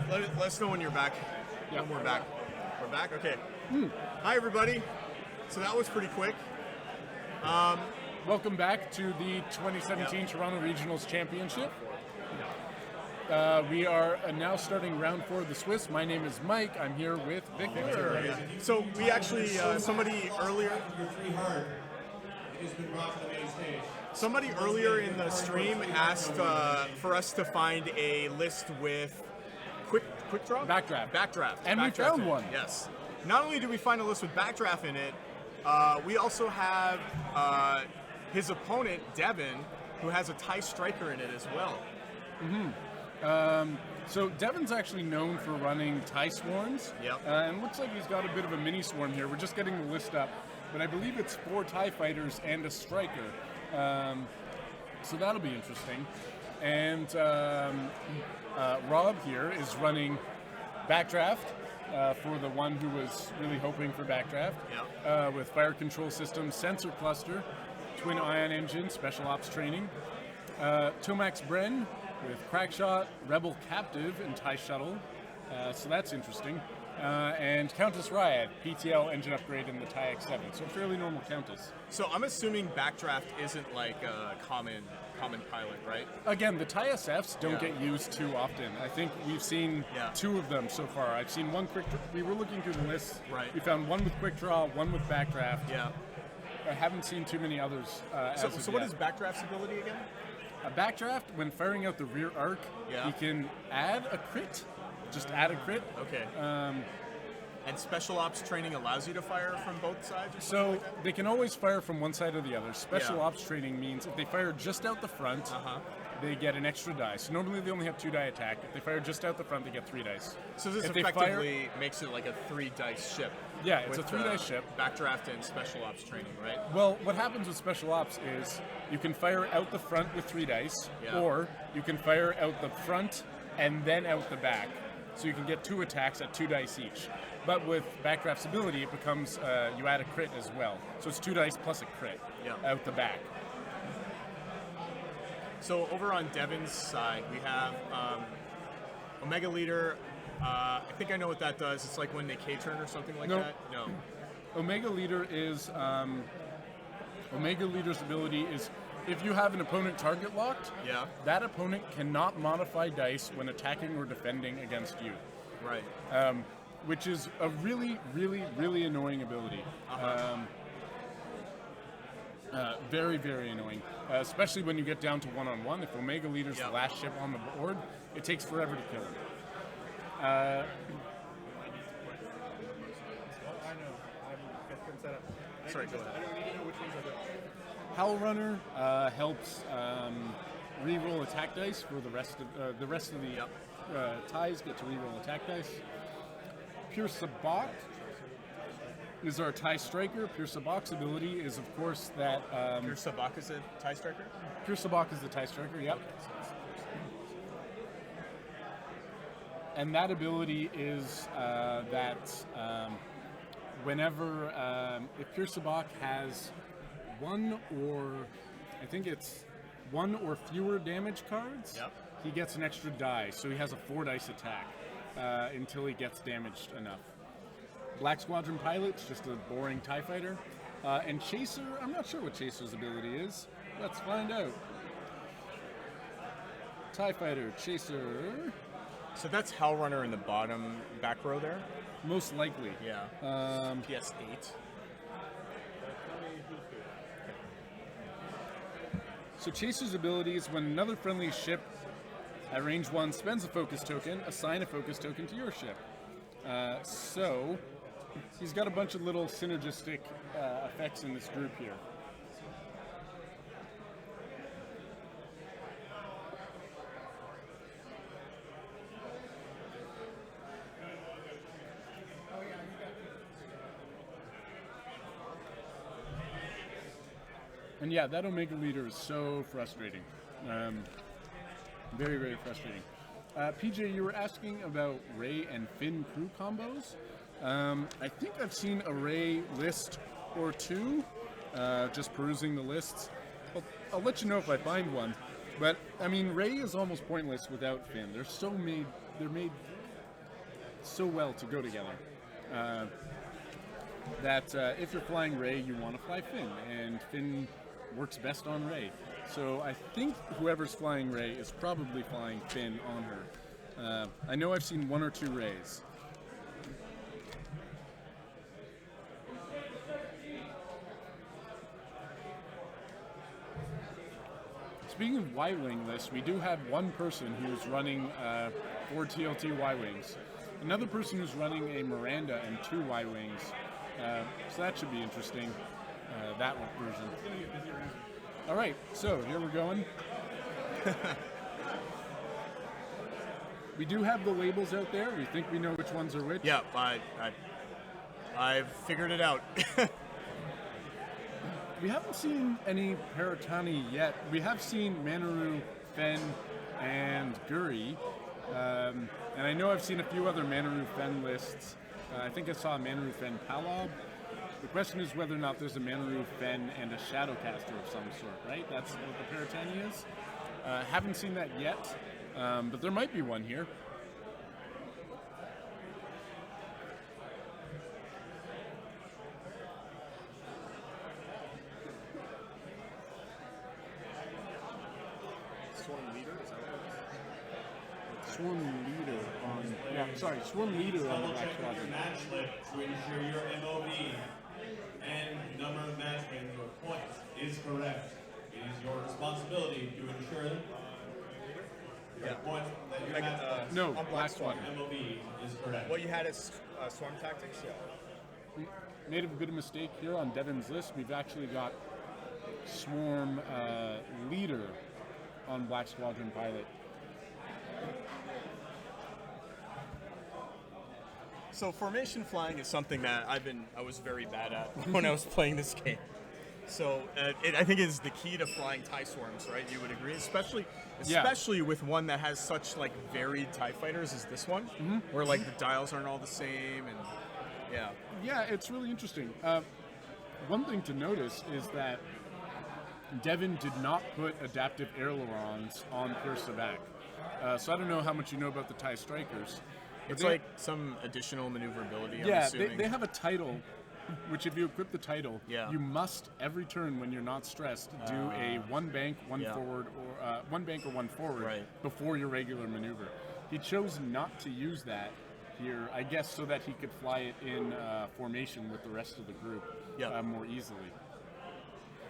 let us know when you're back. Yeah. When we're back. We're back? Okay. Hi, everybody. So that was pretty quick. Welcome back to the 2017 Toronto Regionals Championship. We are now starting round 4 of the Swiss. My name is Mike. I'm here with Victor. So we actually, somebody earlier, You're 3 hard. It has been brought to the main stage. Somebody earlier in the stream asked for us to find a list with quick draw? Backdraft. Backdraft. And we Backdraft found in it, one. Yes. Not only did we find a list with backdraft in it, we also have his opponent, Devin, who has a tie striker in it as well. So Devin's actually known for running tie swarms. Yep. And looks like he's got a bit of a mini swarm here. We're just getting the list up. But I believe it's 4 tie fighters and a striker. So that'll be interesting. And Rob here is running backdraft for the one who was really hoping for backdraft. Yep. With fire control system, sensor cluster, twin ion engine, special ops training. Tomax Bren with Crackshot, Rebel Captive, and TIE Shuttle. So that's interesting. And Countess Ryad, PTL engine upgrade in the TIE X7. So a fairly normal Countess. So I'm assuming backdraft isn't like a common pilot, right? Again, the TIE SFs don't Yeah. get used too often. I think we've seen 2 of them so far. I've seen one quick. We were looking through the list. Right. We found one with quick draw, one with backdraft. Yeah. I haven't seen too many others. So what is backdraft's ability again? A backdraft? When firing out the rear arc, Yeah. he can add a crit. Just add a crit. Okay. And special ops training allows you to fire from both sides or something So like that? they can always fire from one side or the other. Special Yeah. ops training means if they fire just out the front, they get an extra die. So normally they only have 2 die attack. If they fire just out the front, they get 3 dice. So this if they effectively makes it like a 3 dice ship. Yeah, it's with, a 3 dice ship. Backdraft and special ops training, right? Well, what happens with special ops is you can fire out the front with 3 dice, Yeah. or you can fire out the front and then out the back. So you can get 2 attacks at 2 dice each. But with backdraft's ability, it becomes you add a crit as well. So it's 2 dice plus a crit out the back. So over on Devin's side, we have Omega Leader. I think I know what that does. It's like when they K-turn or something like No. that? No. Omega Leader is Omega Leader's ability is if you have an opponent target locked, Yeah. that opponent cannot modify dice when attacking or defending against you. Right. Which is a really, really, really annoying ability. Very, very annoying. Especially when you get down to 1-on-1. If Omega Leader's the last ship on the board, it takes forever to kill him. I know. I'm getting set up. Sorry, go ahead. I don't need to know which ones are good. Howl Runner helps re-roll attack dice for the rest of the ties get to re-roll attack dice. Pure Sabak is our tie striker. Pure Sabak's ability is, of course, that Your Sabak is a tie striker? Pure Sabak is the tie striker. Yep. And that ability is that whenever if Pure Sabak has 1 or fewer damage cards, Yep. he gets an extra die. So he has a 4 dice attack until he gets damaged enough. Black Squadron Pilot's just a boring TIE fighter. And Chaser, I'm not sure what Chaser's ability is. Let's find out. TIE fighter, Chaser, So that's Hell Runner in the bottom back row there? most likely. Yeah. PS8. So Chaser's ability is when another friendly ship at range 1 spends a focus token, assign a focus token to your ship. So he's got a bunch of little synergistic effects in this group here. And yeah, that Omega Leader is so frustrating. Very, very frustrating. PJ, you were asking about Ray and Finn crew combos. I think I've seen a Ray list or 2, just perusing the lists. I'll let you know if I find one. But I mean, Ray is almost pointless without Finn. They're made so well to go together. That if you're flying Rey, you want to fly Finn, and Finn works best on Rey. So I think whoever's flying Rey is probably flying Finn on her. I know I've seen 1 or 2 Reys. Speaking of Y-Wing lists, we do have one person who's running 4 TLT Y-Wings. Another person who's running a Miranda and 2 Y-Wings. So that should be interesting, that version. All right, so here we're going. We do have the labels out there. We think we know which ones are which. Yeah, I've figured it out. We haven't seen any Paratani yet. We have seen Manaru, Fen, and Guri. And I know I've seen a few other Manaru Fen lists. I think I saw a Manaru Fen Palob. The question is whether or not there's a Manaru Fen and a Shadowcaster of some sort, right? That's what the Paratani is. Haven't seen that yet, but there might be one here. Swarm leader, is that what it is? Swarm leader on... Yeah, sorry, Swarm leader on the Black Double check your Squadron. match list to ensure your MOV and number of match wins or points is correct. It is your responsibility to ensure that your points that your match points No, on Black Black Squadron. MOV is correct. What you had is swarm tactics? Yeah. Made a bit of mistake here on Devin's list. We've actually got Swarm leader on Black Squadron pilot. So formation flying is something that I was very bad at when I was playing this game. So I think is the key to flying TIE swarms, right? You would agree, especially with one that has such like varied TIE fighters as this one, where like the dials aren't all the same, and yeah. Yeah, it's really interesting. One thing to notice is that Devin did not put adaptive ailerons on Pure Sabac. So I don't know how much you know about the TIE Strikers. but It's they- like some additional maneuverability. I'm yeah, assuming. they have a title, which if you equip the title, Yeah. you must every turn when you're not stressed do a one bank, one yeah. forward, or one bank or one forward Right. before your regular maneuver. He chose not to use that here, I guess, so that he could fly it in formation with the rest of the group Yeah. more easily.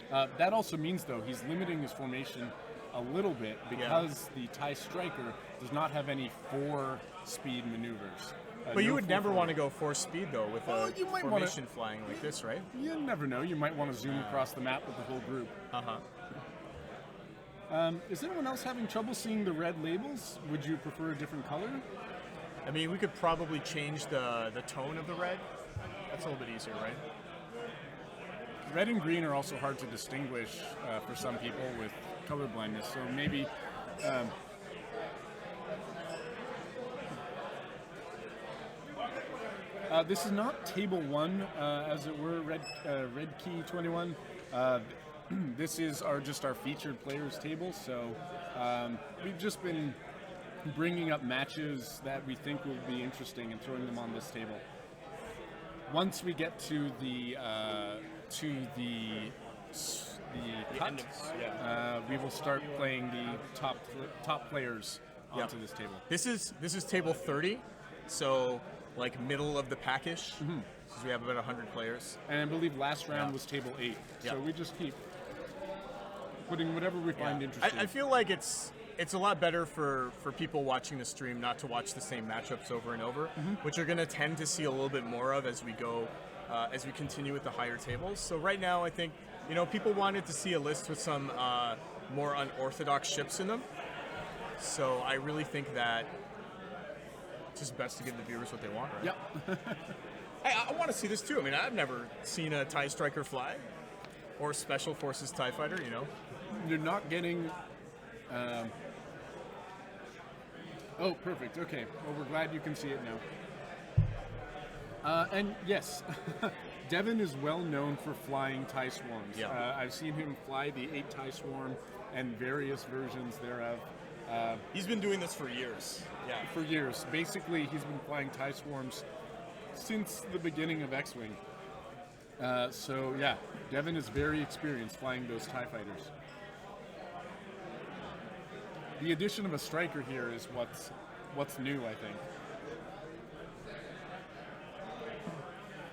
That also means, though, he's limiting his formation a little bit because the TIE Striker does not have any 4-speed maneuvers. But you no would 4 never forward. want to go 4 speed though with Well, a you might wanna- formation flying like this, right? You never know. You might want to zoom across the map with the whole group. Is anyone else having trouble seeing the red labels? Would you prefer a different color? I mean, we could probably change the tone of the red. That's a little bit easier, right? Red and green are also hard to distinguish for some people with color blindness. So maybe this is not table 1, as it were, red key 21. This is just our featured players table. So we've just been bringing up matches that we think will be interesting and throwing them on this table. Once we get to the cut, we will start playing the top players onto this table. This is table 30, so like middle of the pack-ish, because we have about 100 players. And I believe last round was table 8. Yeah. So we just keep putting whatever we find interesting. I feel like it's a lot better for people watching the stream not to watch the same matchups over and over, which you're going to tend to see a little bit more of as we go, as we continue with the higher tables. So right now, I think people wanted to see a list with some more unorthodox ships in them. So I really think that it's just best to give the viewers what they want. Right? Yep. Hey, I want to see this too. I mean, I've never seen a TIE Striker fly or Special Forces TIE Fighter. You're not getting. Oh, perfect. Okay. Well, we're glad you can see it now. And yes, Devin is well known for flying TIE Swarms. Yeah. I've seen him fly the 8 TIE Swarm and various versions thereof. He's been doing this for years. Yeah. For years. Basically, he's been flying TIE Swarms since the beginning of X-Wing. So yeah, Devin is very experienced flying those TIE fighters. The addition of a striker here is what's new, I think.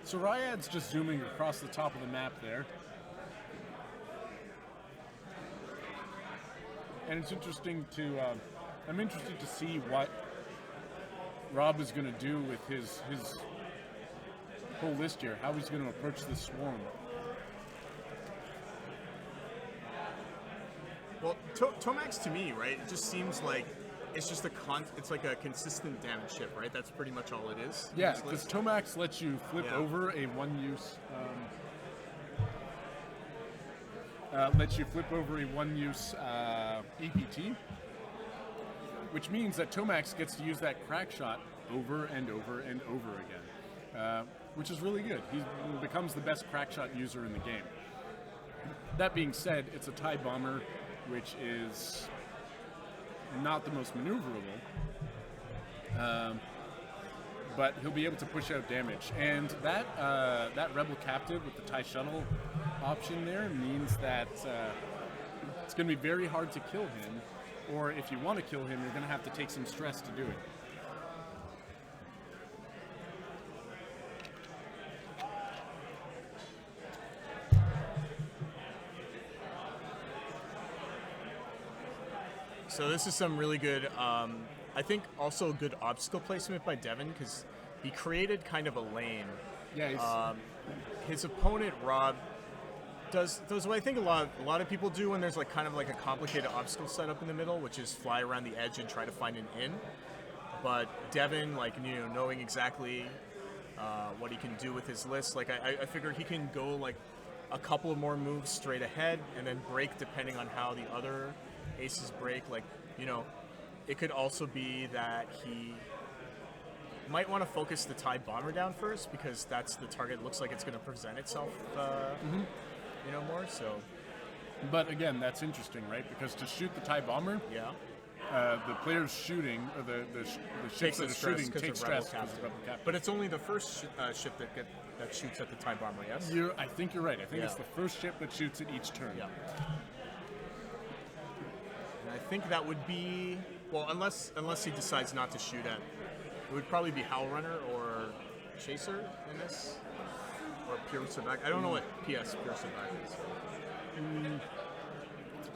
So Ryad's just zooming across the top of the map there. And it's interesting to, I'm interested to see what Rob is going to do with his whole list here, how he's going to approach this swarm. Well, Tomax to me, right, it just seems like it's just it's like a consistent damage ship, right? That's pretty much all it is. Yeah, because Tomax lets you flip over a one-use EPT, which means that Tomax gets to use that crack shot over and over and over again, which is really good. He becomes the best crack shot user in the game. That being said, it's a TIE bomber, which is not the most maneuverable, but he'll be able to push out damage. And that Rebel Captive with the TIE Shuttle option there means that it's going to be very hard to kill him, or if you want to kill him, you're going to have to take some stress to do it. So this is some really good, I think also good obstacle placement by Devin, because he created kind of a lane. Yeah, his opponent, Rob, does what I think a lot of people do when there's like kind of like a complicated obstacle setup in the middle, which is fly around the edge and try to find an in. But Devin, like, you know, knowing exactly what he can do with his list, like I figure he can go like a couple of more moves straight ahead and then break depending on how the other aces break. Like, you know, it could also be that he might want to focus the TIE bomber down first, because that's the target. It looks like it's going to present itself, you know, more. So, but again, that's interesting, right? Because to shoot the TIE bomber, yeah, the players shooting, or the ships that are shooting take stress because of Rebel Captain. But it's only the first ship that shoots at the TIE bomber. Yes. I think you're right. I think it's the first ship that shoots at each turn. Yeah. And I think that would be, well, unless he decides not to shoot at, it would probably be Howl Runner or Chaser in this, or Pure Sabak. I don't know what PS Pure Sabak is.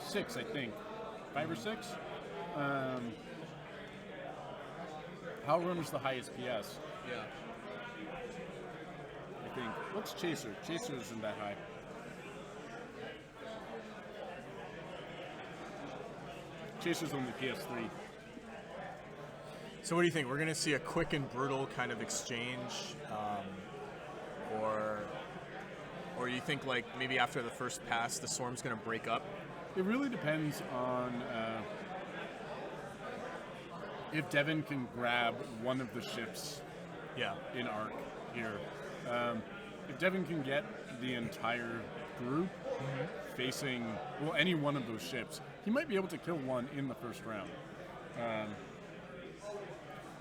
6, I think. 5 or 6. Howl Runner's the highest PS, Yeah. I think. What's Chaser? Chaser isn't that high. Chaser's only PS3. So what do you think? We're going to see a quick and brutal kind of exchange, or you think like maybe after the first pass the swarm's going to break up? It really depends on if Devin can grab one of the ships in arc here. If Devin can get the entire group facing, well, any one of those ships, he might be able to kill one in the first round.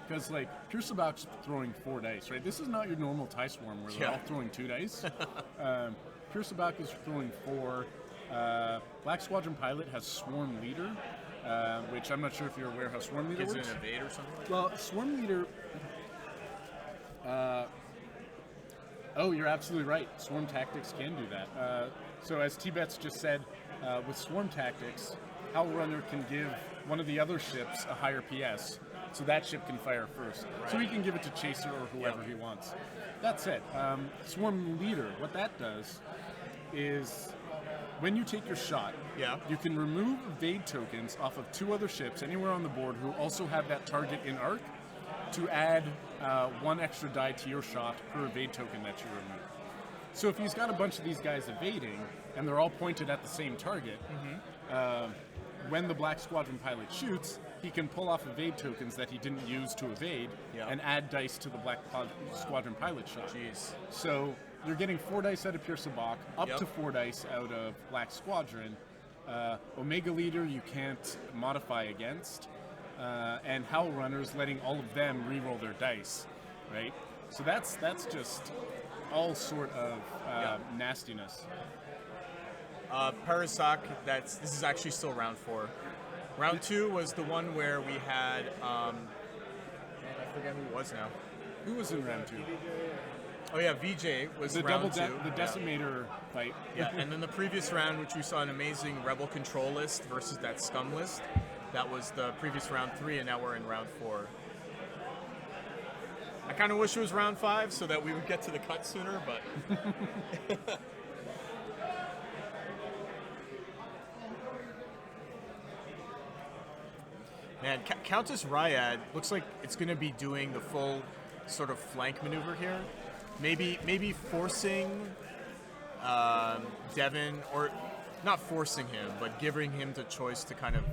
Because, like, Pure Sabac's throwing 4 dice, right? This is not your normal TIE Swarm where they're all throwing 2 dice. Pure Sabac is throwing 4. Black Squadron Pilot has Swarm Leader, which I'm not sure if you're aware how Swarm Leader Is works. it an evade or something? Well, Swarm Leader... oh, you're absolutely right. Swarm Tactics can do that. So as T-Bets just said, with Swarm Tactics, Howl Runner can give one of the other ships a higher PS, so that ship can fire first. Right. So he can give it to Chaser or whoever he wants. That's it. Swarm Leader, what that does is when you take your shot, you can remove evade tokens off of 2 other ships anywhere on the board who also have that target in arc to add 1 extra die to your shot per evade token that you remove. So if he's got a bunch of these guys evading and they're all pointed at the same target, when the Black Squadron Pilot shoots, he can pull off evade tokens that he didn't use to evade and add dice to the Black Squadron Pilot shot. Jeez. So you're getting 4 dice out of Pure Sabacc, up to 4 dice out of Black Squadron, Omega Leader you can't modify against, and Howl Runners letting all of them re-roll their dice, right? So that's just all sort of nastiness. Parasak, this is actually still round 4. Round 2 was the one where we had, I forget who it was now. Who was in round 2? Oh yeah, VJ was The round 2. the Decimator fight. Yeah, and then the previous round, which we saw an amazing Rebel Control list versus that Scum list, that was the previous round 3, and now we're in round 4. I kind of wish it was round 5 so that we would get to the cut sooner, but... Man, Countess Ryad looks like it's going to be doing the full sort of flank maneuver here. Maybe forcing Devin, or not forcing him, but giving him the choice to kind of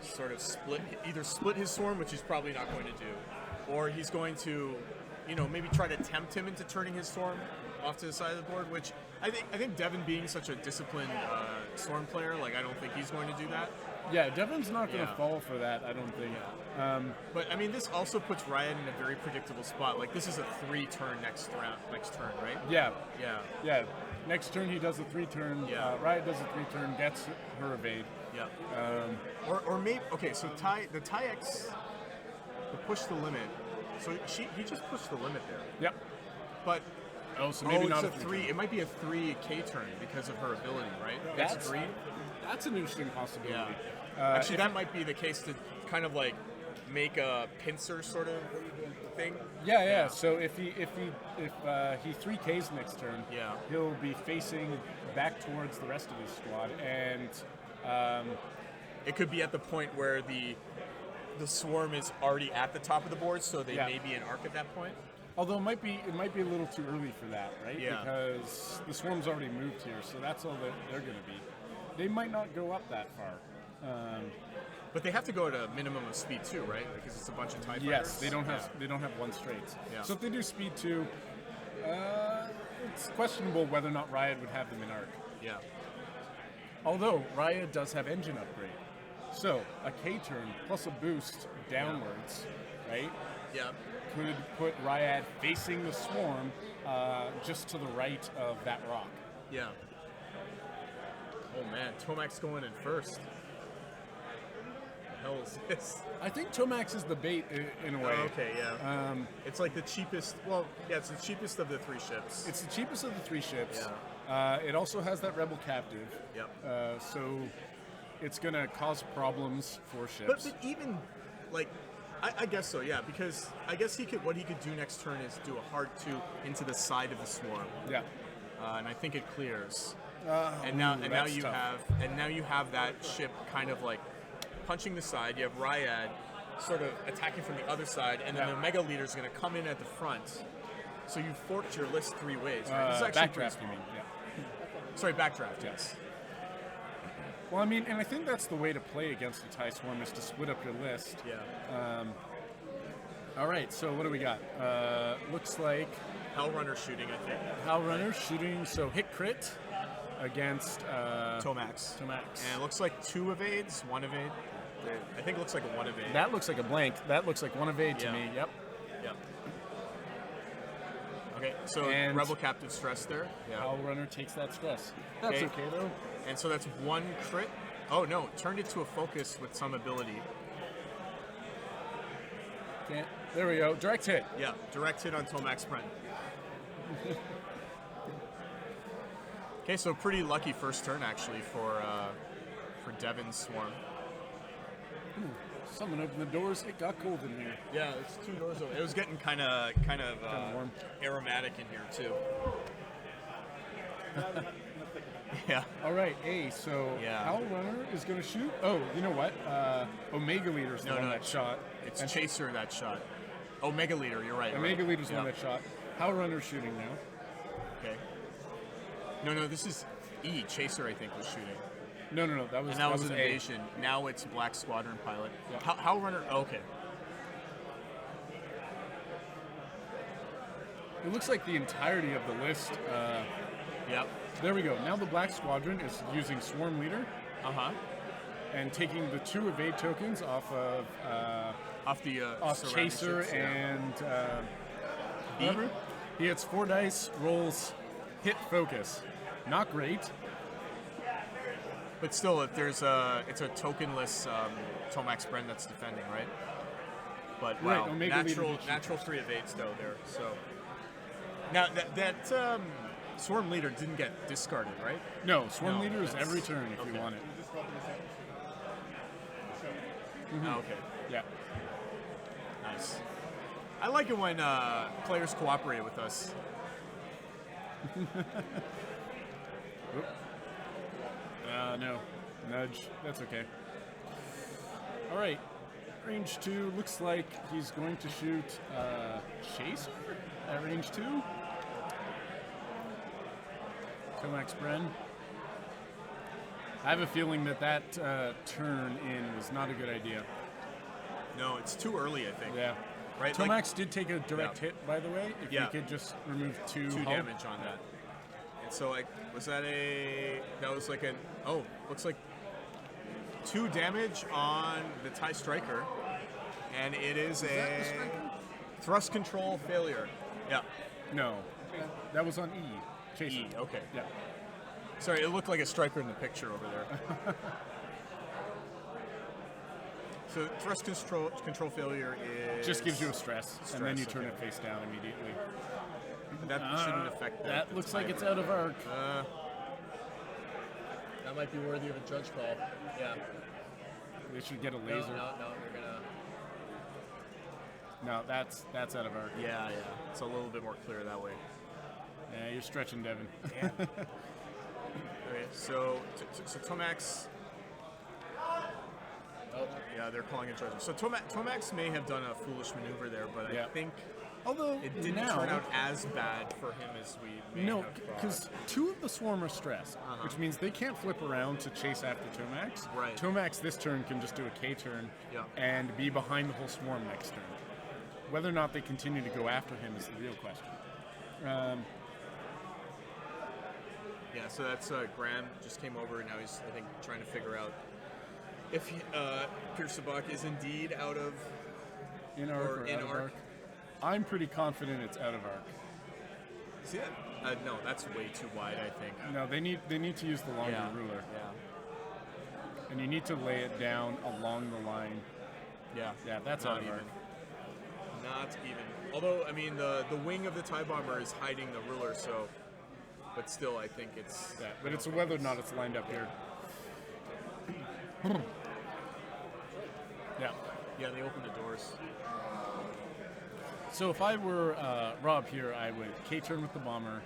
sort of either split his swarm, which he's probably not going to do, or he's going to, maybe try to tempt him into turning his swarm off to the side of the board, which I think Devin being such a disciplined swarm player, I don't think he's going to do that. Yeah, Devin's not going to fall for that, I don't think. But I mean, this also puts Riot in a very predictable spot. This is a 3-turn next turn, right? Yeah. Yeah. Next turn he does a 3-turn. Yeah. Riot does a 3-turn, gets her evade. Yeah. Or maybe the TIEX, the push the limit. So he just pushed the limit there. Yep. But so maybe not it's a 3. It might be a 3K turn because of her ability, right? That's green. That's an interesting possibility. Yeah. Actually, that might be the case to kind of make a pincer sort of thing. Yeah. So if he 3Ks next turn, he'll be facing back towards the rest of his squad, and it could be at the point where the swarm is already at the top of the board, so they may be an arc at that point. Although it might be a little too early for that, right? Yeah. Because the swarm's already moved here, so that's all that they're going to be. They might not go up that far. But they have to go at a minimum of speed 2, right? Because it's a bunch of TIE fighters. Yes, they don't have one straights. Yeah. So if they do speed 2, it's questionable whether or not Riot would have them in arc. Yeah. Although Riot does have engine upgrade, so a K turn plus a boost downwards, right? Yeah. Could put Riot facing the swarm just to the right of that rock. Yeah. Oh man, Tomac's going in first. The hell is this? I think Tomax is the bait in a way. Oh, okay, yeah. It's the cheapest. Well, yeah, it's the cheapest of the 3 ships. It's the cheapest of the 3 ships. Yeah. It also has that rebel captive. Yep. So it's gonna cause problems for ships. But even I guess so, yeah, because I guess what he could do next turn is do a hard 2 into the side of the swarm. Yeah. And I think it clears. And now you have that ship kind of punching the side. You have Ryad sort of attacking from the other side, and then the Mega Leader is going to come in at the front. So you forked your list 3 ways. Right? This is actually backdraft, you mean? Yeah. Sorry, backdraft. Yes. Well, I mean, and I think that's the way to play against a TIE Swarm is to split up your list. Yeah. All right, so what do we got? Looks like Hell Runner shooting, I think. Hell Runner shooting, so hit crit against Tomax. Tomax. And it looks like 2 evades, 1 evade. I think it looks like a 1 evade. That looks like a blank. That looks like 1 evade to me. Yep. Yep. Okay, so And Rebel Captive stress there. Yeah. Hell Runner takes that stress. That's okay though. And so that's 1 crit. Oh no, turned it to a focus with some ability. Can't. There we go. Direct hit. Yeah, direct hit on Tomax Brent. Okay, so pretty lucky first turn actually for Devin's Swarm. Ooh, someone opened the doors. It got cold in here. Yeah, it's 2 doors open. It was getting kind of warm. aromatic in here too. Yeah. All right, so Hell Runner is going to shoot. Oh, you know what? Omega Leader's the one that shot. It's Chaser that shot. Omega Leader, you're right. Omega Leader's the one that shot. Hell Runner's shooting now. Okay. No, this is E. Chaser, I think, was shooting. No, that was an A. invasion. Now it's Black Squadron pilot. Yep. Hell Runner, okay. It looks like the entirety of the list. Yep. There we go. Now the Black Squadron is using Swarm Leader. Uh-huh. and taking the 2 evade tokens off of Off the off surrounding Chaser ships, yeah. and whatever. He hits 4 dice, rolls hit focus. Not great. But still, it's a tokenless Tomax Bren that's defending, right? But Right, wow, Omega Leader natural gets natural 3 evades though there. So now that Swarm Leader didn't get discarded, right? No, Swarm No, Leader is that's- every turn if okay. you want it. You just got the second. Oh, okay, Yeah. nice. I like it when players cooperate with us. No. Nudge. That's okay. All right. Range 2 looks like he's going to shoot Chaser at range 2. Tomax Bren. I have a feeling that turn in was not a good idea. No, it's too early, I think. Yeah. Right, Tomax like- did take a direct Yeah. hit, by the way. If Yeah. you could just remove 2 2 hull. damage on that. And so, like, that was like looks like 2 damage on the TIE Striker, and it is that the a Striker? thrust control failure. Yeah. No. That was on E. Chaser. E, okay. Yeah. Sorry, it looked like a Striker in the picture over there. So thrust control failure is Just gives you a stress, and then you Stress, turn okay. it face down immediately. That shouldn't affect That the looks like TIE, it's but- out of arc. That might be worthy of a judge call. Yeah. They should get a No, laser. you're gonna. No, that's out of arc. Yeah. It's a little bit more clear that way. Yeah, you're stretching, Devin. Okay, so Tomax. Oh, yeah, they're calling a judge. So Tomax may have done a foolish maneuver there, but Yeah. I think Although it didn't now, turn out as bad for him as we may no, have thought. because 2 of the swarm are stressed, which means they can't flip around to chase after Tomax. Right. Tomax this turn can just do a K turn Yeah. and be behind the whole swarm next turn. Whether or not they continue to go after him is the real question. Yeah, so that's Graham just came over, and now he's, I think, trying to figure out if Pierce Sabak is indeed out of. In arc Or or, in out of arc. arc? I'm pretty confident it's out of arc. See that? No, that's way too wide, I think. No, they need to use the longer ruler, Yeah. and you need to lay it down along the line. Yeah. Yeah, that's Not out of even. arc. Not even. Although, I mean, the wing of the TIE Bomber is hiding the ruler, so. But still, I think it's. Yeah, but it's whether or not it's lined up here. Yeah. Yeah, they open the doors. So if I were Rob here, I would K-turn with the bomber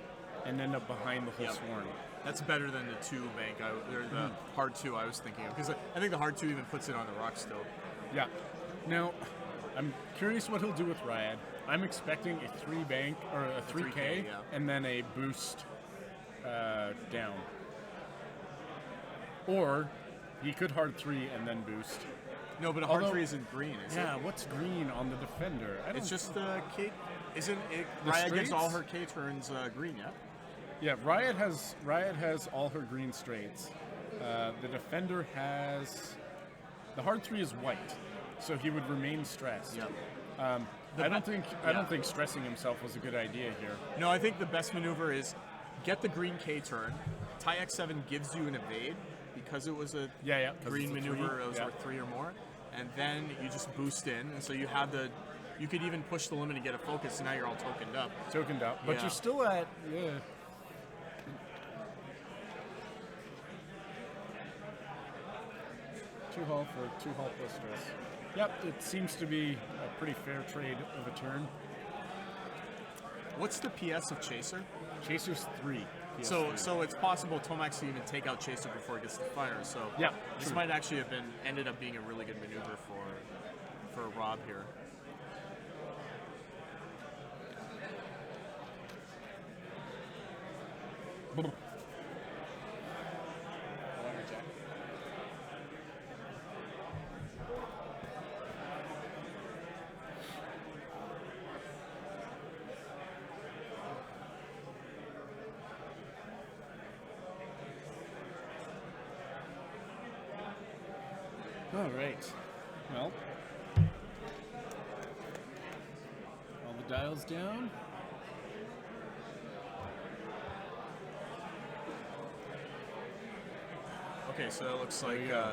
and end up behind the whole Yep. swarm. That's better than the 2 bank, or the hard 2 I was thinking of. Because I think the hard 2 even puts it on the rock still. Yeah. Now, I'm curious what he'll do with Ryad. I'm expecting a 3 bank or a 3K, yeah. and then a boost down. Or he could hard 3 and then boost. No, but a hard Although- 3 isn't green, is Yeah, it? what's green on the defender? I don't It's just the K. Isn't it? The Raya gives all straights? her K turns green, yeah? Yeah, Riot has all her green straights. The defender has the hard 3 is white, so he would remain stressed. Yeah. I don't think stressing himself was a good idea here. No, I think the best maneuver is get the green K turn. TIE X7 gives you an evade because it was a Yeah, 'cause green it's a maneuver. 3, It was yeah. worth 3 or more, and then you just boost in, and so you have the. You could even push the limit to get a focus, and now you're all tokened up. Tokened up, but Yeah. you're still at Two hull for 2 hull plus stress. Yep, it seems to be a pretty fair trade of a turn. What's the PS of Chaser? Chaser's 3. So it's possible Tomax to even take out Chaser before it gets to fire. So Yeah, this true. might actually have ended up being a really good maneuver for Rob here. All right. Well, all the dials down. Okay, so it looks like we go.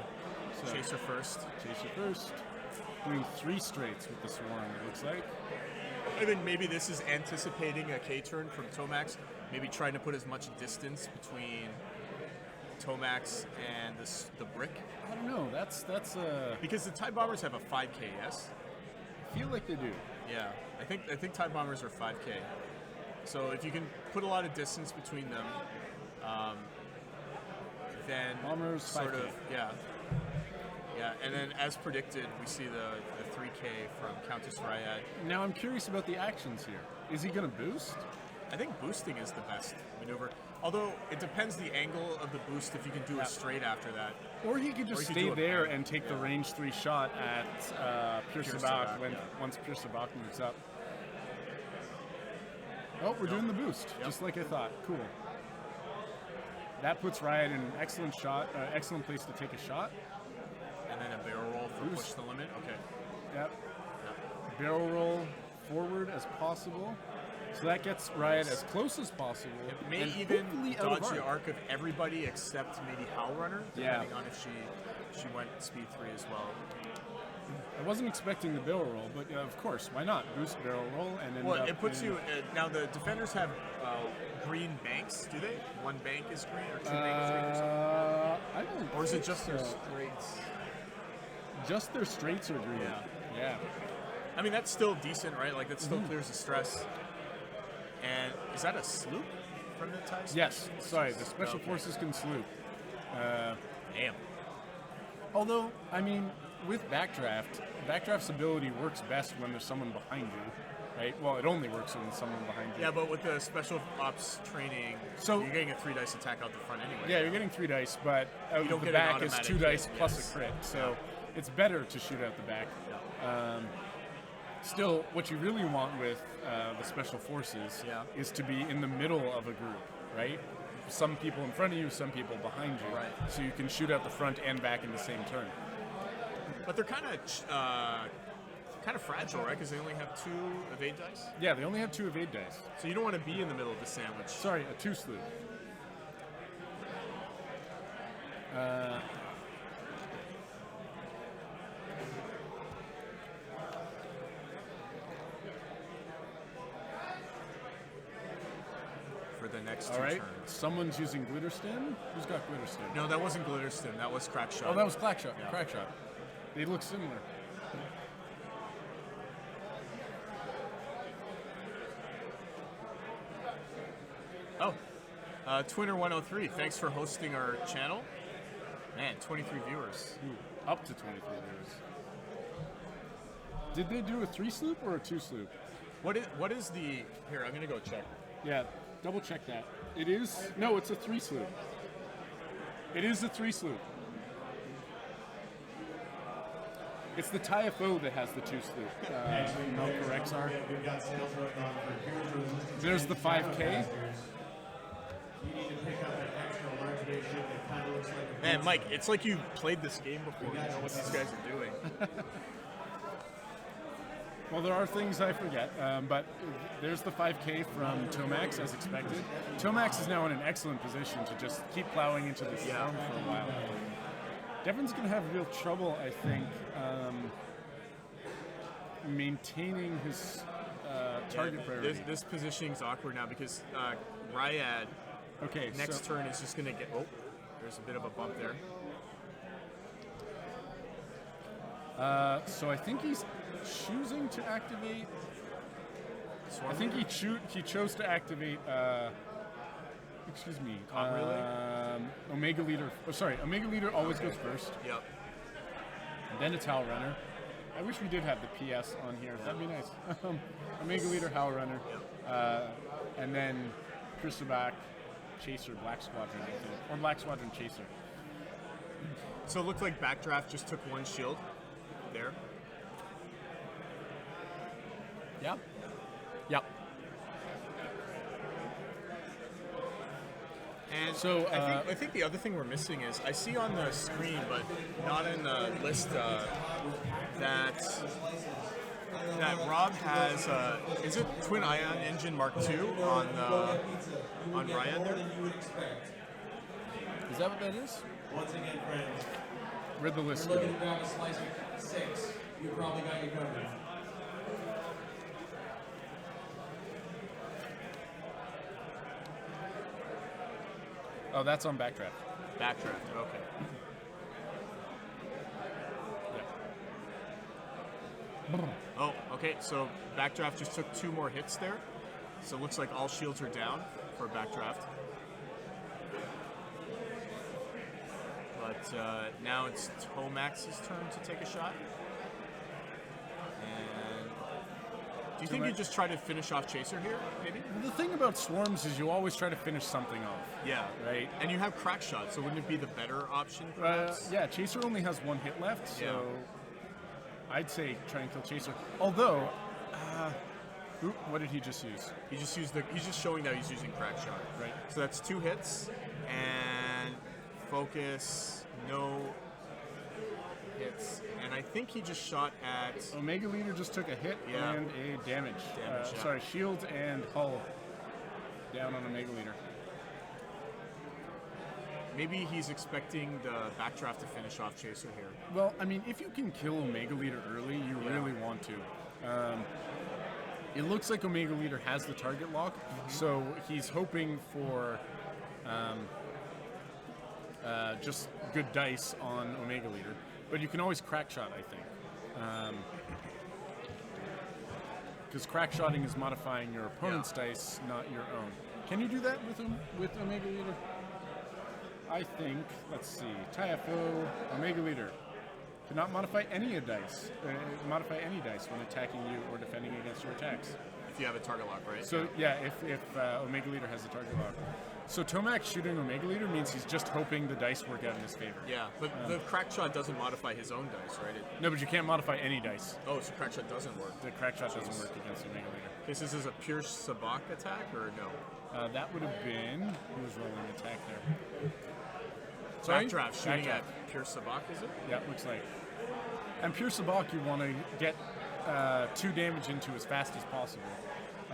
So- Chaser first. Chaser first. Doing 3 straights with the Swarm, it looks like. I think maybe this is anticipating a K-turn from Tomax. Maybe trying to put as much distance between Tomax and the brick. I don't know. That's Because the TIE Bombers have a 5K, yes? I feel like they do. Yeah, I think TIE Bombers are 5K. So if you can put a lot of distance between them, then Bombers, sort 5K. of, yeah. And then as predicted, we see the 3K from Countess Ryad. Now I'm curious about the actions here. Is he going to boost? I think boosting is the best maneuver. Although it depends the angle of the boost if you can do a straight after that. Or he could just Or he could stay do a there pan. and take the range 3 shot at Pure Pure Sabak Sabak, when yeah. once Pure Sabak moves up. Oh, we're doing the boost, just like I thought. Cool. That puts Riot in an excellent shot, excellent place to take a shot. And then a barrel roll for Boost. push the limit. Okay. Yep. Barrel roll forward as possible. So that gets Riot as close as possible. It may and even hopefully out of dodge the arc. arc of everybody except maybe Howl Runner, Yeah. depending on if she went speed 3 as well. I wasn't expecting the barrel roll, but of course, why not? Boost barrel roll and end Well, up it puts in- you now. The defenders have green banks, do they? One bank is green, or 2 bank is green, or something? I don't. Or is it think just their so. straights? Just their straights are green. Yeah. I mean, that's still decent, right? Like that still Mm-hmm. clears the stress. And is that a sloop from the TIE? Yes. Sorry, the special Okay. forces can sloop. Damn. Although, I mean, with Backdraft's ability works best when there's someone behind you, right? Well, it only works when there's someone behind you. Yeah, but with the special ops training, So- you're getting a 3 dice attack out the front anyway. Yeah, you're getting 3 dice, but out don't the get an back is automatic 2 dice hit, plus yes. a crit. So it's better to shoot out the back. Still, what you really want with the special forces Yeah. is to be in the middle of a group, right? Some people in front of you, some people behind you, Right. so you can shoot out the front and back in the same turn. But they're kind of fragile, right? Because they only have 2 evade dice. Yeah, they only have 2 evade dice. So you don't want to be in the middle of the sandwich. Sorry, a 2 sloop. For the next 2 All right, turns. someone's using Glitterstim. Who's got Glitterstim? No, that wasn't Glitterstim. That was Crack Shot. Oh, that was Crackshot. Yeah. Crackshot. They look similar. Oh, Twinner103. Thanks for hosting our channel. Man, 23 viewers. Ooh, up to 23 viewers. Did they do a 3 sloop or a 2 sloop? What is the? Here, I'm gonna go check. Yeah, double check that. It is, no, it's a 3 sloop. It is a 3 sloop. It's the TIFO that has the 2 sloop. No corrects are. We've got sales running on for Heroes Resistance. There's the 5K. You need to pick up an extra large base ship that kind of looks like a Man, Mike, it's like you played this game before. You know what these guys are doing. Well, there are things I forget, but there's the 5K from Tomax as expected. Tomax is now in an excellent position to just keep plowing into the storm for a while. Devon's going to have real trouble, I think, maintaining his target priority. This positioning's awkward now because Ryad Okay, next so turn is just gonna get. Oh, there's a bit of a bump there. so I think he's choosing to activate. I think he chose to activate. Excuse me. Com relay? Omega Leader. Oh, sorry, Omega Leader always goes first. Yep. Then it's Howl Runner. I wish we did have the PS on here. That'd be nice. Omega Leader, Howl Runner, and then Cruciback, Chaser, Black Squadron, I think, or Black Squadron Chaser. So it looked like Backdraft just took 1 shield there. Yep. Yep. And So, I think the other thing we're missing is I see on the screen, but not in the list, that Rob has is it Twin Ion Engine Mark II on Ryad there? Is that what that is? Once again, friends, Read the list. you're looking to grab a slice of 6. You probably got your covered. Oh, that's on Backdraft. Backdraft. Okay. Oh, okay. So Backdraft just took 2 more hits there. So it looks like all shields are down for Backdraft. But now it's Tomax's turn to take a shot. And do you think you just try to finish off Chaser here, maybe? The thing about swarms is you always try to finish something off. Yeah. Right. And you have crack shot, so wouldn't it be the better option, perhaps? Yeah, Chaser only has 1 hit left, so Yeah. I'd say try and kill Chaser. Although, what did he just use? He just used he's just showing that he's using crack shot. Right. So that's 2 hits and focus, no hits. And I think he just shot at Omega Leader just took a hit Yeah. and a damage. Yeah. Sorry, shield and hull down on Omega Leader. maybe he's expecting the backdraft to finish off Chaser here. Well, I mean, if you can kill Omega Leader early, you really want to. It looks like Omega Leader has the target lock, so he's hoping for just good dice on Omega Leader. But you can always crack shot, I think. Because crack shotting is modifying your opponent's dice, not your own. Can you do that with Omega Leader? I think, let's see, Tyapho, Omega Leader. Cannot modify any dice. Modify any dice when attacking you or defending against your attacks. If you have a target lock, right? So yeah, if Omega Leader has a target lock. So Tomac shooting Omega Leader means he's just hoping the dice work out in his favor. Yeah, but the crack shot doesn't modify his own dice, right? No, but you can't modify any dice. Oh, so crack shot doesn't work. The crack shot doesn't work against Omega Leader. This is a pure Sabak attack, or no? That would have been who was rolling the attack there. Sorry? Backdraft shooting Backdraft. at pure Sabak, is it? Yeah, it looks like. And pure Sabak, you want to get 2 damage into as fast as possible.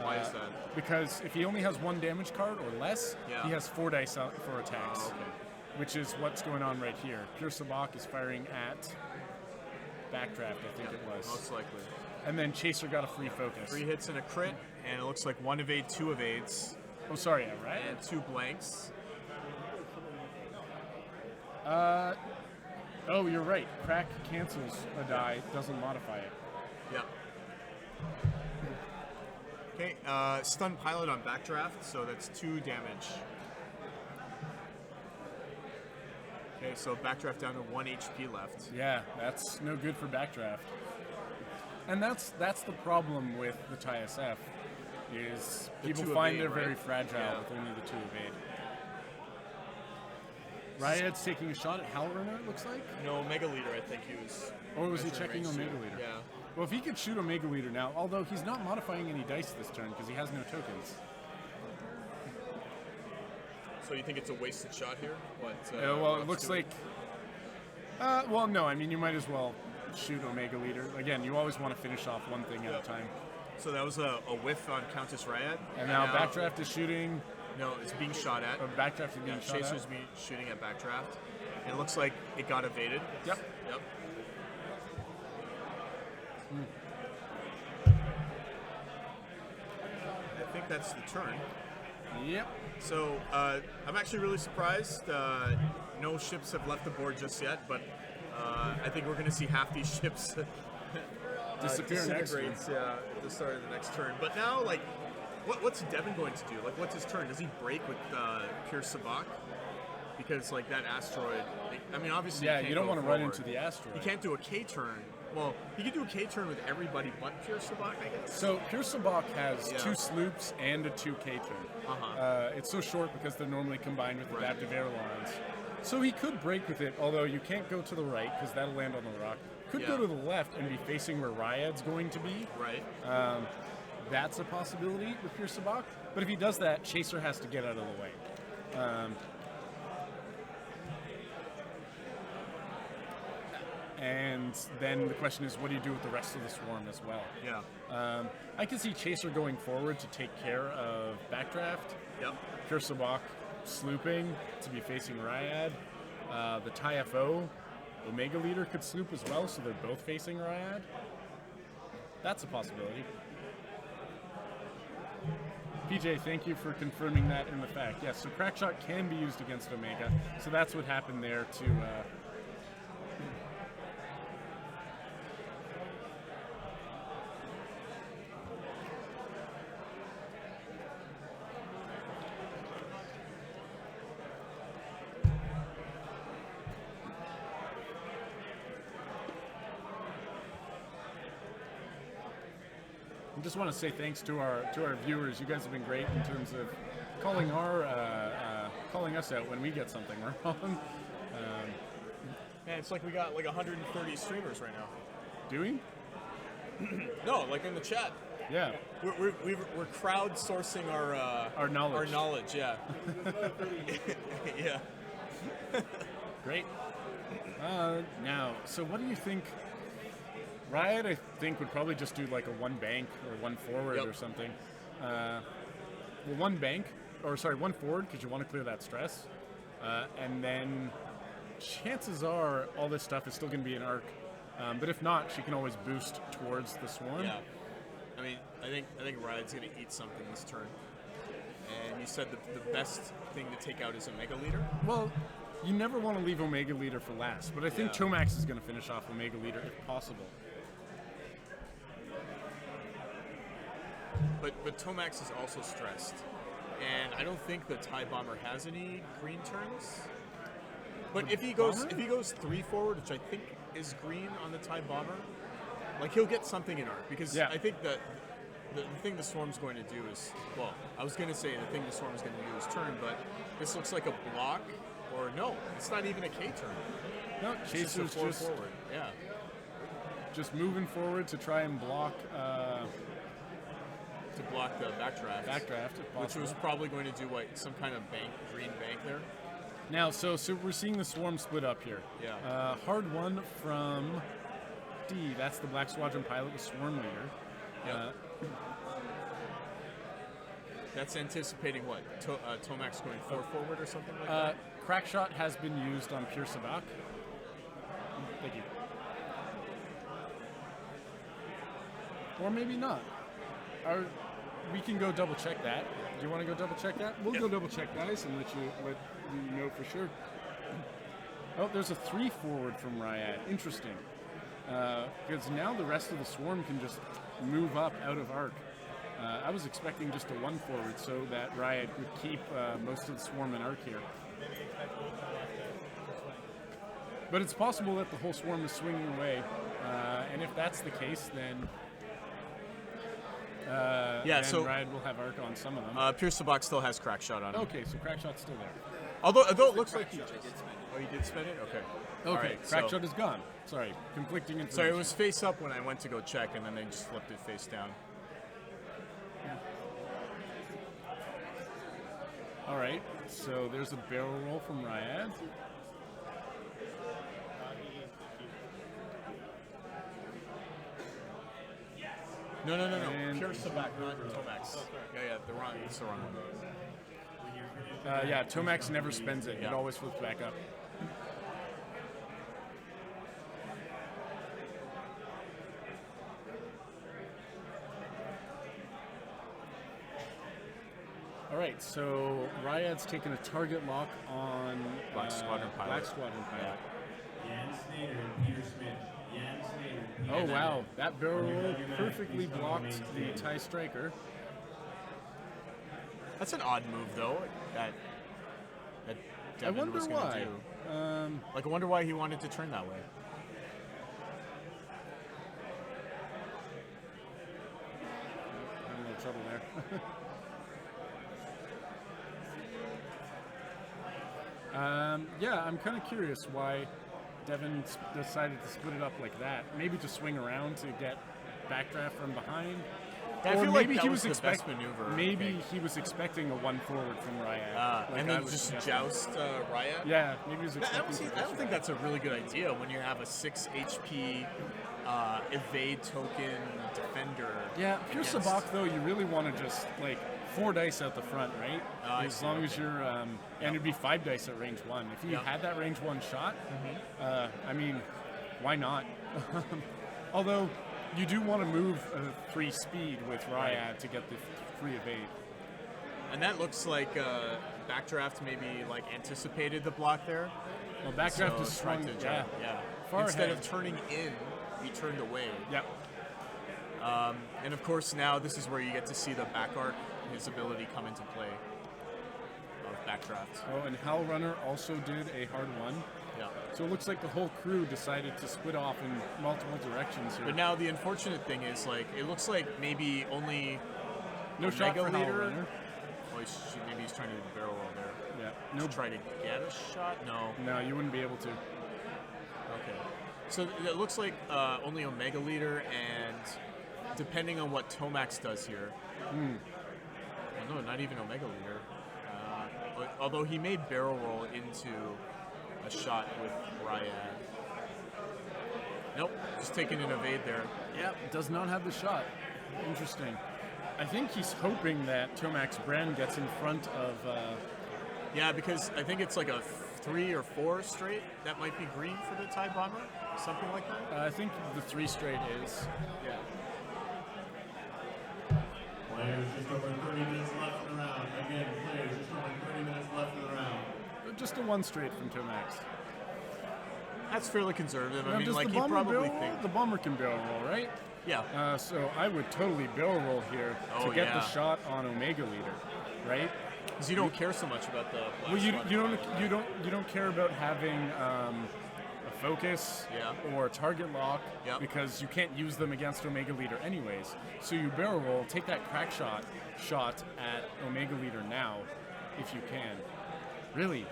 Why is that? Because if he only has 1 damage card or less, Yeah. he has 4 dice out for attacks. Oh, okay. Which is what's going on right here. Pure Sabak is firing at Backdraft, I think it was. Most likely. And then Chaser got a free focus. 3 hits and a crit, and it looks like 1 evade, 2 evades, Oh, sorry, yeah, right? and 2 blanks. Oh, you're right. Crack cancels a die, doesn't modify it. Yep. Okay, stun pilot on backdraft, so that's 2 damage. Okay, so backdraft down to 1 HP left. Yeah, that's no good for Backdraft. And that's the problem with the TISF, is The people 2 find evade, they're very right? fragile Yeah. with only the 2 evade. Ryad's taking a shot at Howlrunner, it looks like? No, Mega Leader, I think he was. Or was he measuring checking range Omega too. Leader? Yeah. Well, if he could shoot Omega Leader now, although he's not modifying any dice this turn because he has no tokens. So you think it's a wasted shot here? What? Well, it looks like... well, no, I mean, you might as well shoot Omega Leader. Again, you always want to finish off one thing at a time. So that was a whiff on Countess Ryad. And now Backdraft is shooting... No, it's being shot at. Backdraft is being shot Chaser's at. shooting at backdraft. And it looks like it got evaded. Yep. Yep. I think that's the turn. Yep. So I'm actually really surprised. No ships have left the board just yet, but I think we're going to see half these ships Disappear next turn. disintegrate, at the start of the next turn. But now, like, what's Devin going to do? Like, what's his turn? Does he break with pure Sabak? Because like that asteroid, I mean, obviously, Yeah, can't you don't go want to run forward. into the asteroid. He can't do a K turn. Well, he could do a K turn with everybody but pure Sabak, I guess. So Pure Sabak has Yeah. 2 sloops and a 2K turn. Uh-huh. It's so short because they're normally combined with adaptive airlines. So he could break with it, although you can't go to the right because that'll land on the rock. Could go Yeah. to the left and be facing where Ryad's going to be. Right. That's a possibility with Pure Sabak. But if he does that, Chaser has to get out of the way. and then the question is, what do you do with the rest of the swarm as well? Yeah. I can see Chaser going forward to take care of Backdraft. Yep. Pure Sabak slooping to be facing Ryad. The TIFO, Omega Leader could sloop as well, so they're both facing Ryad. That's a possibility. PJ, thank you for confirming that in the fact. Yes, so Crackshot can be used against Omega, so that's what happened there to... I just want to say thanks to our viewers. You guys have been great in terms of calling us out when we get something wrong. Man, it's like we got like 130 streamers right now. Do we? No, like in the chat. Yeah. We're crowdsourcing Our knowledge. Our knowledge, yeah. Yeah. Great. Now, so what do you think? Riot, I think, would probably just do like a one bank or one forward or something. Well, one forward because you want to clear that stress, and then chances are all this stuff is still going to be an arc. But if not, she can always boost towards the swarm. Yeah. I mean, I think Riot's going to eat something this turn. And you said the best thing to take out is Omega Leader. Well, you never want to leave Omega Leader for last, but I think Tomax is going to finish off Omega Leader if possible. But Tomax is also stressed, and I don't think the TIE Bomber has any green turns. But if he goes 3 forward, which I think is green on the TIE Bomber, like he'll get something in arc because I think that the thing the Swarm's going to do is, well, I was going to say the thing the Swarm is going to do is turn, but this looks like a block, or no, it's not even a K turn. No, Chaser's just forward. Yeah. Just moving forward to try and block. To block the backdraft. Backdraft, if which possible. was probably going to do what, some kind of green bank there. Now, so we're seeing the swarm split up here. Yeah. Hard one from D. That's the Black Squadron pilot, the swarm leader. Yep. That's anticipating what? Tomax going 4 forward or something like that? Crackshot has been used on Pure Sabak. Thank you. Or maybe not. We can go double check that. Do you want to go double check that? We'll go double check, guys, and let you know for sure. Oh, there's a 3 forward from Ryad. Interesting. Because now the rest of the swarm can just move up out of arc. I was expecting just a 1 forward so that Ryad would keep most of the swarm in arc here. But it's possible that the whole swarm is swinging away. And if that's the case, then... so Ryad will have arc on some of them. Pure Sabak still has Crackshot on him. Okay, so Crackshot's still there. Although it looks like he just... Oh, you did spend it? Okay. Okay, All right, Crackshot is gone. Sorry, conflicting information. Sorry, it was face up when I went to go check, and then they just flipped it face down. All right, so there's a barrel roll from Ryad. No. And- Pure Sabak, not Tomax. Yeah, it's the wrong one. Yeah, Tomax never spends it. It Yeah. always flips back up. All right, so Ryad's taken a target lock on Black Squadron pilot. Black Squadron pilot. Jan Snyder and Peter Smith. Jan Snyder and Peter Oh wow, Smith. that barrel When you're roll done your match, perfectly please come to blocked main the stage. TIE Striker. That's an odd move, though, that I Devin wonder was going to why. do. Like, I wonder why he wanted to turn that way. I'm in a little trouble there. Yeah, I'm kind of curious why Devin decided to split it up like that. Maybe to swing around to get backdraft from behind. I Or feel like maybe that he was was the best maneuver. Maybe he was expecting a 1 forward from Ryad. And I then was just suggesting. joust Ryad. Yeah, maybe he was I expecting. don't think that's a really good idea when you have a 6 HP evade token defender. Yeah, pure against- Sabak though, you really want to just like 4 dice out the front, right? I As see, long as okay. you're, and it'd be 5 dice at range 1. If you Yep. had that range 1 shot, I mean, why not? Although you do want to move a 3 speed with Ryad to get the free evade. And that looks like Backdraft maybe like anticipated the block there. Well, Backdraft So is tried swung, to try- yeah. Far Instead ahead. of turning in, he turned away. Yep. And of course now this is where you get to see the back arc, his ability come into play of Backdraft. Oh, and Hal Runner also did a hard 1. Yeah. So it looks like the whole crew decided to split off in multiple directions here. But now the unfortunate thing is like it looks like maybe only no shot Mega for Hal Leader. Runner. Well, maybe he's trying to barrel roll there. Yeah. No. Try to get a shot? No. No, you wouldn't be able to. Okay. So it looks like only Omega Leader, and depending on what Tomax does here. Well, no, not even Omega Leader. Although he may barrel roll into a shot with Ryad. Nope, just taking an evade there. Yeah, does not have the shot. Interesting. I think he's hoping that Tomax Bren gets in front of. Yeah, because I think it's like a 3 or 4 straight. That might be green for the TIE Bomber, something like that. I think the 3 straight is. Yeah. Players, just over 30 minutes left in the round. Again, players, just over 30 minutes left in the round. Just a 1 straight from Tomax. That's fairly conservative. Now, I mean, does like the he bomber probably barrel think. roll? The bomber can barrel roll, right? Yeah. So I would totally barrel roll here Oh, to get the yeah. shot on Omega Leader, right? Because you don't care so much about the. Black Well, Squadron. you don't care about having a focus Yeah. or a target lock Yep. because you can't use them against Omega Leader anyways. So you barrel roll, take that crack shot at Omega Leader now, if you can. Really?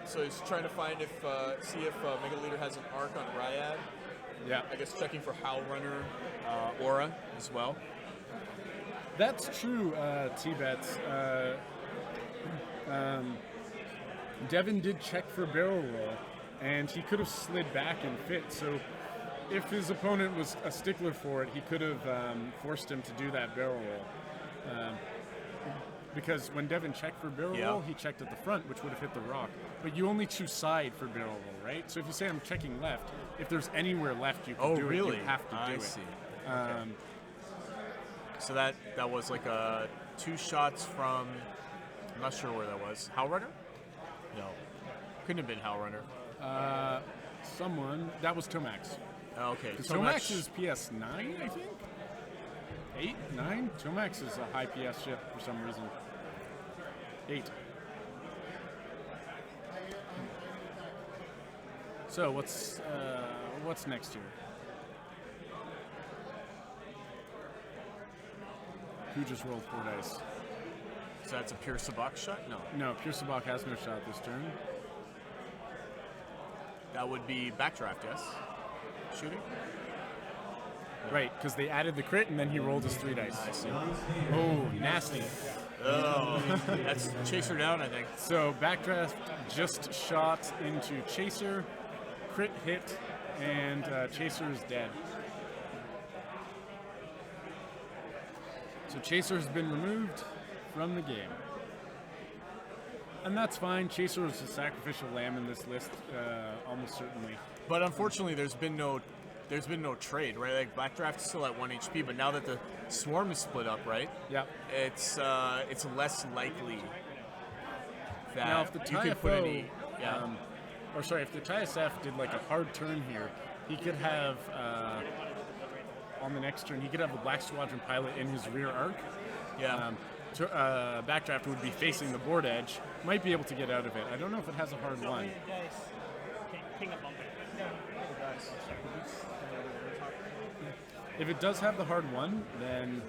So he's trying to find see if Mega Leader has an arc on Ryad. Yeah. I guess checking for Howl Runner aura as well. That's true, T-Bets. Devin did check for barrel roll, and he could have slid back and fit. So if his opponent was a stickler for it, he could have forced him to do that barrel roll. Because when Devin checked for barrel Yeah. roll, he checked at the front, which would have hit the rock. But you only choose side for barrel roll, right? So if you say I'm checking left, if there's anywhere left you can Oh, do really? it, you have to do I it. see. So that was like 2 shots from. I'm not sure where that was. Howl Runner? No, couldn't have been Howl Runner. Someone, that was Tomax. Oh, okay. Tomax is PS9, I think? 8, 9? Tomax is a high PS ship for some reason. 8. So what's next here? Who just rolled 4 dice? So that's a pure Sabak shot? No. No, Pure Sabak has no shot this turn. That would be Backdraft, yes? Shooting? Right, because they added the crit and then he rolled his 3 dice. I see. Oh, nasty. Oh, that's Chaser down, I think. So Backdraft just shot into Chaser, crit hit, and Chaser is dead. So Chaser has been removed from the game. And that's fine. Chaser is a sacrificial lamb in this list, almost certainly. But unfortunately, there's been no trade, right? Like Backdraft is still at 1 HP, but now that the swarm is split up, right? Yeah. It's less likely that Now, if the you could put TIFO, any. Yeah. if the TISF did like a hard turn here, he could have on the next turn he could have the Black Squadron pilot in his rear arc. Yeah. Backdraft would be facing the board edge, might be able to get out of it. I don't know if it has a hard one. If it does have the hard one, then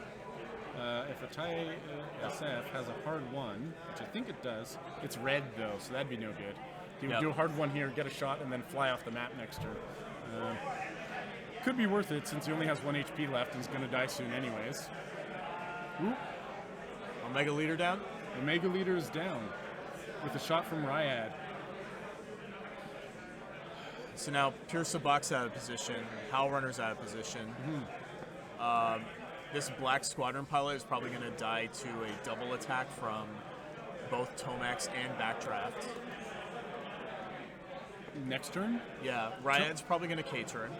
if a TIE SF has a hard one, which I think it does, it's red though, so that'd be no good. He would Yep. do a hard one here, get a shot, and then fly off the map next turn. Could be worth it since he only has 1 HP left and he's going to die soon anyways. Ooh, Omega leader down. the Mega Leader is down with a shot from Ryad. So now Pure Sabac's out of position. Howl Runner's out of position. This Black Squadron pilot is probably going to die to a double attack from both Tomax and Backdraft. Next turn, Yeah, Ryad's probably going to K-turn.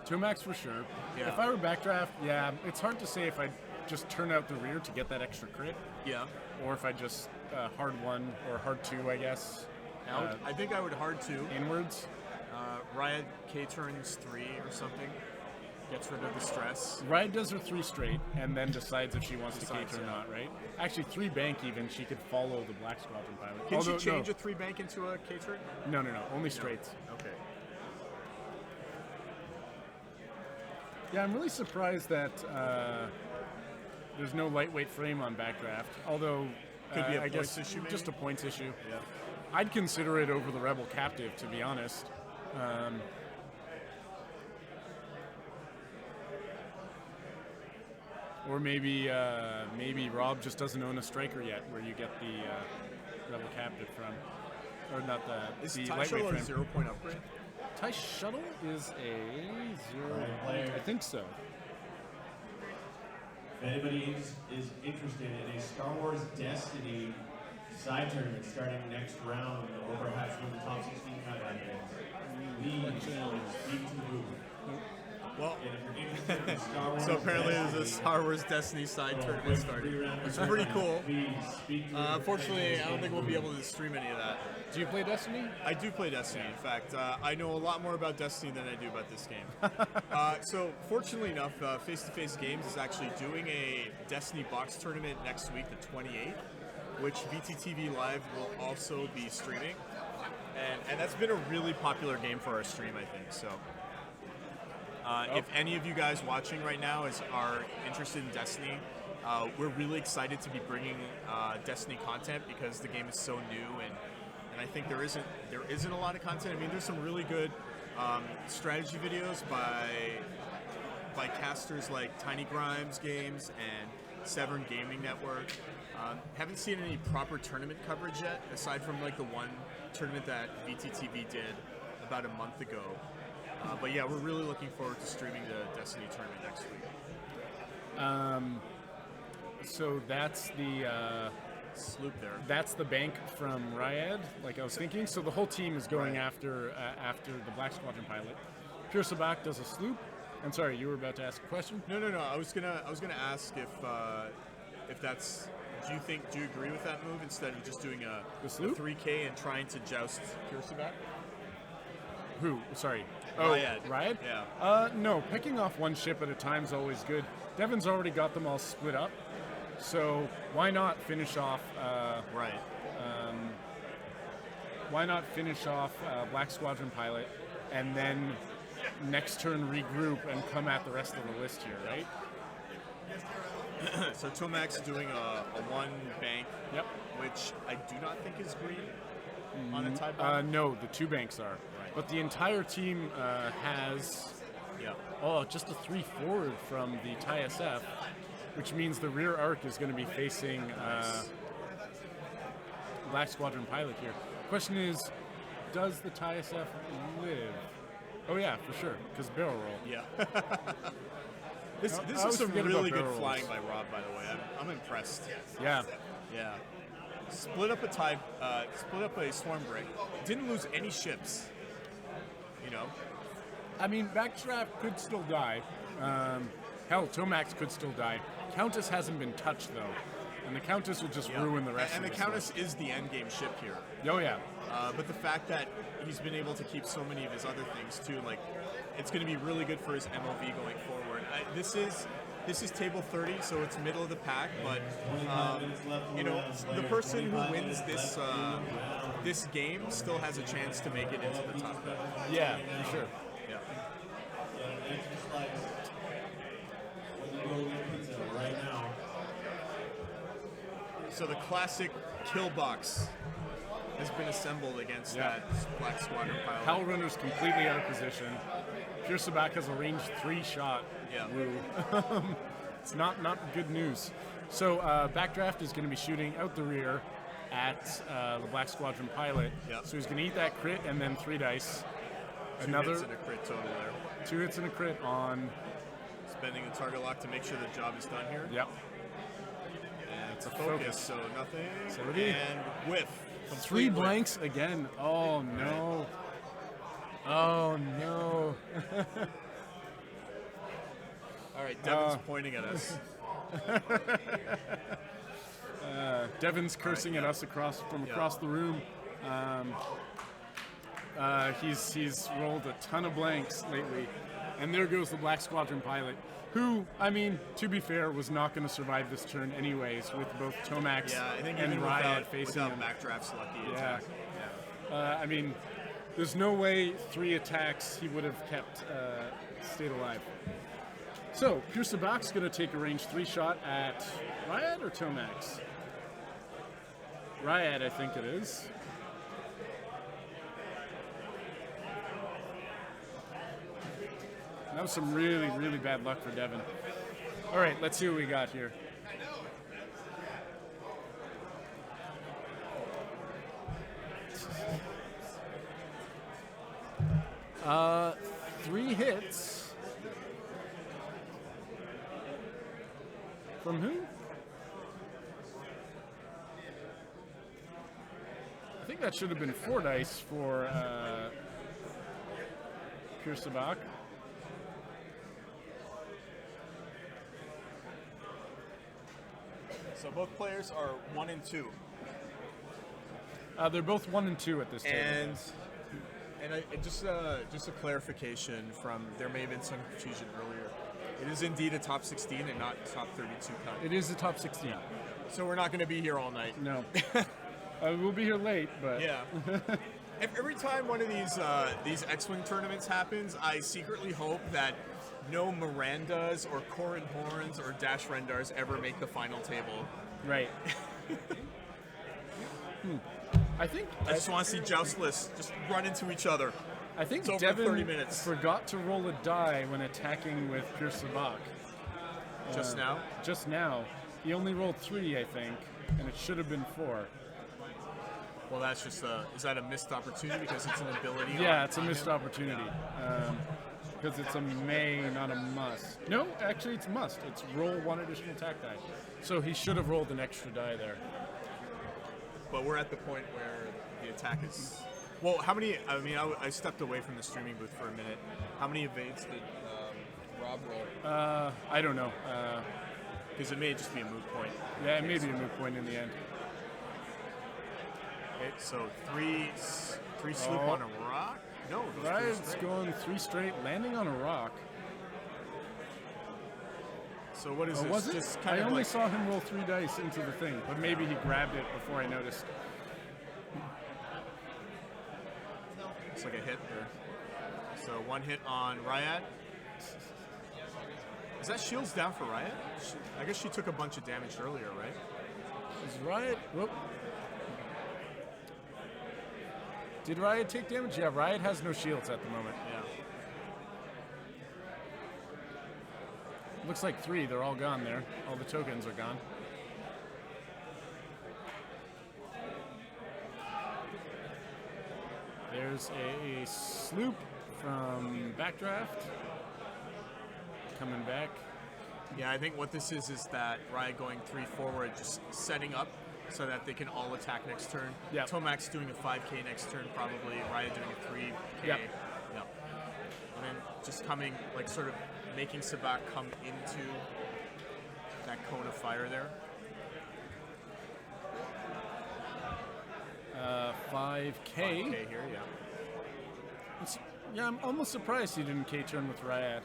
Tomax for sure. Yeah. If I were backdraft, yeah, it's hard to say if I just turn out the rear to get that extra crit, Yeah. or if I just hard 1 or hard 2, I guess. I think I would hard 2. Inwards. Ryad K-turns 3 or something. Gets rid of the stress. Ryad does her 3 straight and then decides if she wants Decides, to K-turn or yeah. not, right? Actually, 3 bank even, she could follow the Black Squadron pilot. Can Although, she change a 3 bank into a K-turn? No, only straights. Okay. Yeah, I'm really surprised that there's no lightweight frame on backdraft. Although, Could be a I points guess issue, maybe? just a points issue. Yeah. I'd consider it over the Rebel Captive, to be honest. Or maybe Rob just doesn't own a striker yet, where you get the Rebel Captive from, or not Is the TIE lightweight Shuttle a frame. 0-point upgrade? TIE Shuttle is a 0. player. I think so. If anybody is interested in a Star Wars Destiny side tournament starting next round, or perhaps one of the top 16 candidates, please speak to the booth. Well, And if you're interested in Star Wars so apparently there's a Destiny, Star Wars Destiny side or a tournament quick starting, three-round which is pretty cool. please speak to the Unfortunately, I don't think we'll be able to stream any of that. Do you play Destiny? I do play Destiny. In fact, I know a lot more about Destiny than I do about this game. So, fortunately enough, Face to Face Games is actually doing a Destiny box tournament next week, the 28th, which VTTV Live will also be streaming. And that's been a really popular game for our stream, I think. So, if any of you guys watching right now are interested in Destiny, we're really excited to be bringing Destiny content because the game is so new, and I think there isn't a lot of content. I mean, there's some really good strategy videos by casters like Tiny Grimes Games and Severn Gaming Network. Haven't seen any proper tournament coverage yet, aside from like the one tournament that VTTV did about a month ago. But yeah, we're really looking forward to streaming the Destiny tournament next week. So that's the Sloop there. that's the bank from Ryad, like I was thinking. So the whole team is going Right. after the Black Squadron pilot. Pure Sabak does a sloop. I'm sorry, you were about to ask a question. No. I was gonna ask if that's. Do you agree with that move instead of just doing a sloop? 3K and trying to joust Kirsabat? Who? Sorry. Ryad. Ryad? Yeah. No, picking off one ship at a time is always good. Devin's already got them all split up, so why not finish off? Right. Why not finish off Black Squadron pilot, and then next turn regroup and come at the rest of the list here, right? So Tomax is doing a one bank, Yep. which I do not think is green on a tie bomb. No, the 2 banks are, Right. but the entire team has Yeah. just a 3 forward from the TIE SF, which means the rear arc is going to be facing Black Squadron pilot here. Question is, does the TIE SF live? Oh yeah, for sure, because barrel roll. Yeah. This I is always some forget really about good barrel flying rolls. by Rob, by the way. I'm impressed. Yeah. Yeah. Split up a swarm break. Didn't lose any ships. You know. I mean, Backdraft could still die. Hell, Tomax could still die. Countess hasn't been touched though, and the Countess would just ruin the rest And of the this Countess is the endgame ship here. list. Oh yeah. But the fact that he's been able to keep so many of his other things too, like it's going to be really good for his MOV going forward. This is table 30, so it's middle of the pack. But you know, the person who wins this game still has a chance to make it into the top. Yeah, for sure. Yeah. right now. So the classic kill box has been assembled against Yeah. that Black Squadron pilot. Hell Runner's completely out of position. Pure Sabak has a range 3 shot. Yeah. Woo. It's not good news. So Backdraft is going to be shooting out the rear at the Black Squadron pilot. Yep. So he's going to eat that crit and then 3 dice. Two hits and a crit total there. 2 hits and a crit on. Spending the target lock to make sure the job is done here. Yep. And it's a focus. focus, so nothing. So it is. And whiff. 3 Complete whiff. blanks again. Oh no. Oh no. All right, Devin's pointing at us. Devin's cursing at us across the room. He's rolled a ton of blanks lately, and there goes the Black Squadron pilot, who, I mean, to be fair, was not going to survive this turn anyways, with both Tomax Yeah, I think and even Riot facing without him. Backdraft's lucky Yeah. attack. I mean, there's no way 3 attacks he would have kept stayed alive. So, Pure Sabak's going to take a range 3 shot at Riot or Tomax? Riot, I think it is. That was some really, really bad luck for Devin. All right, let's see what we got here. Uh, 3 hits. From who? I think that should have been 4 dice for Pure Sabak. So both players are 1 and 2. They're both 1 and 2 at this table. And just a clarification from there may have been some confusion earlier. It is indeed a top 16 and not top 32 cut. It is the top 16. So we're not going to be here all night. No. We'll be here late, but Yeah. Every time one of these X-Wing tournaments happens, I secretly hope that no Mirandas or Corrin Horns or Dash Rendars ever make the final table. right. I think I just want to see joustless just run into each other. I think It's over Devin 30 minutes. forgot to roll a die when attacking with Pure Sabak. Just now? Just now. He only rolled 3, I think, and it should have been 4. Well, that's just is that a missed opportunity because it's an ability? Yeah, it's a missed opportunity. Because it's a may, not a must. No, actually it's must. It's roll 1 additional attack die. So he should have rolled an extra die there. But we're at the point where the attack is. Well, how many? I mean, I stepped away from the streaming booth for a minute. How many evades did Rob roll? I don't know. Because it may just be a moot point. Yeah, it may be a moot point in the end. Okay, so three sloop Oh. on a rock. No, those three Riot's straight. going 3 straight, landing on a rock. So what is Oh, this? was it? Just kind I of only like saw him roll 3 dice into the thing, but maybe he grabbed it before I noticed. it's like a hit there. So 1 hit on Riot. Is that shields down for Riot? I guess she took a bunch of damage earlier, right? Is Riot... Whoop. Did Riot take damage? Yeah, Riot has no shields at the moment. Yeah. Looks like 3. They're all gone there. All the tokens are gone. There's a sloop from Backdraft. Coming back. Yeah, I think what this is that Riot going 3 forward, just setting up so that they can all attack next turn. Yep. Tomax doing a 5k next turn, probably. Riot doing a 3k. Yep. And then just coming, like sort of making Sabak come into that cone of fire there. 5K. 5k here, yeah. Yeah, I'm almost surprised he didn't K-turn with Riot.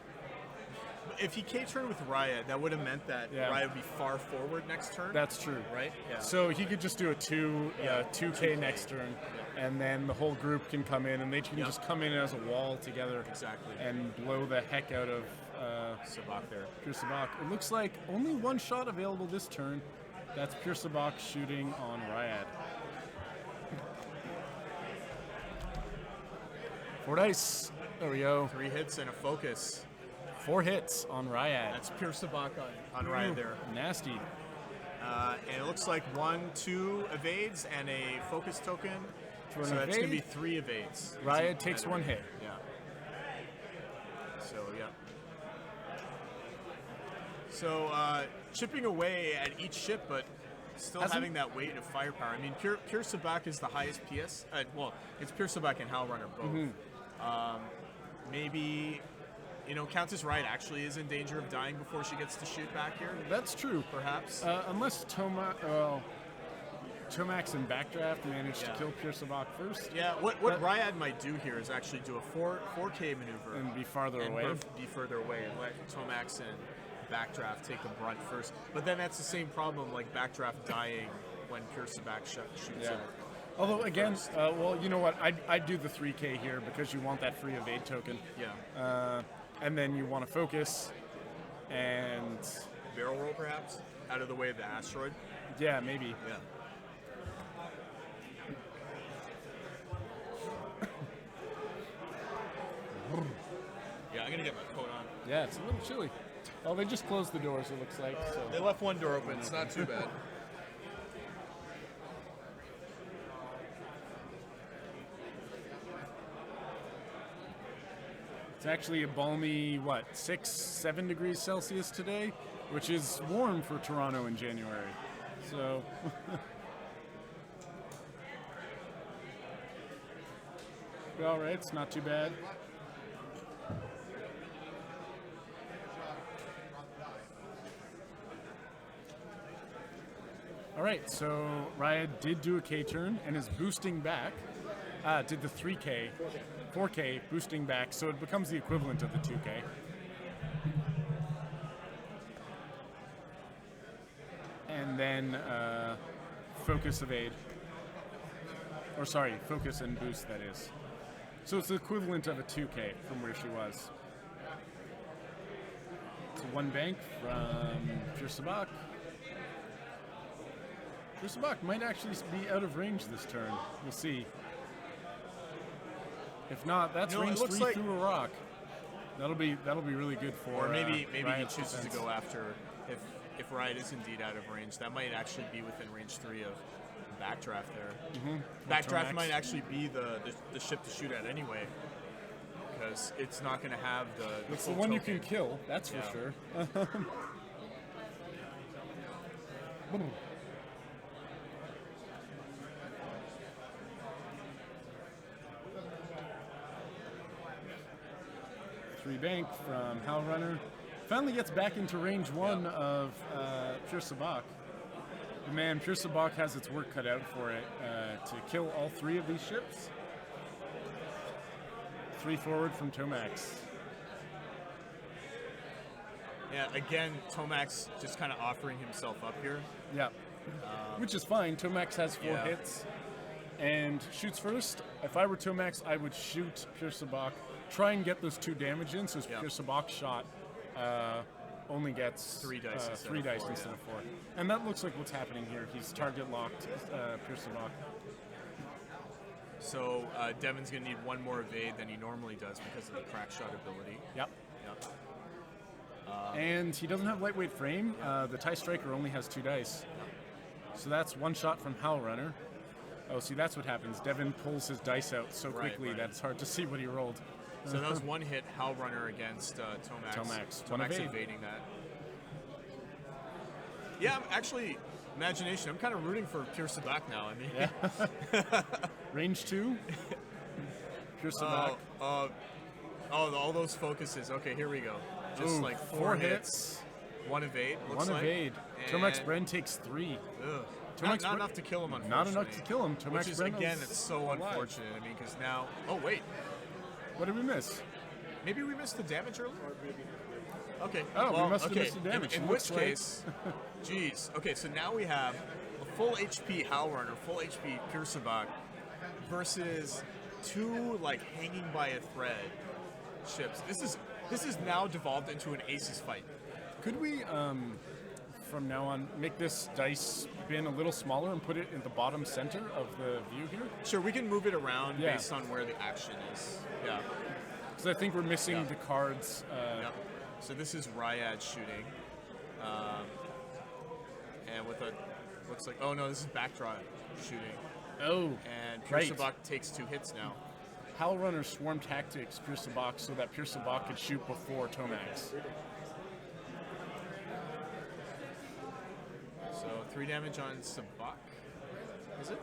If he K-turned with Riot, that would have meant that Yeah. Riot would be far forward next turn. That's true. right? Yeah. So he could just do a 2K next turn, and then the whole group can come in, and they can Yep. just come in as a wall together Exactly. and blow the heck out of Sabak there. Pure Sabak. It looks like only 1 shot available this turn. That's Pure Sabak shooting on Riot. 4 dice. There we go. 3 hits and a focus. 4 hits on Ryad. That's pure sabak on Riot there. Nasty. And it looks like 1, 2 evades and a focus token. For an So that's going to be evade, 3 evades. Riot takes 1 hit. Yeah. So, yeah. So, chipping away at each ship, but still Hasn't- having that weight of firepower. I mean, pure sabak is the highest PS. Well, it's pure sabak and Howl Runner both. Maybe, Countess Riot actually is in danger of dying before she gets to shoot back here. That's true. Perhaps. Unless Tomax and Backdraft manage to kill Pure Sabak first. Yeah, what Ryad might do here is actually do a 4K maneuver And be farther and away. be further away and let Tomax and Backdraft take the brunt first. But then that's the same problem, like Backdraft dying when Pure Sabak shoots Yeah. it. Although, again, well, you know what? I'd do the 3K here because you want that free evade token. Yeah. And then you want to focus. And, Barrel roll, perhaps? Out of the way of the asteroid? yeah, maybe. Yeah. Yeah, I'm going to get my coat on. Yeah, it's a little chilly. Oh, they just closed the doors, it looks like. So. They left one door open. It's not too bad. It's actually a balmy, 6, 7 degrees Celsius today, which is warm for Toronto in January. So, all right, it's not too bad. All right, so Riot did do a K turn and is boosting back. Did the 3K, 4K boosting back, so it becomes the equivalent of the 2K. And then focus evade. Or sorry, focus and boost, that is. So it's the equivalent of a 2K from where she was. It's a 1 bank from Pure Sabak. Pure Sabak might actually be out of range this turn. We'll see. If not, that's range 3 through a rock. That'll be really good for. Or maybe he Riot's chooses defense. to go after if Riot is indeed out of range. That might actually be within range 3 of Backdraft there. Backdraft Tomax. might actually be the ship to shoot at anyway, because it's not going to have the. It's the full one you token. can kill. That's Yeah. for sure. Three bank from Howl Runner. Finally gets back into range 1 of Pure Sabak. Man, Pure Sabak has its work cut out for it to kill all 3 of these ships. 3 forward from Tomax. Yeah, again, Tomax just kind of offering himself up here. Yeah. Which is fine. Tomax has 4 Yeah. hits and shoots first. If I were Tomax, I would shoot Pure Sabak. Try and get those 2 damage in, so Yeah. Pure Sabak's shot only gets 3 dice instead 3 of dice 4, instead yeah. of 4. And that looks like what's happening here. He's target locked Pure Sabak. So Devin's going to need 1 more evade than he normally does because of the crack shot ability. Yep. Yep. And he doesn't have lightweight frame. The TIE Striker only has 2 dice. So that's 1 shot from Howl Runner. Oh, see, that's what happens. Devin pulls his dice out so Right, quickly right. that it's hard to see what he rolled. So that was 1 hit Howl Runner against Tomax. Tomax. One Tomax evade. evading that. Yeah, I'm actually, imagination, I'm kind of rooting for Pure Sabak now. I mean, Yeah. Range 2. Pure Sabak. all those focuses. Okay, here we go. Just Ooh, like 4 hits. 1 evade. Looks 1 like. evade. And- Tomax Bren takes 3. Ugh. Tomax Not Bren- enough to kill him, unfortunately. Not enough to kill him. Tomax Which is, Bren again, is it's so alive. unfortunate. I mean, because now... Oh, wait. What did we miss? Maybe we missed the damage earlier? Okay. Oh, we well, must have okay. missed the damage. In Looks which like- case... Geez. Okay, so now we have a full HP Howl Runner, full HP Pure Sabak versus 2, hanging by a thread ships. This is now devolved into an Aces fight. Could we, from now on, make this dice bin a little smaller and put it in the bottom center of the view here? Sure, we can move it around Yeah. based on where the action is. Yeah. Because I think we're missing Yeah. the cards. Yep. So this is Ryad shooting. And with a, looks like, oh no, this is backdraw shooting. Oh, And right. Pirsabak takes 2 hits now. Howl Runner Swarm Tactics Pierce the Box so that Pierce the Box could shoot before Tomax. So 3 damage on Sabak. Is it?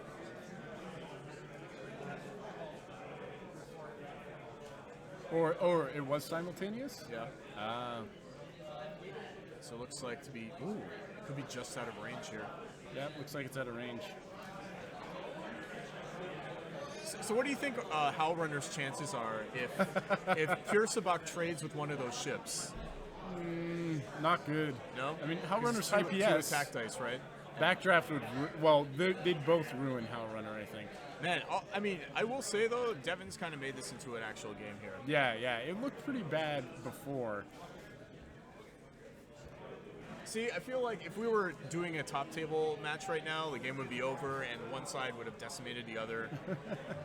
Or it was simultaneous? Yeah. Ah, So it looks like to be, ooh, could be just out of range here. yeah, looks like it's out of range. So what do you think Howl Runner's chances are if Pirsabak trades with one of those ships? Not good. No? I mean, Howl Because Runner's it's two high PS. attack dice, right? Backdraft would, they'd both ruin Howl Runner, I think. Man, I mean, I will say though, Devin's kind of made this into an actual game here. Yeah, it looked pretty bad before. See, I feel like if we were doing a top table match right now, the game would be over and one side would have decimated the other.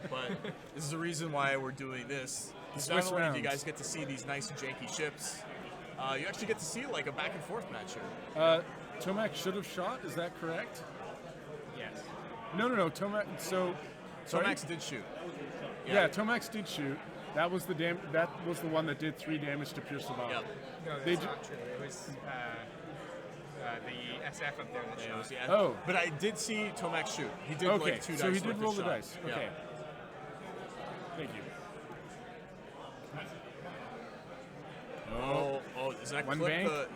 But this is the reason why we're doing this. Not Swiss only do you rounds. guys get to see these nice janky ships, you actually get to see like a back and forth match here. Tomac should have shot, is that correct? Yes. No, Tomac, so... sorry? Tomax did shoot. Yeah, Tomax did shoot. That was the one that did 3 damage to Pierce the Box. Yep. No, They that's ju- not true. It was the SF up there that Yeah, it was shot. the- Oh. But I did see Tomax shoot. He did Okay, like 2 dice so he worth did of roll the shot. dice. Yeah. Okay. Thank you. Oh, is that One clip bank. the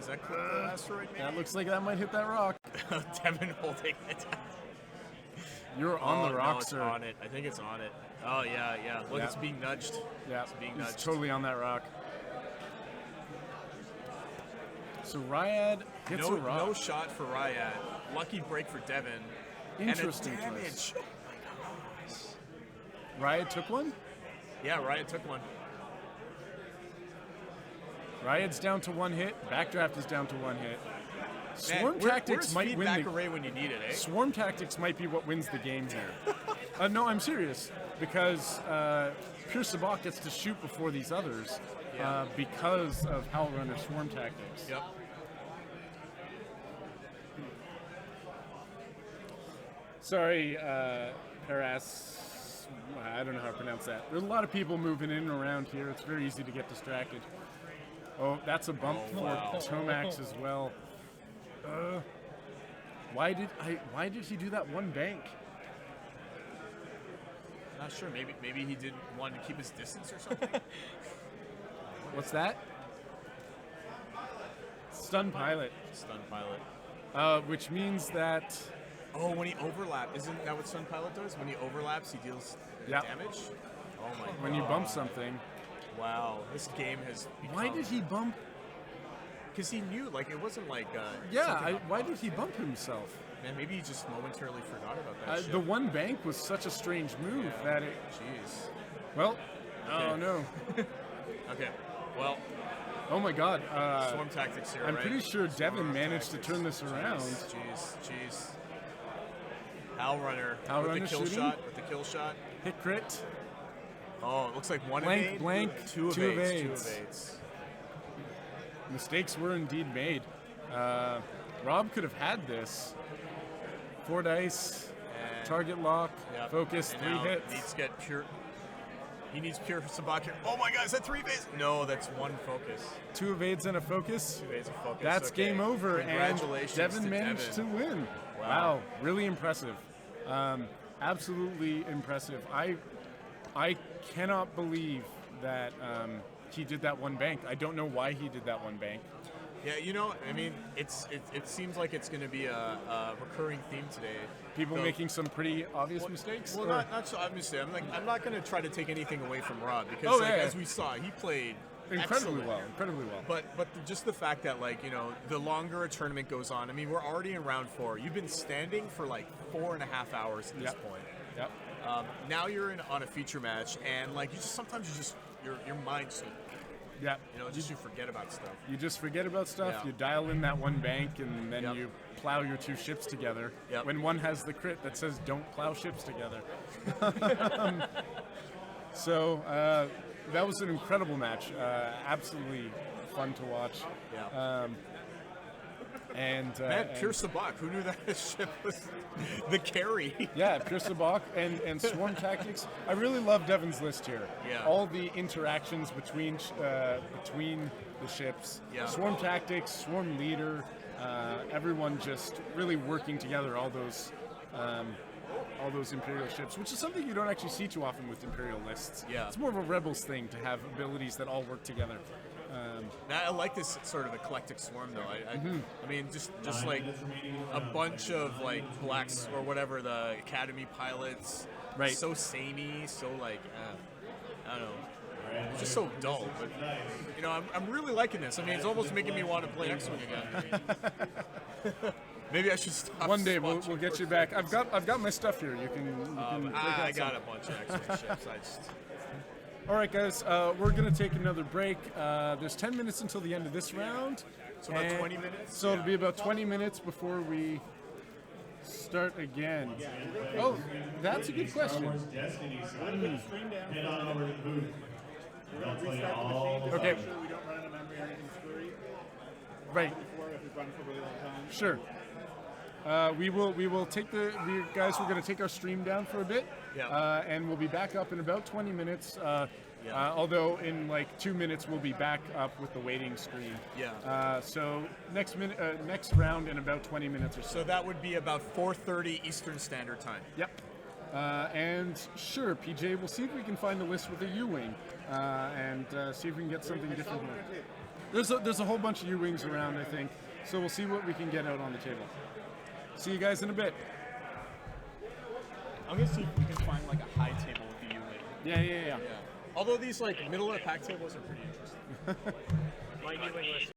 asteroid? That looks like that might hit that rock. Devin holding it. You're on the no, rock, it's sir. on it. I think it's on it. Oh yeah. Look, Yeah. it's being nudged. Yeah, It's being he's nudged. totally on that rock. So Ryad hits a rock. No shot for Ryad. Lucky break for Devin. Interesting And a damage. choice. Oh my gosh. Ryad took one. Yeah, Ryad took one. Ryad's down to 1 hit. Backdraft is down to 1 hit. Man, Swarm Tactics where's might win feedback the array when you need it, eh? Swarm Tactics might be what wins the game here. No, I'm serious. Because Pure Sabak gets to shoot before these others because of Howl Runner Swarm Tactics. Yep. Sorry, Paras. I don't know how to pronounce that. There's a lot of people moving in and around here. It's very easy to get distracted. Oh, that's a bump Oh, wow. for Tomax as well. Why did he do that one bank? Not sure. Maybe he didn't want to keep his distance or something. What's that? Stun Pilot, Stun pilot. which means that Oh, when he overlaps, isn't that what Stun Pilot does? When he overlaps, he deals Yep. damage. Oh my god. when you bump something. Wow, this game has. Why did he bump? Because he knew, like, it wasn't like. Yeah, something why did he bump himself? Man, maybe he just momentarily forgot about that shit. The one bank was such a strange move that it. Jeez. Well, oh Okay. no. Okay. Well, Oh my god. Swarm Tactics here, I'm right? pretty sure Devin Swarm managed to Tactics. turn this around. Jeez. Howl Runner Howl with Runner the kill shooting? shot. With the kill shot. Hit crit. Oh, it looks like one Blank, evade. blank, two two evades. evades. Two evades. Mistakes were indeed made. Rob could have had this. 4 dice, And- target lock, Yep. focus, And 3 now hits. Needs to get pure. He needs pure Sabak here. Oh my god, is that 3 evades? No, that's 1 focus. 2 evades and a focus. 2 evades of focus. That's Okay. game over, and Congratulations Devin to managed Devin. to win. Wow, really impressive. Absolutely impressive. I cannot believe that he did that one bank. I don't know why he did that one bank. Yeah, you know, I mean, it seems like it's going to be a recurring theme today. People So- making some pretty obvious mistakes. Well, or- not so obviously. I'm not going to try to take anything away from Rob because, Oh, like, yeah. as we saw, he played incredibly excellent. well. Incredibly well. But just the fact that, like, you know, the longer a tournament goes on, I mean, we're already in round 4. You've been standing for like 4.5 hours at this Yep. point. Yep. Now you're on a feature match, and like, sometimes your mind just Yeah. Just you forget about stuff. You just forget about stuff. Yeah. You dial in that one bank, and then Yep. you plow your 2 ships together. Yep. When one has the crit that says "Don't plow ships together." So that was an incredible match. Absolutely fun to watch. Yeah. And Man, and- Pure Sabak, who knew that his ship was the carry? Yeah, Pure Sabak and Swarm Tactics. I really love Devin's list here. Yeah. All the interactions between the ships. Yeah. Swarm Tactics, Swarm Leader, everyone just really working together. All those Imperial ships, which is something you don't actually see too often with Imperial lists. Yeah. It's more of a Rebels thing to have abilities that all work together. I like this sort of eclectic swarm, though. I mean, just like a bunch of like blacks or whatever, the Academy pilots. Right. So samey, so like, I don't know. It's just so dull. But I'm really liking this. I mean, it's almost making me want to play X-Wing again. Maybe I should stop. One day we'll watching get you First back. I've got my stuff here. You can I got a bunch of X-Wing ships. All right, guys, we're going to take another break. There's 10 minutes until the end of this round. So about 20 minutes? So it'll be about 20 minutes before we start again. Oh, that's a good question. Head on over to the booth. I'll tell you all about Okay. it. We don't run out of memory or anything screwy. Right, Before, if we've run for a really long time. sure. We will take we're going to take our stream down for a bit. Yeah. And we'll be back up in about 20 minutes. Yeah. Although in like 2 minutes we'll be back up with the waiting screen. Yeah. So next round in about 20 minutes or so. So that would be about 4:30 Eastern Standard Time. Yep. And sure, PJ, we'll see if we can find a list with a U-wing, and see if we can get something different here. There's a whole bunch of U-wings around, I think. So we'll see what we can get out on the table. See you guys in a bit. I'm gonna see if we can find like a high table with the U-wing. Yeah. Although these like middle of the pack tables are pretty interesting. My new English